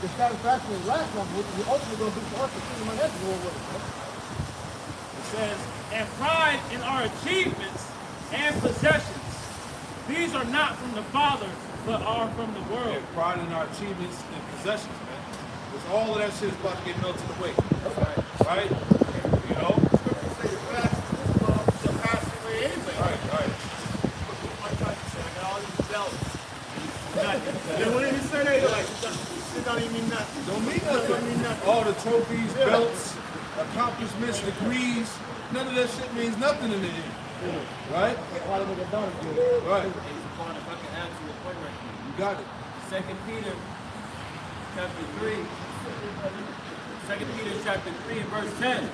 the satisfaction is last longer, which is ultimately going to be for us to see my head going with it, man. It says, and pride in our achievements and possessions. These are not from the Father, but are from the world. And pride in our achievements and possessions, man. Because all of that shit is about to get melted away. That's right. Right? You know? Then when he said that, you're like, it don't even mean nothing. Don't mean nothing. All the trophies, belts, accomplishments, degrees, none of that shit means nothing in the end. Right? Right. If I can add to the point right here. You got it. 2 Peter chapter 3. 2 Peter chapter 3 and verse 10.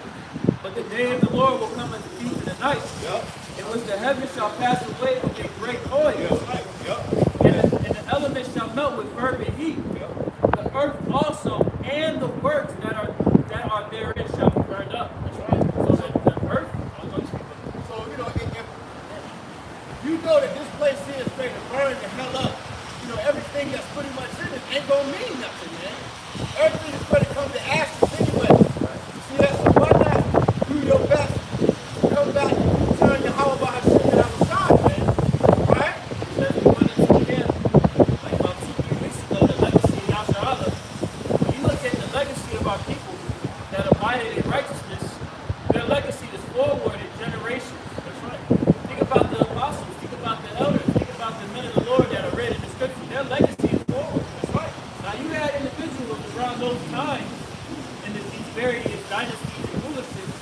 But the day of the Lord will come as a thief in the night, in which the heavens shall pass away with a great noise, and the elements shall melt with fervent heat. The earth also and the works that are therein shall be burned up. That's right. So the earth, So, if you know that this place here is ready to burn the hell up, everything that's pretty much in it ain't gonna mean nothing, man. Everything is ready to come to ashes anyway. See that? So why not do your best to come back and turn your how about shit that I was shot, man? Right? says we went into the camp like about 2-3 weeks ago, the legacy of Yasharala. When you look at the legacy of our people that abided in righteousness, their legacy is forwarded generations. That's right. Think about the apostles, think about the elders, think about the men of the Lord that are read in the scripture. Their legacy is forward. That's right. Now you had individuals around those times in these various dynasties and rulerships.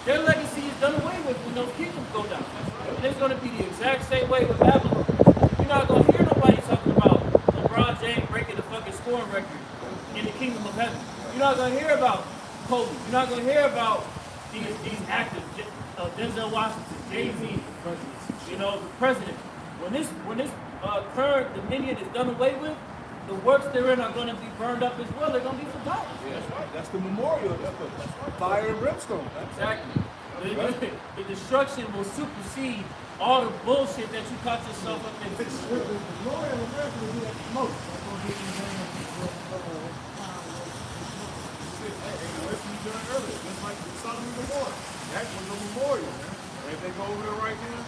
Their legacy is done away with when those kingdoms go down. And it's going to be the exact same way with Babylon. You're not going to hear nobody talking about LeBron James breaking the fucking scoring record in the kingdom of heaven. You're not going to hear about Kobe. You're not going to hear about these actors, Denzel Washington, Jay-Z, the president. When this current dominion is done away with, the works therein are going to be burned up as well. They're going to be forgotten. Yeah, that's right. That's the memorial. That's the fire and brimstone. Exactly. The destruction will supersede all the bullshit that you caught yourself up in. The glory of America will be at the most. That's gonna get What you doing earlier, just like the Sodom and Gomorrah. That was a memorial, man. And if they go over there right now,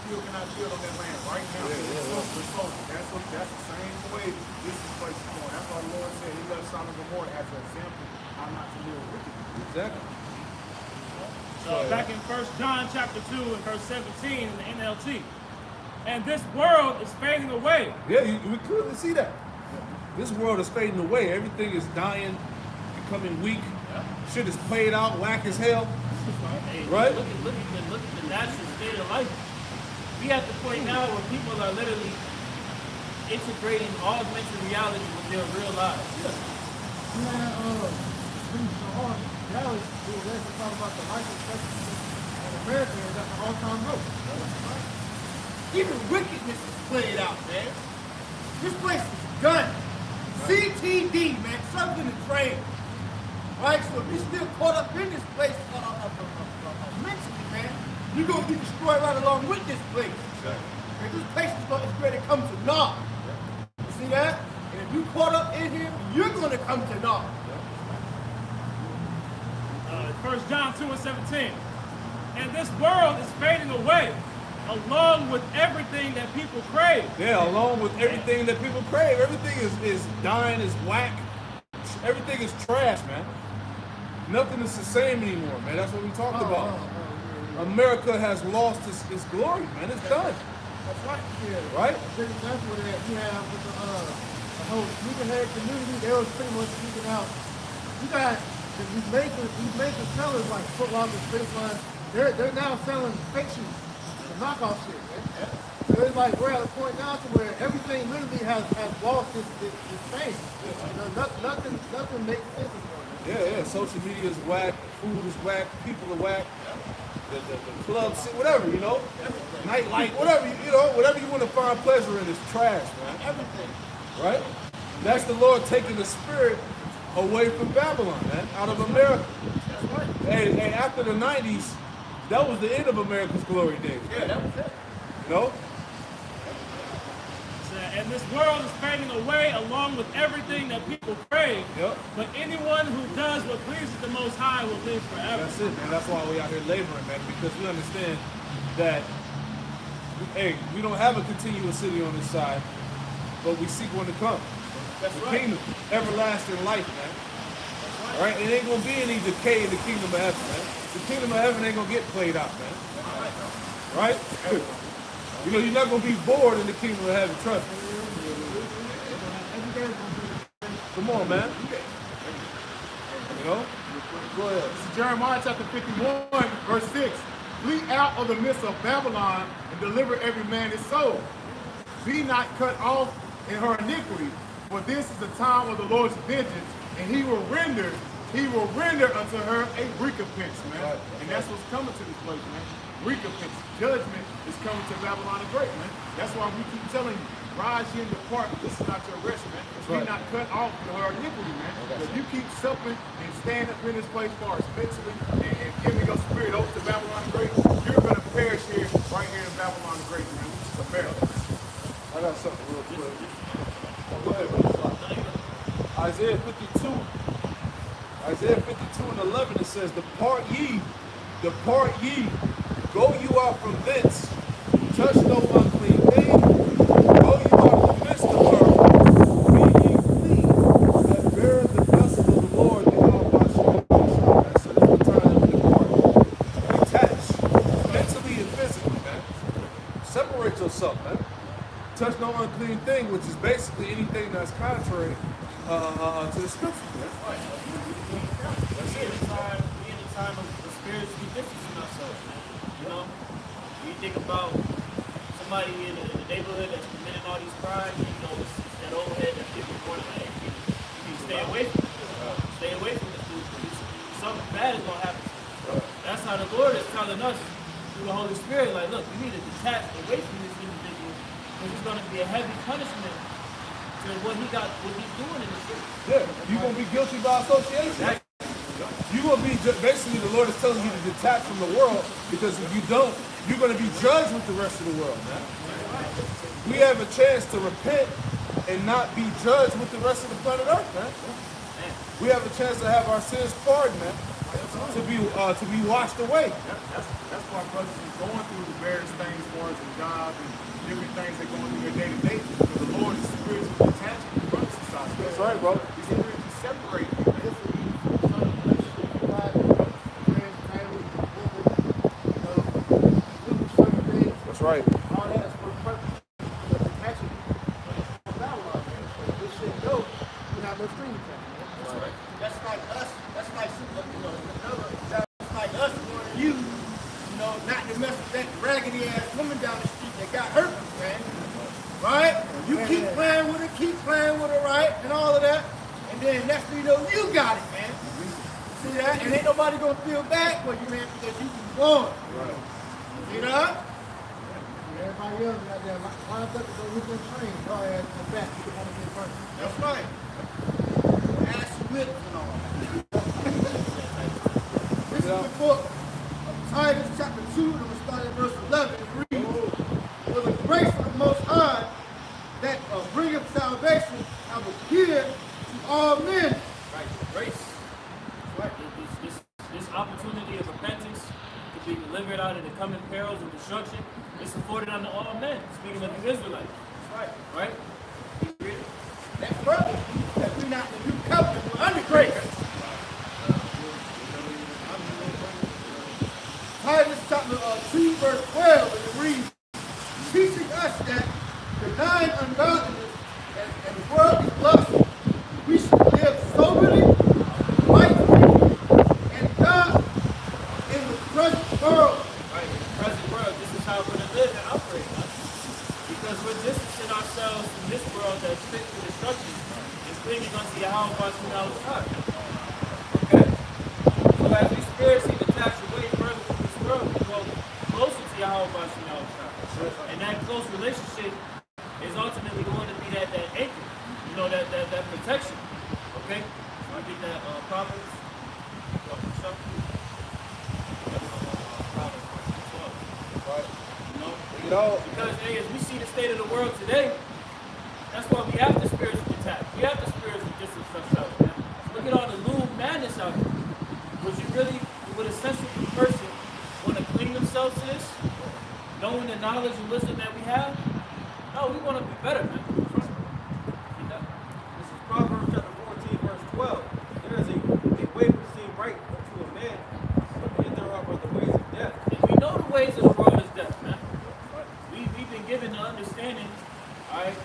still cannot build on that land right now. That's the same way this place is going. That's why the Lord said he left Sodom and Gomorrah as an example how not to live wicked. Exactly. Back in 1 John chapter 2 and verse 17 in the NLT. And this world is fading away. Yeah, we clearly see that. This world is fading away. Everything is dying, becoming weak. Shit is played out, whack as hell. Right? Look at the natural state of life. We at the point now where people are literally integrating augmented reality with their real lives. Now let's talk about the life expectancy in America is at the all-time low. Even wickedness is played out, man. This place is done. CTD, man, something to train. Right? So if you're still caught up in this place mentally, man, you're going to be destroyed right along with this place. And this place is ready to come to naught. You see that? And if you caught up in here, you're going to come to naught. 1 John 2:17. And this world is fading away along with everything that people crave. Yeah, along with everything that people crave. Everything is dying, is whack. Everything is trash, man. Nothing is the same anymore, man. That's what we talked about. America has lost its glory, man. It's done. That's right. Yeah. Right? A good example of that you have with the whole sneakerhead community. They was pretty much speaking out. You got these makers sellers like Foot Locker, Space Line. They're now selling fake shoes, the knockoff shit, man. So it's like we're at a point now to where everything literally has lost its fame. You know, nothing makes sense anymore. Yeah. Social media is whack. Food is whack. People are whack. The club, whatever, you know. Nightlife, whatever, you know, whatever you want to find pleasure in is trash, man. Everything. Right? That's the Lord taking the spirit away from Babylon, man, out of America. That's right. And after the 90s, that was the end of America's glory days. Yeah, that was it. You know? And this world is fading away along with everything that people crave. Yep. But anyone who does what pleases the Most High will live forever. That's it, man. That's why we out here laboring, man, because we understand that, hey, we don't have a continuous city on this side, but we seek one to come. That's the right. kingdom, everlasting life, man. All right? It ain't going to be any decay in the kingdom of heaven, man. The kingdom of heaven ain't going to get played out, man. Right? You know, you're not going to be bored in the kingdom of heaven, trust me. Come on, man. You know? Go ahead. This is Jeremiah chapter 51, verse 6. Flee out of the midst of Babylon and deliver every man his soul. Be not cut off in her iniquity, for this is the time of the Lord's vengeance, and he will render unto her a recompense, man. Right. And that's what's coming to this place, man. Recompense. Judgment is coming to Babylon the Great, man. That's why we keep telling you, rise ye and depart, but this is not your rest, man. Be right. not cut off in her iniquity, man. If you keep supping and stand up in this place for us mentally and giving your spirit over to Babylon the Great, you're going to perish here, right here in Babylon the Great, man, which is America. I got something real quick. Go ahead, brother. Isaiah 52. Isaiah 52 and 11, it says, depart ye, go you out from thence, touch no unclean thing, go you out of the midst of her, be ye clean, that beareth the vessel of the Lord, the Almighty. So this is the time to depart. Detach, mentally and physically, man. Separate yourself, man. Touch no unclean thing, which is basically anything that's contrary to the scripture, man. We in a time of spiritually distancing ourselves, man. You know, when you think about somebody in the neighborhood that's committing all these crimes, you know, it's that old head that people going like, hey, you need to stay away from it. Stay away from this dude, because something bad is gonna happen. That's how the Lord is telling us through the Holy Spirit, like, look, you need to detach away from this individual, because it's gonna be a heavy punishment to what he's doing in the street. Yeah, you're going to be guilty by association. You're going to be, basically the Lord is telling you to detach from the world, because if you don't, you're going to be judged with the rest of the world, man. We have a chance to repent and not be judged with the rest of the planet Earth, man. We have a chance to have our sins pardoned, man, to be washed away. That's why brothers is going through the various things for us and jobs and different things they're going through their day to day. Because the Lord is spiritually detaching from brothers and sisters. That's right, bro. He's spiritually separating. That's right. All that is for the purpose of detaching from Babylon. This shit go, we have no streaming channel. That's like us. That's like that's like us wanting you, not to mess with that raggedy ass woman down the street that got hurt, man. Right? You keep playing with her, right? And all of that. And then next thing you know, you got it, man. See that? And ain't nobody gonna feel bad for you, man, because you can go on. Right. You know? Everybody else got there lined up to go weekend train. Go ahead and come back. You want to get first. That's right. Ass whips and all that. This is the book of Titus, chapter 2, and we're starting at verse 11. It reads, for the grace of the Most High that bringeth salvation have appeared to all men. Right, grace. Right. This instruction is afforded unto all men, speaking of the Israelites. Right. Right? Keep reading. That's further that we not the new covenant, we're under grace. Titus chapter 2, verse 12, and it reads, teaching us that denying ungodliness and worldly lust, we should live soberly, rightly, and God in the present world. Right, in the present world, this is how we're going to live and operate. Huh? Because we're distancing ourselves from this world that's fit for destruction and clinging unto Yahweh Bashem Yahushua. Okay? So as we spiritually detach away further from this world, we go closer to Yahweh Bashem Yahushua. And that close relationship is ultimately going to be that anchor, you know, that protection. Okay? So I get that Proverbs. You know, Because hey, as we see the state of the world today, that's why we have to spiritually attack. We have to spiritually distance ourselves, man. Look at all the lewd madness out there. Would a sensible person want to clean themselves to this? Knowing the knowledge and wisdom that we have? No, we want to be better, man. This is Proverbs chapter 14, verse 12. There is a way which seems right unto a man, but the end thereof are the ways of death. And we know the ways of the world is death, man. We've been given the understanding, all right,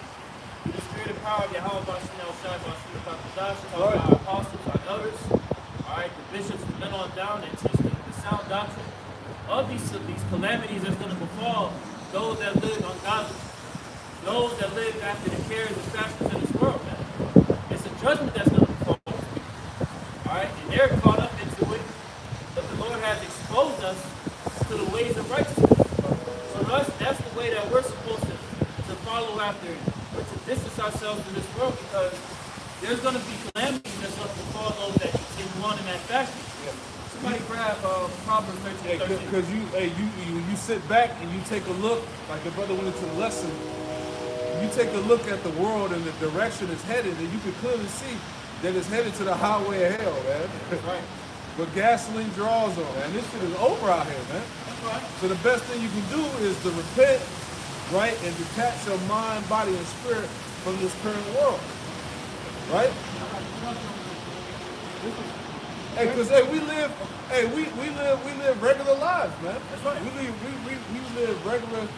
through the spirit and power of Yahweh Bashem Yahushua, Bashem Kakadash, our apostles, our elders, all right, the bishops, the men on down that teach the sound doctrine of these calamities that's going to befall those that live ungodly, those that live after the cares and fashions of this world, man. It's a judgment that's going to befall those people, all right, and they're caught up into it, but the Lord has exposed us to the ways of righteousness. So that's the way that we're supposed to follow after, but to distance ourselves from this world, because there's going to be calamities that's going to befall those that continue on in that fashion. Somebody grab Proverbs 13:13. because you sit back and you take a look, like the brother went into the lesson, you take a look at the world and the direction it's headed, and you can clearly see that it's headed to the highway of hell, man. Right. But gasoline draws on, man. This shit is over out here, man. That's right. So the best thing you can do is to repent, right, and detach your mind, body, and spirit from this current world, right? Hey, cause hey, we live regular lives, man. That's right. We live regular,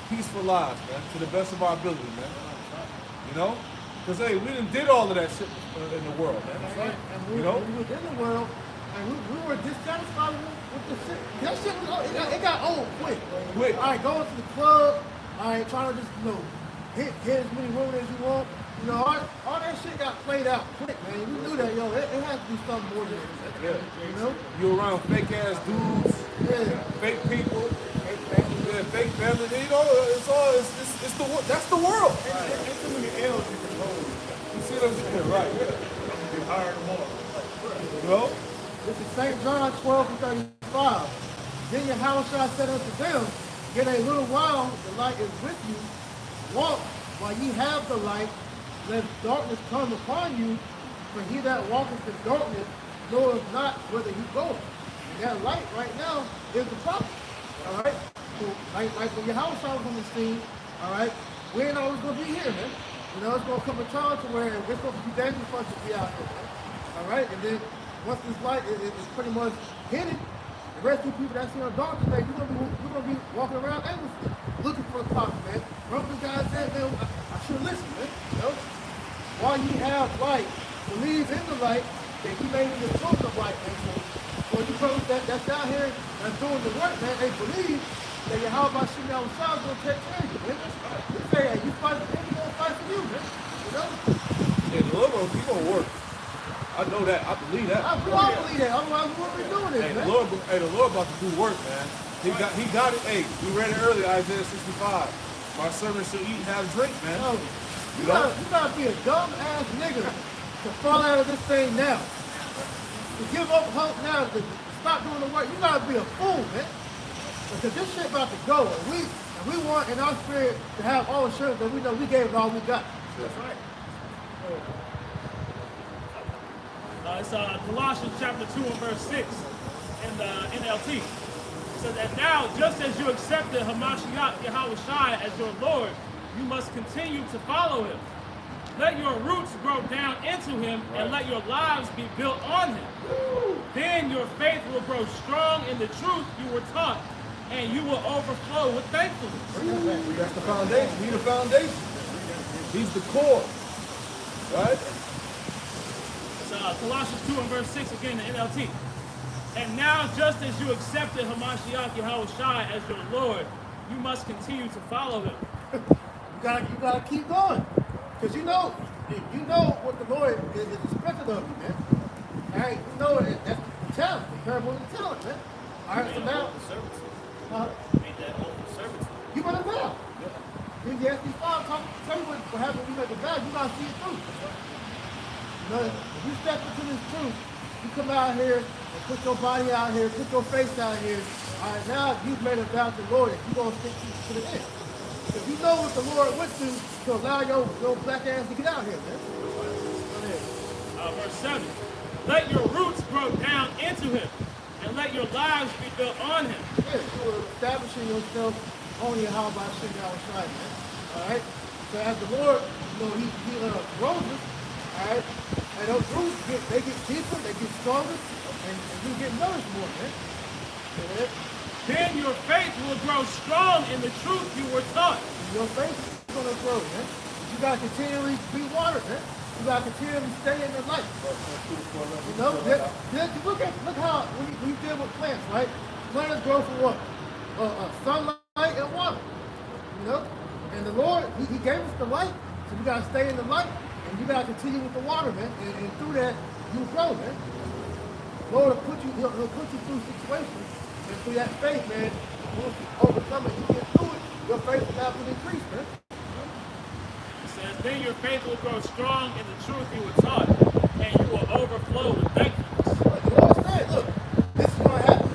peaceful lives, man, to the best of our ability, man. You know, cause hey, we done did all of that shit in the world, man. That's right. And we, You know? we was in the world, and we were dissatisfied with the shit. That shit was, it got old quick. Quick. All right, going to the club, all right, trying to just, hit as many women as you want. You know, all that shit got played out quick, man. We knew that, yo, it has to be something more than that. Yeah. You know? You around fake ass dudes, Yeah. fake people, yeah, fake family. You know, it's the that's the world. Ain't too many L's you can hold. You see what I'm saying? Right. You hire them all. You know? This is St. John 12:35. Then Yahushua said unto them, yet a little while the light is with you. Walk while ye have the light, lest darkness come upon you. For he that walketh in darkness knoweth not whither he goeth. And that light right now is the prophet. All right? So, like when Yahushua was on the scene, all right, we ain't always going to be here, man. You know, it's going to come a time to where it's going to be dangerous for us to be out here, man. All right? And then once this light is pretty much hidden, the rest of the people that's in the darkness, man, we're gonna be walking around aimlessly, looking for the prophet, man. Remember the guy said, man, I should listen, man. You know? While you have light, believe in the light, that you may be the children of light, man. So you brothers that's out here that's doing the work, man, they believe that Yahweh Bashem Yahushua is gonna take care of you, man. You say, hey, you fight for him, he's gonna fight for you, man. You know? Yeah, the Lord gonna work. I know that. I believe that. We all believe that. Otherwise, we wouldn't be doing this, Hey, man. the Lord about to do work, man. He got it. Hey, we read it earlier, Isaiah 65. My servant shall eat and have drink, man. No, you gotta be a dumb ass nigga to fall out of this thing now. To give up hope now, to stop doing the work, you gotta be a fool, man. Because this shit about to go, and we want in our spirit to have all assurance that we know we gave it all we got. That's right. It's Colossians chapter 2 and verse 6 in the NLT. It says, and now, just as you accepted Hamashiach Yahushua as your Lord, you must continue to follow him. Let your roots grow down into him, and let your lives be built on him. Then your faith will grow strong in the truth you were taught, and you will overflow with thankfulness. That's the foundation. He's the foundation. He's the core. Right? It's Colossians 2 and verse 6 again, the NLT. And now, just as you accepted Hamashiach Yahushua as your Lord, you must continue to follow him. You gotta keep going. Because you know what the Lord is expected of you, man. All right, you know that's the talent, the parable of the talent, man. All right, so now, Made that open service. you better vow. Then you ask these five, tell me what happens when you make a vow, you gotta see it through. You know, if you step into this truth, you come out here and put your body out here, put your face out here. All right, now you've made a vow to the Lord, and you're gonna stick to the end. If you know what the Lord went through to allow your black ass to get out here, man. Verse 7. Let your roots grow down into him, and let your lives be built on him. Yeah, you're establishing yourself on your how about shit outside, man. All right? So as the Lord, he grows us, all right? And those roots they get deeper, they get stronger, and you get nourished more, man. Yeah. Then your faith will grow strong in the truth you were taught. Your faith is gonna grow, man. You gotta continually be watered, man. You gotta continually stay in the light. You know, look how when you deal with plants, right? Plants grow from what? Sunlight and water. You know, and the Lord, He gave us the light, so we gotta stay in the light, and you gotta continue with the water, man. And through that, you grow, man. Lord will put you, He'll put you through situations. And through that faith, man, once you overcome it, you get through it, your faith will have to increase, man. It says, then your faith will grow strong in the truth you were taught, and you will overflow with thankfulness. But the Lord said, look, this is going to happen.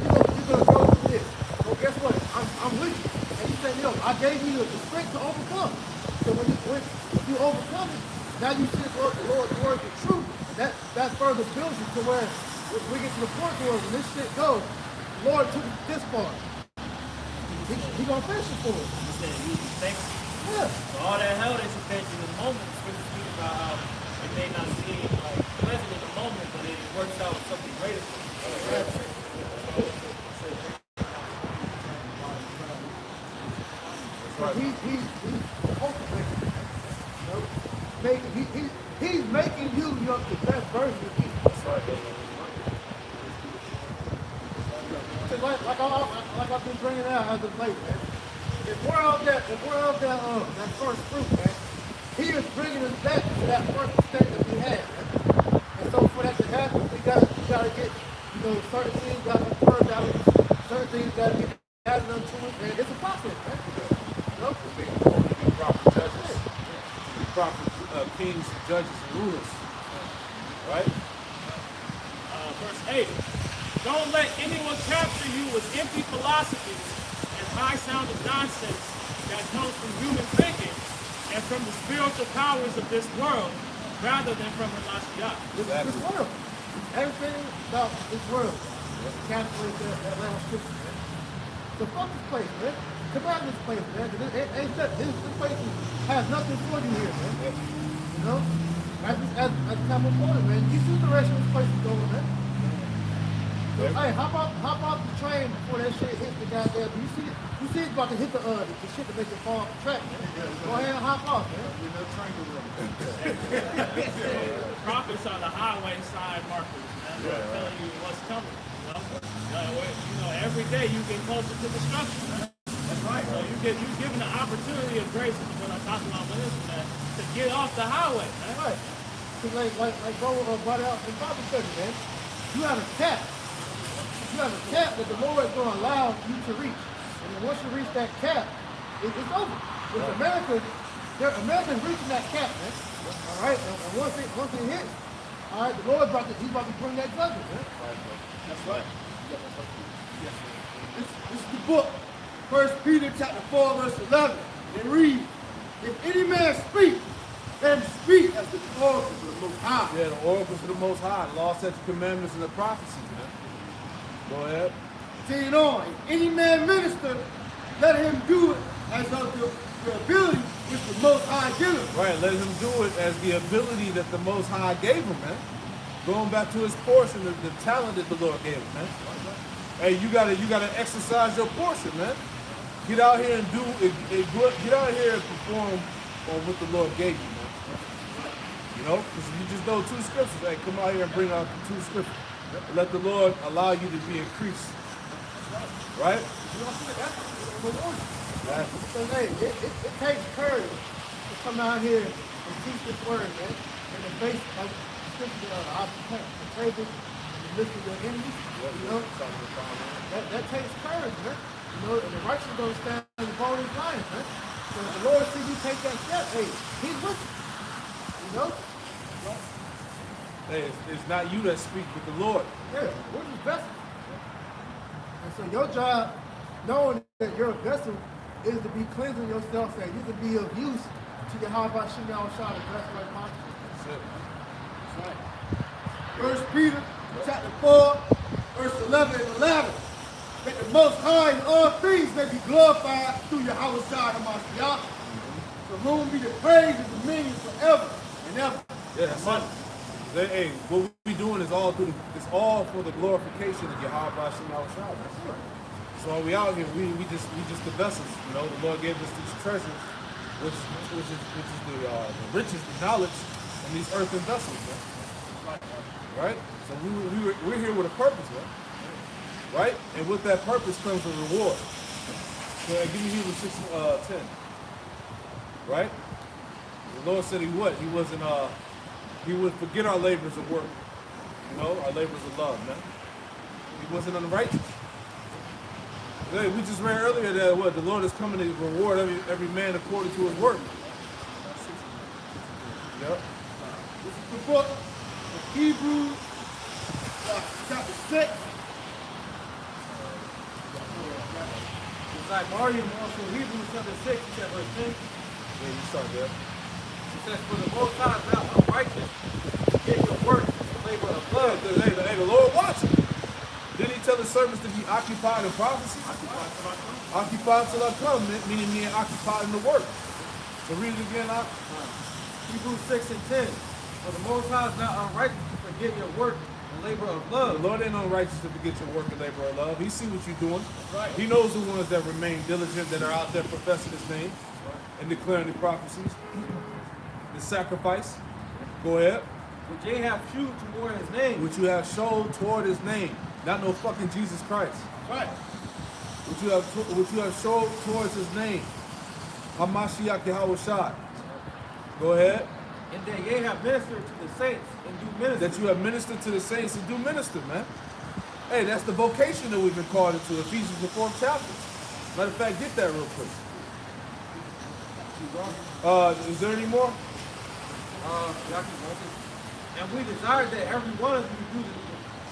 You're going to go through this. So guess what? I'm with you. And He said, I gave you the strength to overcome. So when you overcome it, now you see the Lord's word is true. That further builds you to where we get to the point where when this shit goes, Lord took it this far. He gonna finish it for us. He said, you be thankful. Yeah. So all that hell that you been through in the moment is really speak about how it may not seem like pleasant in the moment, but it works out with something greater for you. He's cultivating. He's making you the best version of you. Like I've been bringing out as of late, man. If we're out that first fruit, man, He is bringing us back to that first state that we had, man. And so for that to happen, we gotta get, certain things gotta be purged out of us, certain things gotta be added unto it, and it's a process, man. Proper judges. Proper kings, judges, and rulers. Right? Verse 8. Don't let anyone capture you with empty philosophies and high-sounding nonsense that comes from human thinking and from the spiritual powers of this world, rather than from Hamashiach. This world. Everything about this world calculates that last scripture, man. So fuck this place, man. Come out of this place, man. This place has nothing for you here, man. You know? As time goes on, man, you see the rest of this place is going, man. So, hey, how about the train before that shit hits the goddamn? You see it's about to hit the shit that makes it fall off the track, man. Go ahead and hop off, man. Prophets are the highway side markers, man. They're telling you what's coming. Every day you get closer to destruction, man. That's right. So you're given the opportunity of grace, is what I'm talking about with this, man, to get off the highway, man. Right. Like bro brought out in Bible study, man. You have a cap. You have a cap that the Lord is going to allow you to reach. And then once you reach that cap, it's over. With America's reaching that cap, man. All right? And once it hits, all right, the Lord's about to bring that judgment, man. That's right. This is the book, 1 Peter chapter 4, verse 11. It reads, if any man speak, let him speak as the oracles of the Most High. Yeah, the oracles of the Most High, the law, statutes, commandments, and the prophecies, man. Go ahead. Continuing on. If any man minister, let him do it as of the ability which the Most High giveth. Right, let him do it as the ability that the Most High gave him, man. Going back to his portion, the talent that the Lord gave him, man. Hey, you gotta exercise your portion, man. Get out here and get out here and perform on what the Lord gave you, man. You know, because if you just know 2 scriptures, hey, come out here and bring out 2 scriptures. Let the Lord allow you to be increased. Right? So, hey, it takes courage to come out here and teach this word, man. In the face of scripture, the table, in the midst of your enemies, you know. That takes courage, man. You know, and the righteous don't stand in the bold as lions, man. So if the Lord sees you take that step, hey, he's with you. You know? Hey, it's not you that speak, but the Lord. Yeah, we're just vessels. And so your job, knowing that you're a vessel, is to be cleansing yourself so you can be of use to your Haba Shimei Shah, the best way possible. That's right. First Peter, chapter 4, verse 11 and 11. That the Most High in all things may be glorified through your Haba Shah Hamashiach, to whom be the praise and dominion forever and ever. Yeah, that's it. Hey, what we doing is all for the glorification of Yahweh Shemel Shah. So we out here, we just the vessels. You know, the Lord gave us these treasures, which is the riches, the knowledge, in these earthen vessels, man. Right? So we're here with a purpose, man. Right? And with that purpose comes a reward. So give me Hebrews 6:10. Right? The Lord said he would. He would forget our labors of work. You know, our labors of love, man. He wasn't unrighteous. Hey, we just read earlier that the Lord is coming to reward every man according to his work. Yep. This is the book of Hebrews, chapter 6. It's like Mario also Hebrews chapter 6, verse 10. Yeah, you start there. It says, for the Most High is not unrighteous, get your work, labor of love. Hey, the Lord watching. Didn't he tell his servants to be occupied in prophecy? Occupied till I come, meaning being occupied in the work. So read it again, Hebrews 6 and 10. For the Most High is not unrighteous to forget your work and labor of love. The Lord ain't unrighteous to forget your work and labor of love. He see what you're doing. Right. He knows the ones that remain diligent, that are out there professing his name and declaring the prophecies. The sacrifice. Go ahead. Which they have shewed toward his name. Which you have showed toward his name. Not no fucking Jesus Christ. Right. Which you have showed towards his name. Hamashiach Yahweh Shai. Go ahead. And that ye have ministered to the saints and do minister. That you have ministered to the saints and do minister, man. Hey, that's the vocation that we've been called into. Ephesians the 4th chapter. Matter of fact, get that real quick. Is there any more? And we desire that every one of you do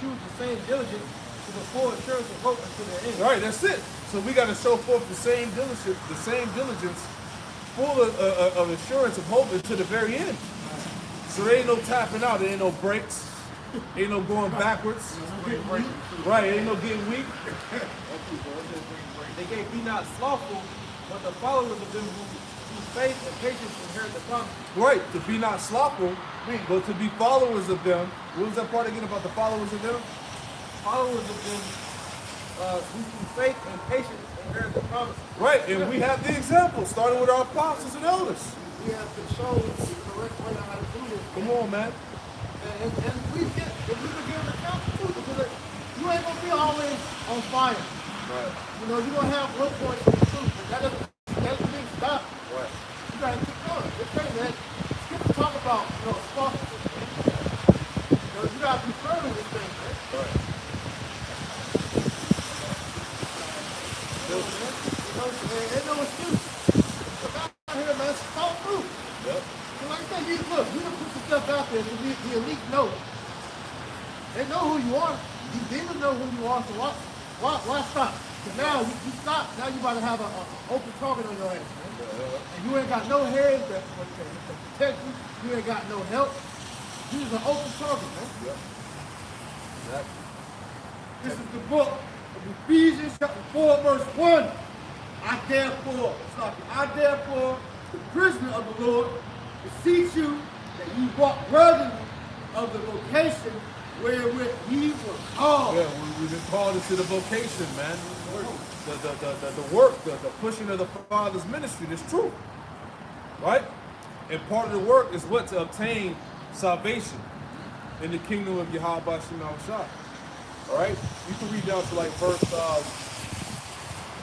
choose the same diligence to the full assurance of hope unto the end. All right, that's it. So we got to show forth the same diligence, full of assurance of hope until the very end. So there ain't no tapping out. There ain't no breaks. Ain't no going backwards. Right, ain't no getting weak. They gave be not slothful, but the followers of them who faith and patience inherit the promise. Right, to be not slothful, but to be followers of them. What was that part again about the followers of them? Followers of them who through faith and patience inherit the promise. Right, and we have the example, starting with our apostles and elders. We have to show the correct way how to do this. Come on, man. And we can give an account too, because you ain't gonna be always on fire. Right. You know, you're gonna have low points in the truth, but that doesn't mean stop. Right. You gotta keep going. It's crazy, man. Skip to talk about, sponsorship. You gotta be firm in this thing, man. Right. Ain't no excuse. Come out here, man. Talk through. Yep. So like I said, you done put yourself out there so the elite know. They know who you are. These demons know who you are, so why stop? Because now you stop, now you about to have an open target on your ass, man. And you ain't got no head that protect you. You ain't got no help. You just an open target, man. Yep. Exactly. This is the book of Ephesians chapter 4, verse 1. I therefore, the prisoner of the Lord, beseech you that ye walk worthily of the vocation wherewith ye were called. Yeah, we've been called into the vocation, man. The work, the pushing of the Father's ministry. That's true, right? And part of the work is what? To obtain salvation in the kingdom of Yahweh Shem Shah. All right? You can read down to like verse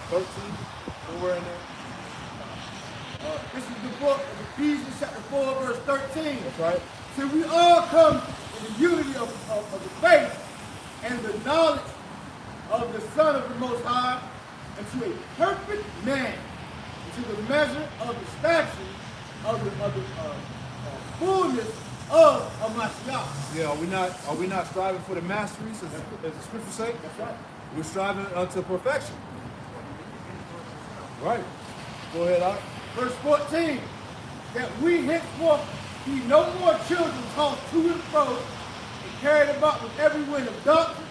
13, somewhere in there. This is the book of Ephesians chapter 4, verse 13. That's right. So we all come in the unity of the faith and the knowledge of the Son of the Most High, into a perfect man, into the measure of the stature of the fullness of Mashiach. Yeah, are we not striving for the masteries, as the scripture say? That's right. We're striving unto perfection. Right. Go ahead, Art. Verse 14, that we henceforth be no more children tossed to and fro and carried about with every wind of doctrine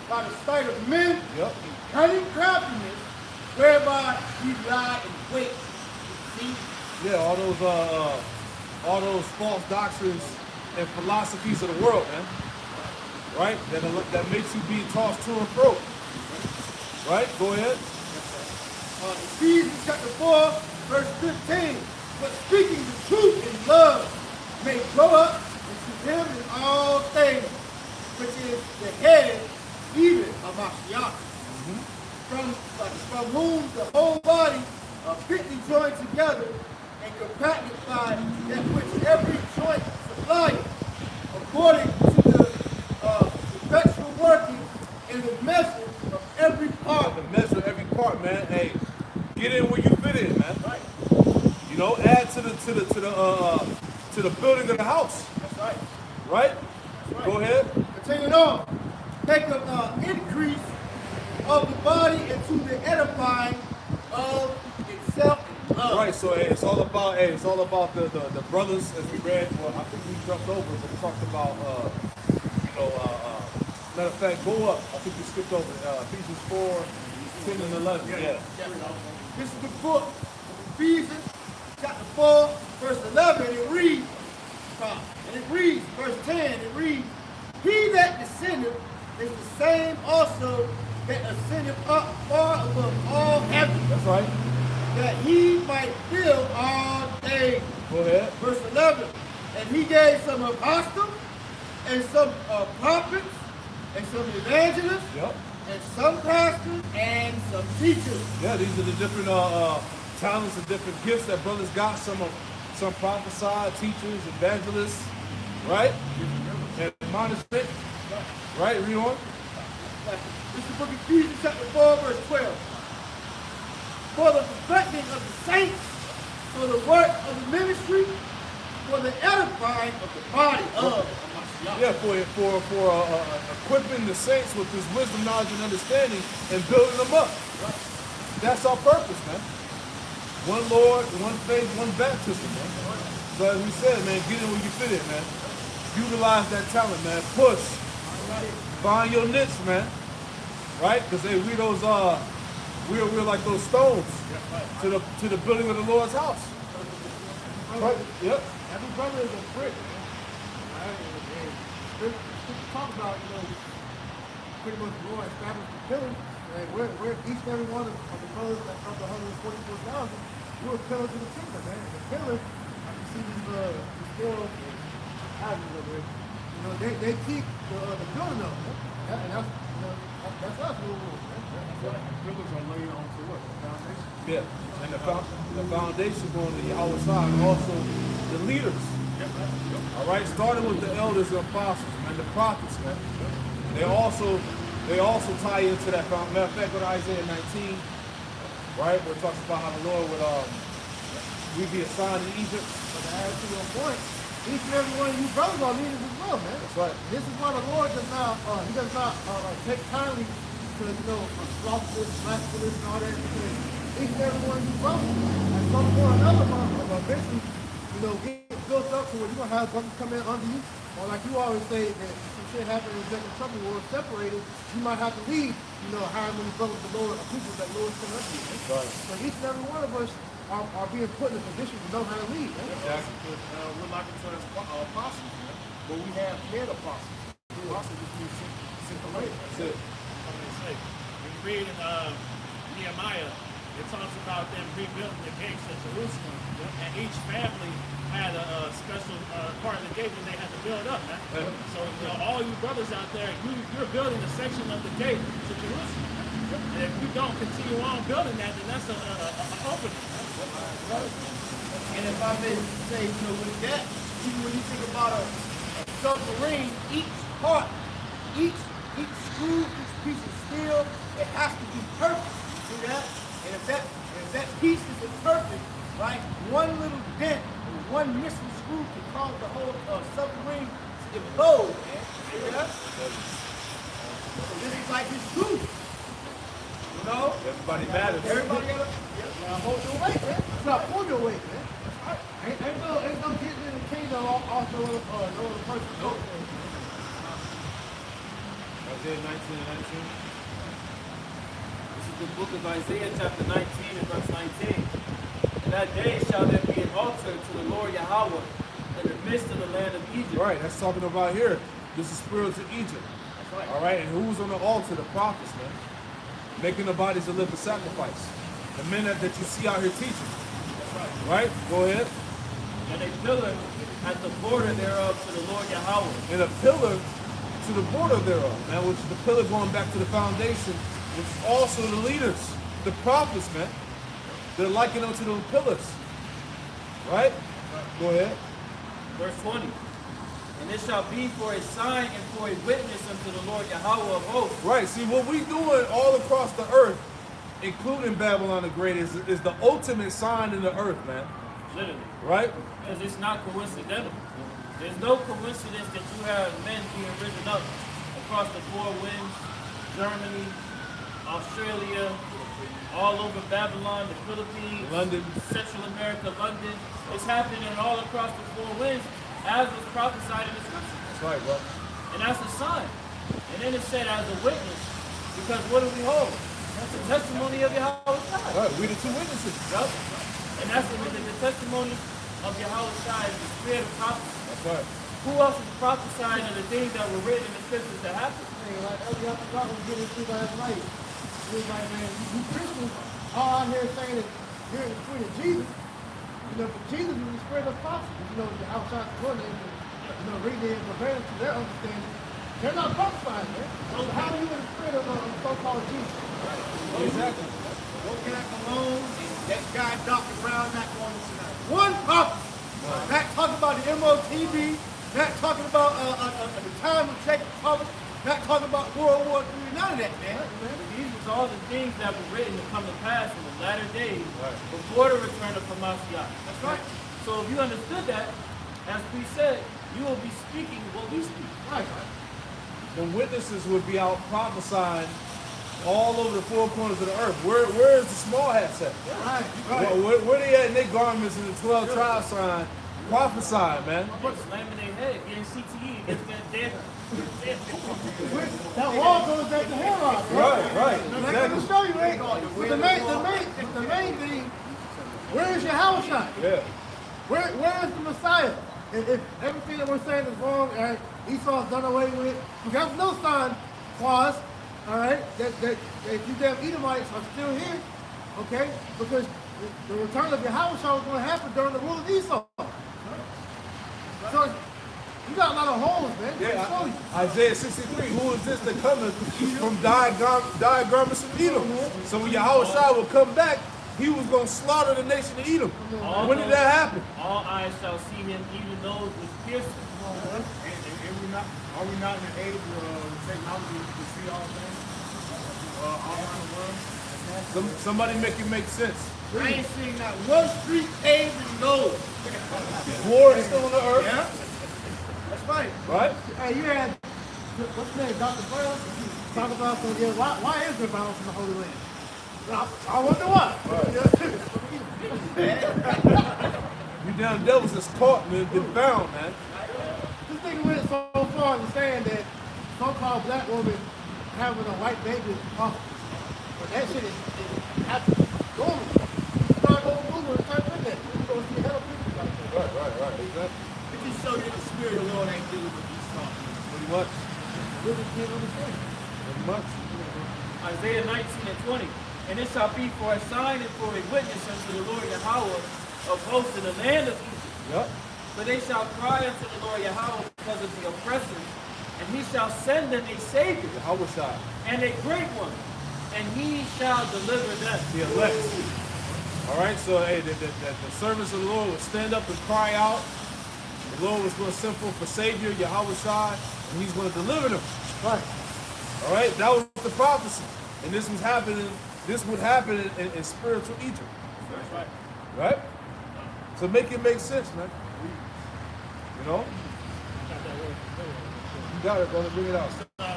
by the sight of men, Yep. and cunning craftiness, whereby we lie in wait. See? Yeah, all those false doctrines and philosophies of the world, man. Right? That makes you be tossed to and fro. Right? Go ahead. Ephesians chapter 4, verse 15. But speaking the truth in love may grow up into him in all things, which is the head, even of Mashiach, from whom the whole body fitly joined together and compacted by that which every joint supplieth, according to the effectual working in the measure of every part. The measure of every part, man. Hey, get in where you fit in, man. Right. You know, add to the building of the house. That's right. Right? That's right. Go ahead. Continuing on, take an increase of the body into the edifying of itself in love. Right, so hey, it's all about the brothers, as we read. Well, I think we jumped over, but we talked about matter of fact, go up. I think we skipped over Ephesians 4, 10 and 11. Yeah. This is the book of Ephesians, chapter 4, verse 11, and it reads, verse 10, it reads, he that descended is the same also that ascended up far above all heaven, That's right. that he might fill all things. Go ahead. Verse 11, and he gave some apostles, and some prophets, and some evangelists, Yep. and some pastors, and some teachers. Yeah, these are the different talents and different gifts that brothers got. Some prophesy, teachers, evangelists, right? And admonishment. Right, read on. This is the book of Ephesians chapter 4, verse 12. For the perfecting of the saints, for the work of the ministry, for the edifying of the body of Mashiach. Yeah, for equipping the saints with this wisdom, knowledge, and understanding, and building them up. That's our purpose, man. One Lord, one faith, one baptism, man. So as we said, man, get in where you fit in, man. Utilize that talent, man. Push. Find your niche, man. Right? Because we're like those stones to the building of the Lord's house. Right? Yep. Every brother is a brick, man. Right? And talk about, pretty much the Lord established the pillars. And we're each and every one of the brothers that of the 144,000, we're pillars of the kingdom, man. And the pillars, I can see these scales and houses over there. They keep the building up, man. And that's us, man. Pillars are laid onto what? The foundation. Yeah. And the foundation going to Yahweh's side, and also the leaders. All right, starting with the elders and apostles, man, the prophets, man. They also tie into that. Matter of fact, go to Isaiah 19, right, where it talks about how the Lord would we be assigned in Egypt. But to add to your point, each and every one of you brothers are leaders as well, man. That's right. This is why the Lord does not, he does not take kindly to, slothfulness, blasphemous, and all that. Because each and every one of you brothers, at some point or another, eventually, get built up to where you're going to have brothers come in under you. Or like you always say, that sin happened in the trouble world separated, you might have to leave, however many brothers the Lord or people that Lord sent up to you. Right. So each and every one of us are being put in a position to know how to lead. Exactly. We're like into apostles, man. But we have head apostles. Apostles just means sent away. That's it. I'm going to say, when you read in Nehemiah, it talks about them rebuilding the gates of Jerusalem, and each family had a special part of the gate that they had to build up, man. So, all you brothers out there, you're building a section of the gate to Jerusalem. And if you don't continue on building that, then that's an opening. And if I may say, with that, even when you think about a submarine, each part, each screw, each piece of steel, it has to be perfect. You see that? And if that piece is imperfect, right, one little dent or one missing screw can cause the whole submarine to implode, man. See that? So this is like this truth. Everybody matters. Everybody got to Hold your weight, man. It's not pull your weight, man. Ain't no getting in the kingdom off no other person. Isaiah 19 and 19. This is the book of Isaiah, chapter 19 and verse 19. In that day shall there be an altar to the Lord Yahweh in the midst of the land of Egypt. Right, that's talking about here. This is spiritual Egypt. All right, and who's on the altar? The prophets, man. Making the bodies a living sacrifice. The men that you see out here teaching. Right? Go ahead. And a pillar at the border thereof to the Lord Yahweh. And a pillar to the border thereof. Man, which is the pillar going back to the foundation, which is also the leaders, the prophets, man. They're likened unto those pillars. Right? Go ahead. Verse 20. And it shall be for a sign and for a witness unto the Lord Yahweh of hosts. Right. See, what we doing all across the earth, including Babylon the Great, is the ultimate sign in the earth, man. Literally. Right? Because it's not coincidental. There's no coincidence that you have men being risen up across the four winds, Germany, Australia, all over Babylon, the Philippines, London. Central America, London. It's happening all across the four winds as was prophesied in the scripture. That's right, bro. And that's a sign. And then it said as a witness, because what do we hold? That's the testimony of Yahweh Shai. Right, we the two witnesses. Yup. And that's the testimony of Yahweh Shai is the spirit of prophecy. That's right. Who else is prophesying of the things that were written in the scriptures that happened? Like Elder Rock was getting into last night. He was like, man, you Christians all out here saying that you're in the spirit of Jesus. But Jesus is the spirit of prophecy. The outside the name, reading and preparing to their understanding. They're not prophesying, man. So how are you in the spirit of so-called Jesus? Exactly. Walking out alone, that guy Dr. Brown not going to tonight. One prophecy. Not talking about the MOTV, not talking about the time of Czech Republic, not talking about World War III, none of that, man. These was all the things that were written to come to pass in the latter days before the return of Hamashiach. That's right. So if you understood that, as we said, you will be speaking what we speak. Right. The witnesses would be out prophesying all over the four corners of the earth. Where is the small hats at? Right. Where they at in their garments in the 12 tribe sign prophesying, man? Slamming their head, getting CTE against that death. That wall goes back to Herod, bro. Right. I'm not going to show you, right? But the main thing, where is your house shot? Yeah. Where is the Messiah? If everything that we're saying is wrong, all right, Esau's done away with, we have no sign clause, all right, that you damn Edomites are still here, okay? Because the return of your house was going to happen during the rule of Esau. So you got a lot of holes, man. Yeah, Isaiah 63, who is this that cometh from dyed garments of Edom? So when Yahushua will come back, he was going to slaughter the nation of Edom. When did that happen? All eyes shall see him, even those with piercing. Are we not in the age of technology to see all things? All around the world? Somebody make it make sense. I ain't seen not one street paved in gold. War is still on the earth. Yeah? That's right. Right? Hey, you had, what's his name, Dr. Brown, talk about, why is there violence in the Holy Land? I wonder why. You damn devils is caught, man, been found, man. This nigga went so far as saying that so-called black woman having a white baby is possible. But that shit is happening. Normal. It's not going to move and type in that. You're going to see a hell of people like that. Right, exactly. It just show you the spirit of the Lord ain't dealing with these talking. Pretty much. Really can't understand. Pretty much. Isaiah 19 and 20. And it shall be for a sign and for a witness unto the Lord Yahweh of hosts in the land of Egypt. Yep. For they shall cry unto the Lord Yahweh because of the oppressors, and he shall send them a Savior Yahweh Shai. and a great one, and he shall deliver them. The elect. All right, so hey, the servants of the Lord would stand up and cry out. The Lord was going to send forth a Savior, Yahweh Shai, and he's going to deliver them. Right. All right, that was the prophecy. And this was happening, this would happen in spiritual Egypt. That's right. Right? So make it make sense, man. You know? You got it, brother. Bring it out.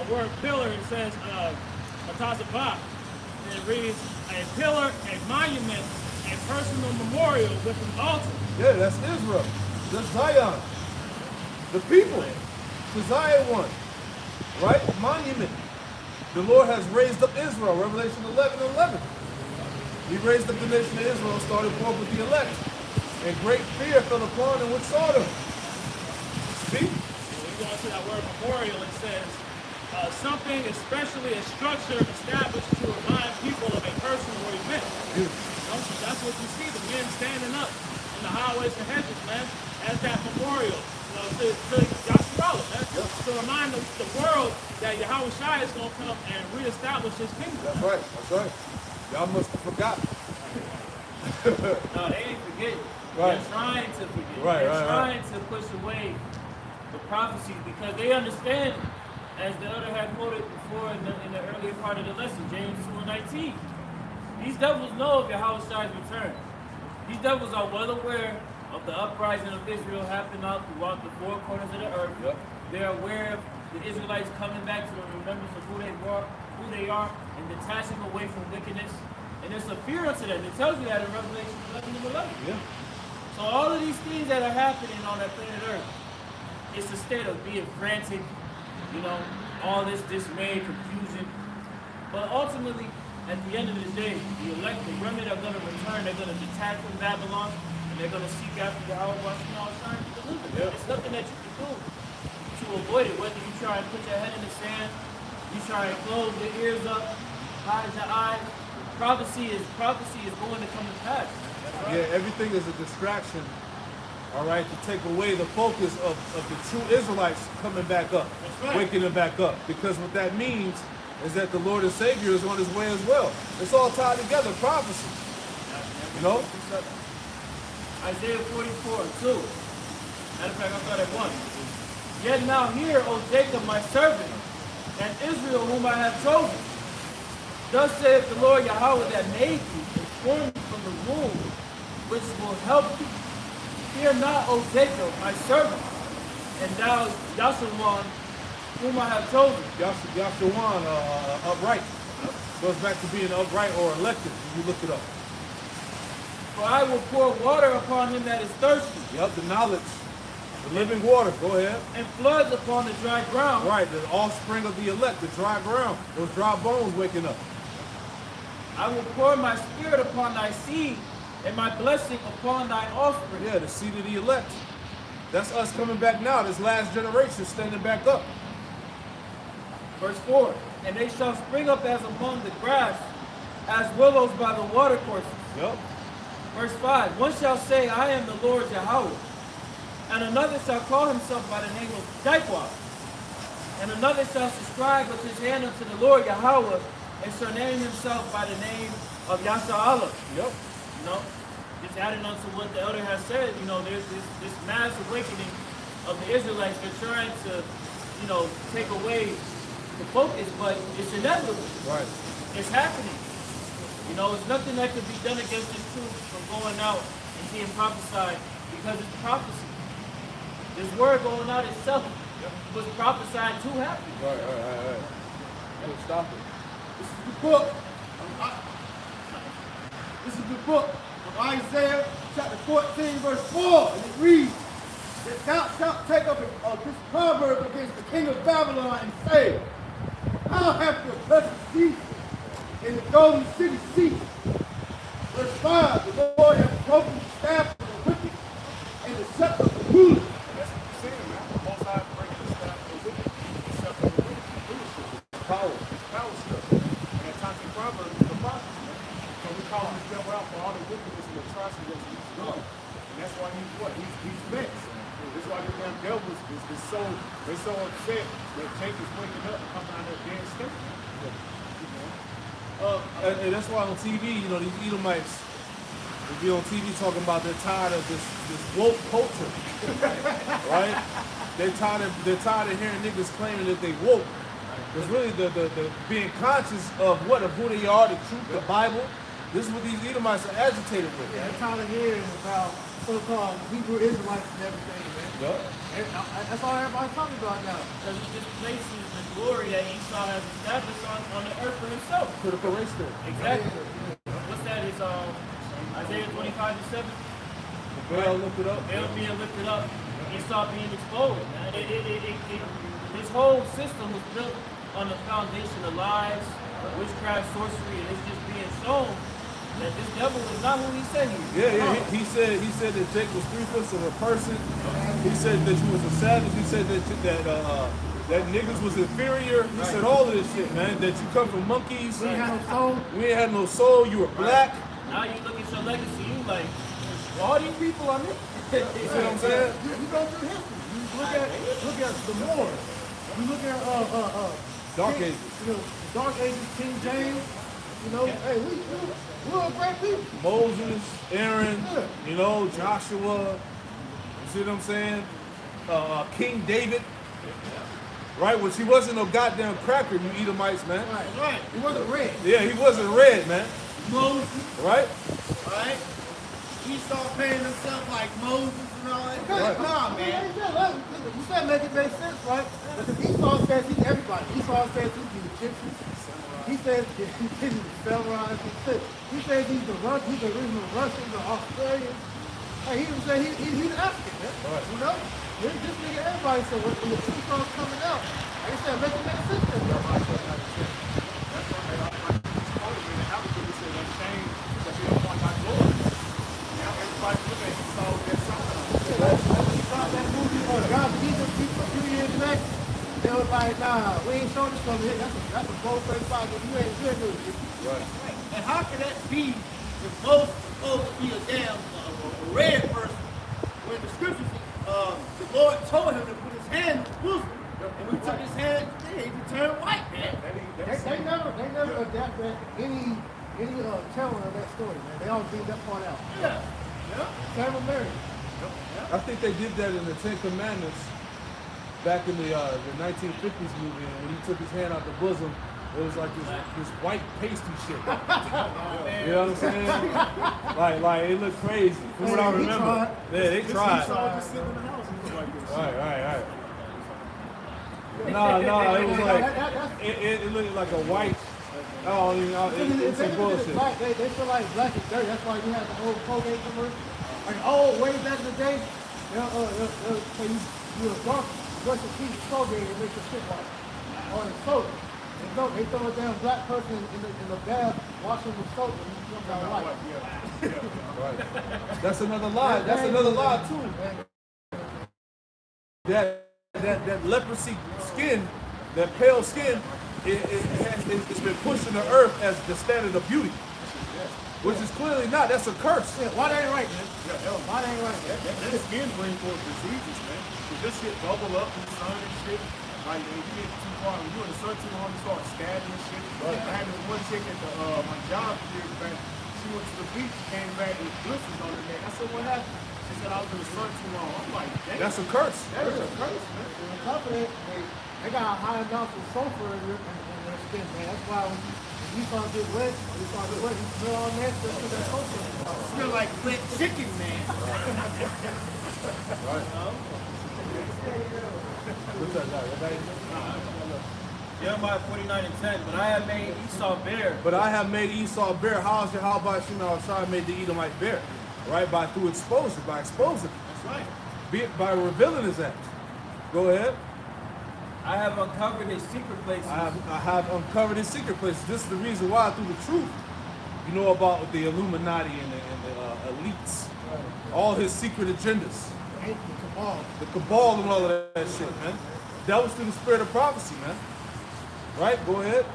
Word pillar, it says Atazabah. And it reads a pillar, a monument, a personal memorial with an altar. Yeah, that's Israel. That's Zion. The people. The Zion one. Right? Monument. The Lord has raised up Israel. Revelation 11:11. He raised up the nation of Israel, started forth with the elect. And great fear fell upon them which saw them. See? When you go into that word memorial, it says something, especially a structure established to remind people of a person or event. You know, that's what you see, the men standing up in the highways and hedges, man, as that memorial, you know, to Yahshua, man, to remind the world that Yahweh Shai is going to come and reestablish his kingdom. That's right. That's right. Y'all must have forgotten. No, they ain't forgetting. Right. They're trying to forget. Right, They're right, trying to push away the prophecies because they understand, as the elder had quoted before in the earlier part of the lesson, James 2:19. These devils know of Yahweh Shai's return. These devils are well aware of the uprising of Israel happening out throughout the four corners of the earth. Yep. They're aware of the Israelites coming back to the remembrance of who they are, and detaching away from wickedness. And there's a fear unto them. It tells you that in Revelation 11:11. Yeah. So all of these things that are happening on that planet Earth, it's a state of being frantic, you know, all this dismay, confusion. But ultimately, at the end of the day, the elect, the remnant are going to return. They're going to detach from Babylon, and they're going to seek after the hour watching all time to deliver. Yeah. It's nothing that you can do to avoid it. Whether you try and put your head in the sand, you try and close your ears up, hide your eyes. Prophecy is going to come to pass. Yeah, everything is a distraction, all right, to take away the focus of the true Israelites coming back up, waking them back up. Because what that means is that the Lord and Savior is on his way as well. It's all tied together, prophecy. You know? Isaiah 44:2. Matter of fact, I'll start at 1. Yet now hear, O Jacob, my servant, and Israel, whom I have chosen. Thus saith the Lord Yahweh that made you and formed you from the womb, which will help you. Fear not, O Jacob, my servant, and thou, Yahshua, whom I have chosen. Yahshawan, upright. Goes back to being upright or elected, when you look it up. For I will pour water upon him that is thirsty, Yep, the knowledge, the living water, go ahead. and floods upon the dry ground. Right, the offspring of the elect, the dry ground, those dry bones waking up. I will pour my spirit upon thy seed, and my blessing upon thine offspring. Yeah, the seed of the elect. That's us coming back now, this last generation standing back up. Verse 4, and they shall spring up as among the grass, as willows by the watercourses. Yep. Verse 5, one shall say, I am the Lord Yahweh, and another shall call himself by the name of Jacob, and another shall subscribe with his hand unto the Lord Yahweh, and shall name himself by the name of Yasharallah. Yep. You know, just adding on to what the elder has said, you know, there's this mass awakening of the Israelites. They're trying to, you know, take away the focus, but it's inevitable. Right. It's happening. You know, it's nothing that could be done against this truth from going out and being prophesied because it's prophecy. This word going out itself was prophesied to happen. Right. Hey, stop it. This is the book. This is the book of Isaiah chapter 14, verse 4. And it reads, Thou take up this proverb against the king of Babylon and say, how hath your blessed seat in the golden city seat? Verse 5, the Lord hath broken the staff of the wicked and the scepter of the rulers. That's what you're saying, man. The Most High breaking the staff of the wicked, the scepter of the wicked, leadership, Power. power stuff. And that time in Proverbs is the prophets, man. So we call this devil out for all the wickedness and atrocities that he's done. And that's why he's what? He's vexed. That's why the damn devil is so, they're so upset that Jacob's waking up and coming out of that dead state. And that's why on TV, you know, these Edomites, they be on TV talking about they're tired of this woke culture, right? They're tired of hearing niggas claiming that they woke. Because really the being conscious of who they are, the truth, the Bible. This is what these Edomites are agitated with. Yeah, I'm tired of hearing about so-called Hebrew Israelites and everything, man. Yup. That's all everybody's talking about now. Because it displaces the glory that Esau has established on the earth for himself. Critical race theory. Exactly. What's that? Is Isaiah 25:7. The veil lifted up. Veil being lifted up, Esau being exposed. Man. This whole system was built on the foundation of lies, witchcraft, sorcery, and it's just being shown that this devil is not who he said he is. Yeah. He said that Jake was 3/5 of a person. He said that you was a savage. He said that niggas was inferior. He said all of this shit, man. That you come from monkeys. We ain't had no soul. We ain't had no soul. You were black. Now you look at your legacy, you like, all these people I mean. You see what I'm saying? You go through history. You look at the Moors. You look at Dark King- Ages. You know, Dark Ages, King James. You know, hey, we're a great people. Moses, Aaron, you know, Joshua. You see what I'm saying? King David. Right? Which he wasn't no goddamn cracker, you Edomites, man. Right. He wasn't red. Yeah, he wasn't red, man. Moses, Right? right? Esau paying himself like Moses and all that. Right. Nah, man. You said make it make sense, right? Because Esau says he's everybody. Esau says he's the Egyptians. He says he's the samurais. He says he's the original Russians, the Australians. Hey, he even said he's African, man. Right. You know? This nigga, everybody. So when the truth starts coming out, like I said, make it make sense. to them. God, Jesus, a few years back, they was like, nah, we ain't showing this over here. That's a bold-faced fight. You ain't good news. Right. And how can that be if Moses is supposed to be a damn red person when the scriptures, the Lord told him to put his hand in his bosom, and when he took his hand, he turned white, man. They never adapted any telling of that story, man. They always leave that part out. Yeah. Sam and Mary. I think they did that in the Ten Commandments back in the 1950s movie. And when he took his hand out the bosom, it was like this white pasty shit. You know what I'm saying? like it looked crazy. From what I remember. Yeah, they tried. Just sitting in the house and look like this. Right. No, it was like it looked like a white. Oh, you know, it's some bullshit. Black, they feel like black is dirty. That's why you have the old Colgate commercial. Like, oh, way back in the day, they'll say you a dark, brush your teeth with Colgate and make your shit wash. Or in soap. They throw a damn black person in the bath, wash them with soap, and you come down white. Right. That's another lie. That's another lie too. That leprosy skin, that pale skin, it's been pushed in the earth as the standard of beauty. Which is clearly not. That's a curse. Yeah, why that ain't right, man? Why that ain't right? That skin bring forth diseases, man. Cause this shit bubble up in the sun and shit. Like if you get too far, when you in the sun too long, you start scabbing and shit. I had this one chick at my job years back. She went to the beach, came back with blisters on her neck. I said, what happened? She said, I was in the sun too long. I'm like, damn. That's a curse. That is a curse, man. And on top of that, they got a high amount of sulfur in their skin, man. That's why when you start to get wet, you smell all that stuff to that sulfur. Smell like wet chicken, man. Right. What's that guy? Jeremiah 49:10. But I have made Esau bare. But I have made Esau bare. How about Shimon Shai made the Edomite bare? Right? By exposure, by exposing. That's right. by revealing his acts. Go ahead. I have uncovered his secret places. I have uncovered his secret places. This is the reason why, through the truth, you know about the Illuminati and the elites, all his secret agendas, the cabal and all of that shit, man. That was through the spirit of prophecy, man. Right? Go ahead.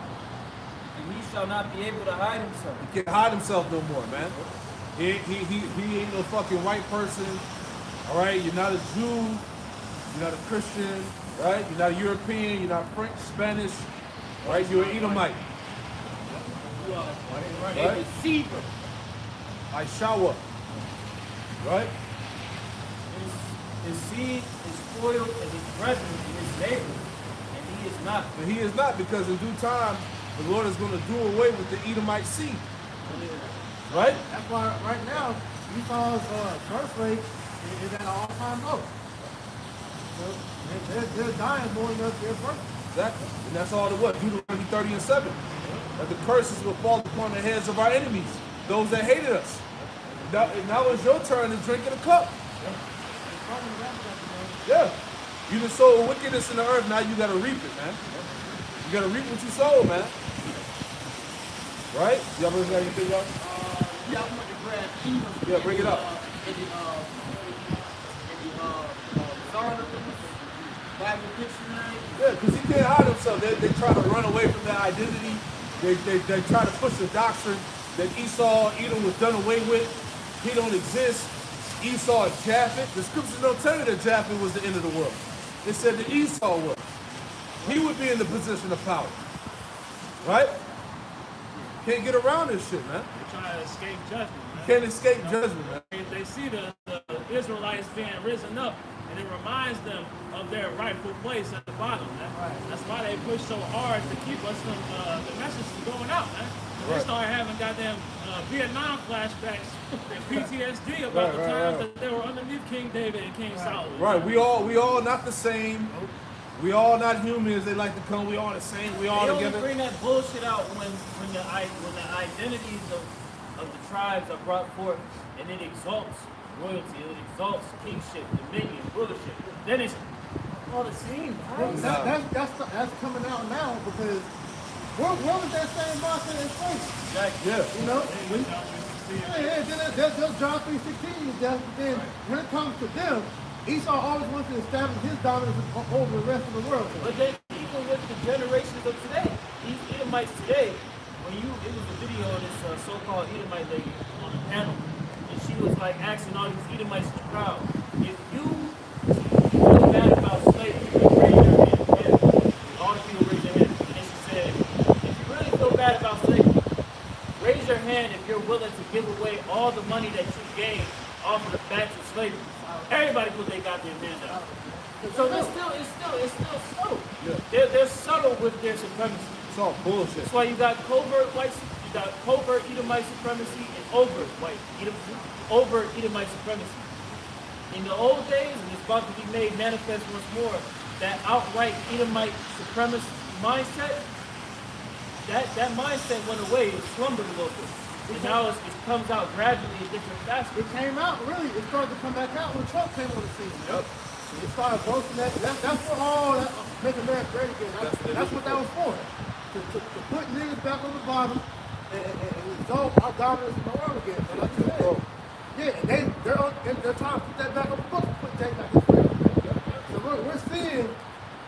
And he shall not be able to hide himself. He can't hide himself no more, man. He ain't no fucking white person. All right, you're not a Jew. You're not a Christian. Right? You're not a European. You're not French, Spanish. Right? You're an Edomite. You are Right? a deceiver. I shower. Right? His seed is spoiled and his brethren and his neighbors, and he is not. And he is not, because in due time, the Lord is going to do away with the Edomite seed. Right? That's why right now Esau's birth rate is at an all-time low. So they're dying more than their birth. Exactly. And that's all it was. Deuteronomy 30 and 7. That the curses will fall upon the heads of our enemies, those that hated us. Now it's your turn to drink in the cup. Yeah. You done sow wickedness in the earth, now you gotta reap it, man. You gotta reap what you sow, man. Right? Y'all got anything else? Yeah, I'm going to grab Edom. Yeah, bring it up. In the Bible dictionary. Yeah, because he can't hide himself. They try to run away from that identity. They try to push the doctrine that Esau, Edom was done away with. He don't exist. Esau is Japheth. The scriptures don't tell you that Japheth was the end of the world. It said that Esau was. He would be in the position of power. Right? Can't get around this shit, man. They're trying to escape judgment, man. Can't escape judgment, man. They see the Israelites being risen up, and it reminds them of their rightful place at the bottom, man. That's why they push so hard to keep us from the message from going out, man. They start having goddamn Vietnam flashbacks and PTSD about the times that they were underneath King David and King Solomon. Right, we all not the same. We all not human as they like to come. We all the same. We all They only together. bring that bullshit out when the identities of the tribes are brought forth, and it exalts royalty, it exalts kingship, dominion, rulership. Then it's all the same. That's coming out now, because where was that same mindset in place? Exactly. Yeah. You know? They'll John 3:16 death, but then when it comes to them, Esau always wants to establish his dominance over the rest of the world. But then even with the generations of today, these Edomites today, it was a video of this so-called Edomite lady on a panel, and she was like asking all these Edomites in the crowd, if you feel bad about slavery, raise your hand. Yeah. All the people raise their hand. And she said, if you really feel bad about slavery, raise your hand if you're willing to give away all the money that you gained off of the backs of slavery. Everybody put their goddamn hand up. So it's still subtle. Yeah. They're subtle with their supremacy. It's all bullshit. That's why you got covert Edomite supremacy and overt Edomite supremacy. In the old days, and it's about to be made manifest once more, that outright Edomite supremacist mindset, that mindset went away, it slumbered a little bit. And now it comes out gradually in different facets. It came out, really, it started to come back out when Trump came on the scene. Yep. It started boasting that. That's what all that Make America Great Again. That's what that was for. To put niggas back on the bottom and resolve our dominance in the world again. So like you said, yeah, and they're trying to put that back on the books, put that back in the world. So we're seeing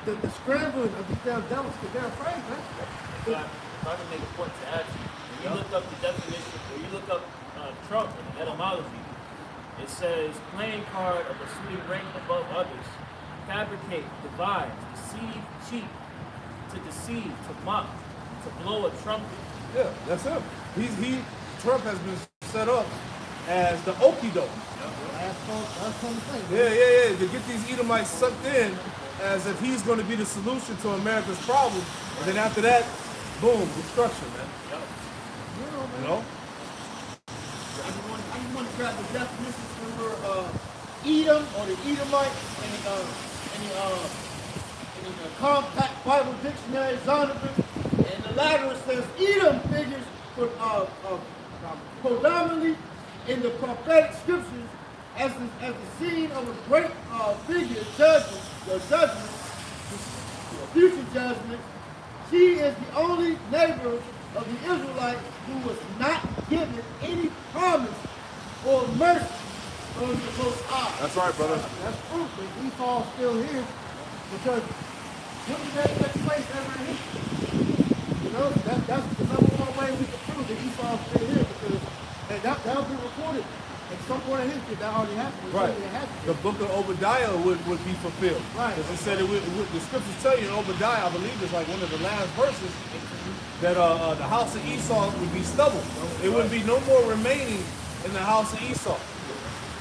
the scrambling of these damn devils because they're afraid, man. If I can make a point to add you, when you look up the definition, or you look up Trump in the etymology, it says playing card of a suited rank above others, fabricate, devise, deceive, cheat, to deceive, to mock, to blow a trumpet. Yeah, that's him. Trump has been set up as the okie doke. Yeah. To get these Edomites sucked in as if he's going to be the solution to America's problem, and then after that, boom, destruction, man. You know? I just want to grab the definitions for Edom or the Edomite in the compact Bible dictionary, Zondervan. And the latter says Edom figures predominantly in the prophetic scriptures as the scene of a great figure, judgment, future judgment, she is the only neighbor of the Israelites who was not given any promise or mercy from the Most High. That's right, brother. That's proof that Esau's still here because when did that take place ever in history? You know, that's the number one way we can prove that Esau's still here because that'll be recorded at some point in history. That already happened. Right. It happened. The book of Obadiah would be fulfilled. Right. Because it said the scriptures tell you in Obadiah, I believe it's like one of the last verses, that the house of Esau would be stubble. It wouldn't be no more remaining in the house of Esau.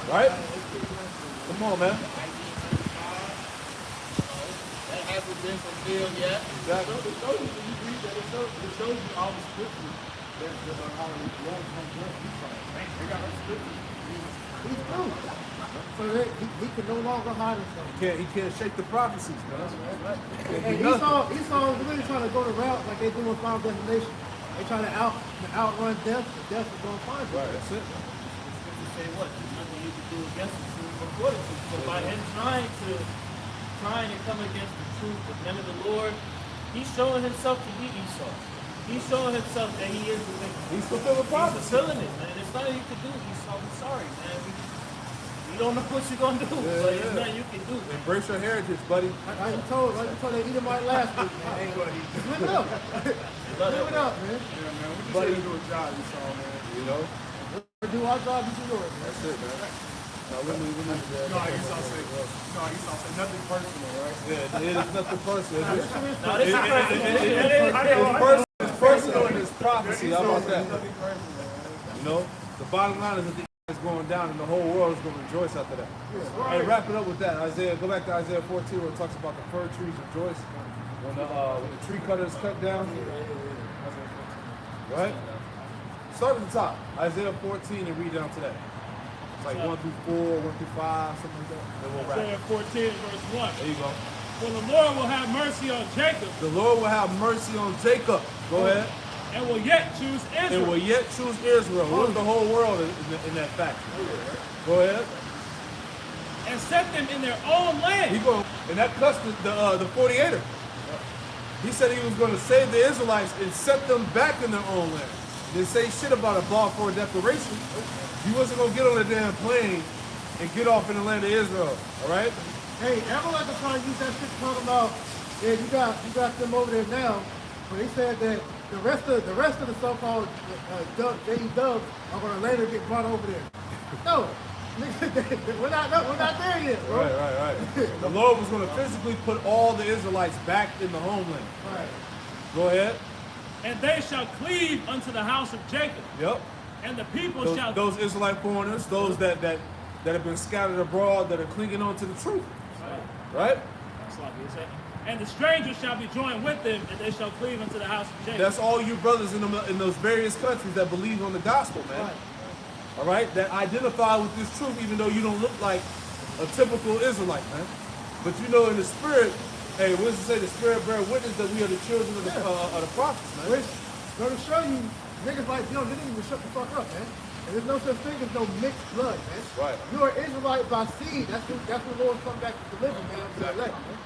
Right? Come on, man. That hasn't been fulfilled yet. Exactly. It shows you when you read that. It shows you all the scriptures that are how the Lord comes to Esau. They got her scriptures. He's through. So that he can no longer hide himself. He can't shake the prophecies, man. And Esau is really trying to go the route like they do in Final Destination. They try to outrun death, but death is going to find them. Right, that's it. Scriptures say what? There's nothing you can do against the truth before the truth. So by him trying to come against the truth, the men of the Lord, he's showing himself to be Esau. He's showing himself that he is the wicked. He's fulfilling He's prophecy. fulfilling it, man. There's nothing you can do, Esau. I'm sorry, man. We don't know what you're gonna do, but there's nothing you can do. Embrace your heritage, buddy. Like you told that Edomite last week, man. Live it up. Live it up, man. Yeah, man. We just Buddy. here to do a job, you saw, man. You know? Do our job, you do yours, man. That's it, man. We need Esau said nothing personal, right? Yeah, it is nothing personal. No, this is It's personal in this prophecy. How about that? You know, the bottom line is that the is going down and the whole world is going to rejoice after that. Hey, wrap it up with that. Go back to Isaiah 14 where it talks about the fir trees rejoice when the tree cutters cut down. Right? Start at the top. Isaiah 14 and read down to that. It's like 1 through 4, 1 through 5, something like that. Then we'll wrap. Isaiah 14, verse 1. There you go. For the Lord will have mercy on Jacob, The Lord will have mercy on Jacob. Go ahead. and will yet choose And Israel. will yet choose Israel. What is the whole world in that fact? Go ahead. And set them in their own land. And that cuts the 48er. He said he was going to save the Israelites and set them back in their own land. Didn't say shit about a Balfour Declaration. He wasn't going to get on a damn plane and get off in the land of Israel. All right? Hey, everyone like to try to use that shit to talk about, yeah, you got them over there now, but they said that the rest of the so-called J.E. Dubs are going to later get brought over there. No, we're not there yet, bro. Right. The Lord was going to physically put all the Israelites back in the homeland. Right. Go ahead. And they shall cleave unto the house of Jacob. Yep. And the people shall... Those Israelite foreigners, those that have been scattered abroad, that are clinging on to the truth. Right? That's like he said. And the strangers shall be joined with them, and they shall cleave unto the house of Jacob. That's all you brothers in those various countries that believe on the gospel, man. Right. All right? That identify with this truth, even though you don't look like a typical Israelite, man. But you know in the spirit, hey, what does it say? The spirit bear witness that we are the children of the prophets, man. Which, going to show you, niggas like, they didn't even shut the fuck up, man. And there's no such thing as no mixed blood, man. Right. You're an Israelite by seed. That's what the Lord come back to deliver, man, to the elect, man.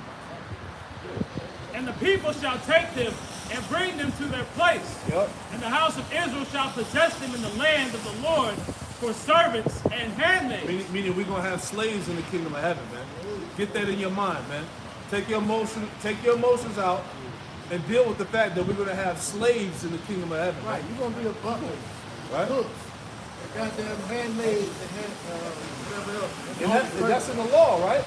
And the people shall take them and bring them to their place. Yep. And the house of Israel shall possess them in the land of the Lord for servants and handmaids. Meaning we're going to have slaves in the kingdom of heaven, man. Get that in your mind, man. Take your emotions out and deal with the fact that we're going to have slaves in the kingdom of heaven. Right, you're going to be a butler. Right? Cooks. Goddamn handmaids and whatever else. And that's in the law, right?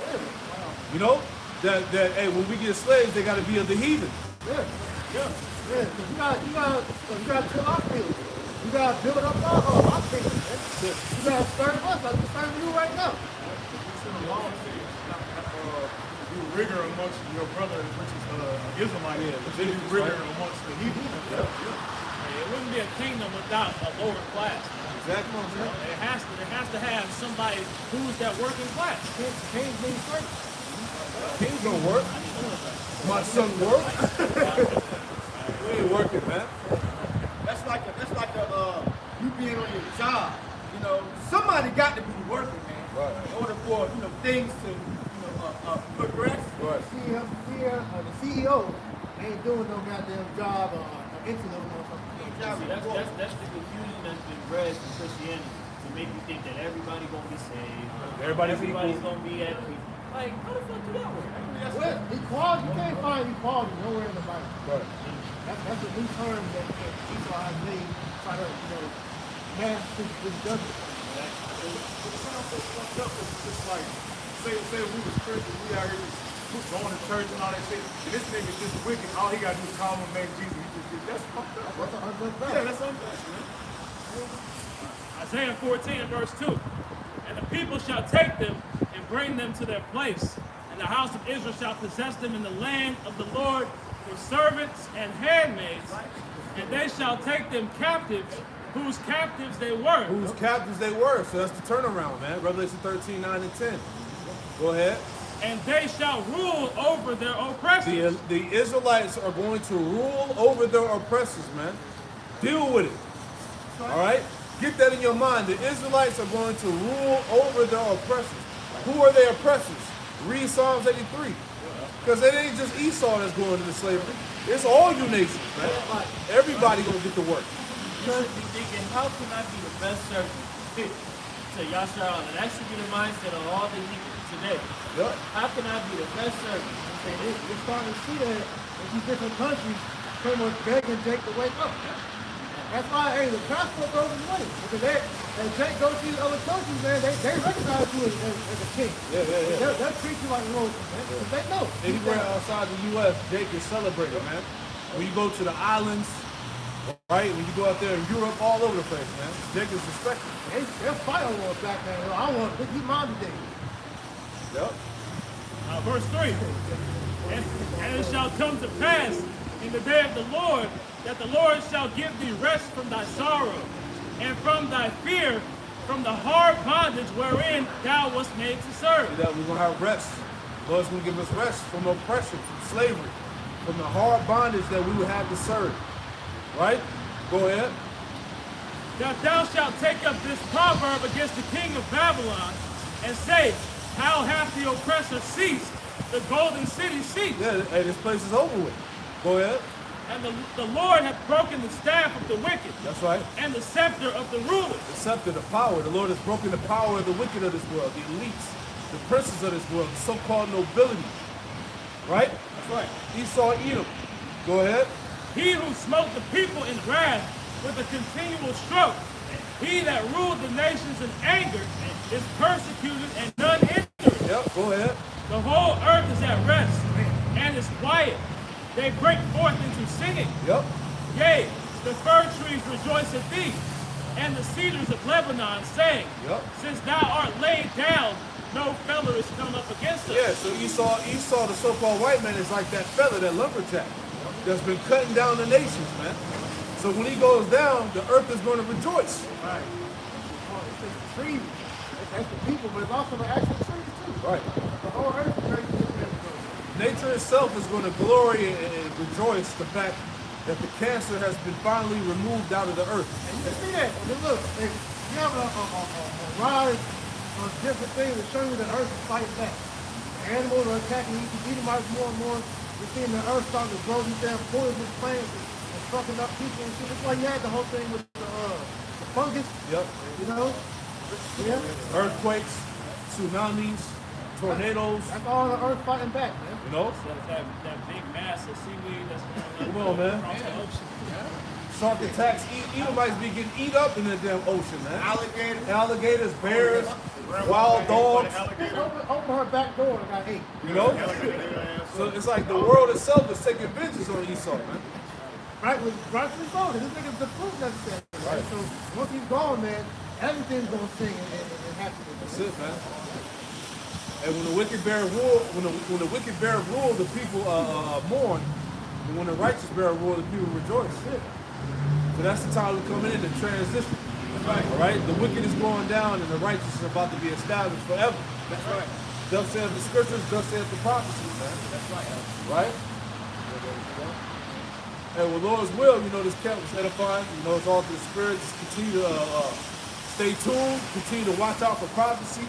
You know, that hey, when we get slaves, they got to be of the heathen. Yeah. You got to fill our fields. You got to build up our fields, man. You got to serve us like we're serving you right now. You rigor amongst your brother, which is Israelite. Yeah, You rigor amongst the heathen. It wouldn't be a kingdom without a lower class. Exactly. It has to have somebody who's that working class. Kings mean straight. Kings don't work. My son work. We ain't working, man. That's like you being on your job. You know, somebody got to be working, man. Right. things to progress. Right. The CEO ain't doing no goddamn job or into no motherfucking See, that's the confusion that's been bred from Christianity to make you think that everybody gonna be saved. Everybody's Everybody's equal. gonna be at peace. Like, how the fuck do that work? Well, equality, you can't find equality nowhere in the Bible. Right. That's a new term that Esau has made, try to, mass this judgment. It sounds so fucked up. It's just like, say we was Christians, we out here just going to church and all that shit. And this nigga just wicked. All he gotta do is call him name Jesus. He just did. That's fucked up. That's an unjust Yeah, battle. that's unjust, man. Isaiah 14 and verse 2. And the people shall take them and bring them to their place. And the house of Israel shall possess them in the land of the Lord for servants and handmaids. And they shall take them captives, whose captives they were. Whose captives they were. So that's the turnaround, man. Revelation 13, 9 and 10. Go ahead. And they shall rule over their oppressors. The Israelites are going to rule over their oppressors, man. Deal with it. All right? Get that in your mind. The Israelites are going to rule over their oppressors. Who are their oppressors? Read Psalms 83. Because it ain't just Esau that's going into slavery. It's all you nations, man. Everybody gonna get to work. You should be thinking, how can I be the best servant to Yashar? And that should be the mindset of all the people today. Yep. How can I be the best servant? And we're starting to see that in these different countries pretty much begging Jake to wake up. That's why, hey, the passport goes in way. Because as Jake goes to these other countries, man, they recognize you as a king. Yeah. They'll treat you like royalty, man. Because they know. Anywhere outside the U.S., Jake is celebrated, man. When you go to the islands, right? When you go out there in Europe, all over the place, man. Jake is respected. They'll fight over us back there. I want to keep mine today. Yep. Verse 3. And it shall come to pass in the day of the Lord that the Lord shall give thee rest from thy sorrow and from thy fear, from the hard bondage wherein thou wast made to serve. That we're going to have rest. The Lord's going to give us rest from oppression, from slavery, from the hard bondage that we would have to serve. Right? Go ahead. That thou shalt take up this proverb against the king of Babylon and say, how hath the oppressor ceased? The golden city ceased. Yeah, hey, this place is over with. Go ahead. And the Lord hath broken the staff of the wicked. That's right. And the scepter of the rulers. The scepter, the power. The Lord has broken the power of the wicked of this world, the elites, the princes of this world, the so-called nobility. Right? That's right. Esau, Edom. Go ahead. He who smote the people in wrath with a continual stroke. He that ruled the nations in anger is persecuted and none hindered. Yep, go ahead. The whole earth is at rest and is quiet. They break forth into singing. Yep. Yea, the fir trees rejoice at thee, and the cedars of Lebanon saying, Yep. since thou art laid down, no feller is come up against us. Yeah, so Esau, the so-called white man, is like that fella, that lumberjack, that's been cutting down the nations, man. So when he goes down, the earth is going to rejoice. Right. It's just the trees. That's the people, but it's also the actual trees, too. Right. The whole earth is ready to get Nature itself is going to glory and rejoice the fact that the cancer has been finally removed out of the earth. And you can see that. I mean, look, if you have a rise of different things that show you that earth is fighting back. The animals are attacking Edomites more and more. You're seeing the earth starting to grow these damn poisonous plants and fucking up people and shit. It's like you had the whole thing with the fungus, Yep. you know? Yeah. Earthquakes, tsunamis, tornadoes, That's all the earth fighting back, man. you know? So that big mass of seaweed that's going Come on, man. across the ocean. Shark attacks. Edomites be getting eat up in the damn ocean, man. Alligators, bears, wild dogs, Open her back door and got ate. you know? So it's like the world itself is taking vengeance on Esau, man. Rightfully so. This nigga's the fruit necessary. Right? So once he's gone, man, everything's gonna sing and happen. That's it, man. And when the wicked bear rule, when the wicked bear rule, the people mourn. And when the righteous bear rule, the people rejoice. So that's the time we're coming in, the transition. All right? The wicked is going down and the righteous is about to be established forever. That's right. Thus saith the scriptures, thus saith the prophecies, man. That's right. Right? And with Lord's will, you know, this camp was edifying. You know, it's all through the Spirit. Just continue to stay tuned. Continue to watch out for prophecy.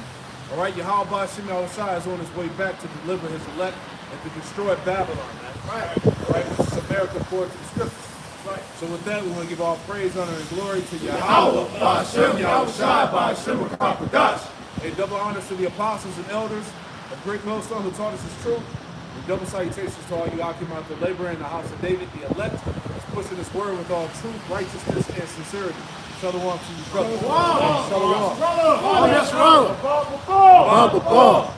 All right, Yahweh Hashem Yahushua is on his way back to deliver his elect and to destroy Babylon, man. Right. All right, which is America according to the scriptures. Right. So with that, we want to give all praise, honor, and glory to Yahweh. Hashem Yahushua, Hashem Kapadosh. A double honors to the apostles and elders of Great Millstone who taught us his truth. And double salutations to all you Akim out there laboring in the house of David, the elect, is pushing his word with all truth, righteousness, and sincerity. Shalom to you, brother. Shalom. Shalom. Oh, that's wrong. Baba.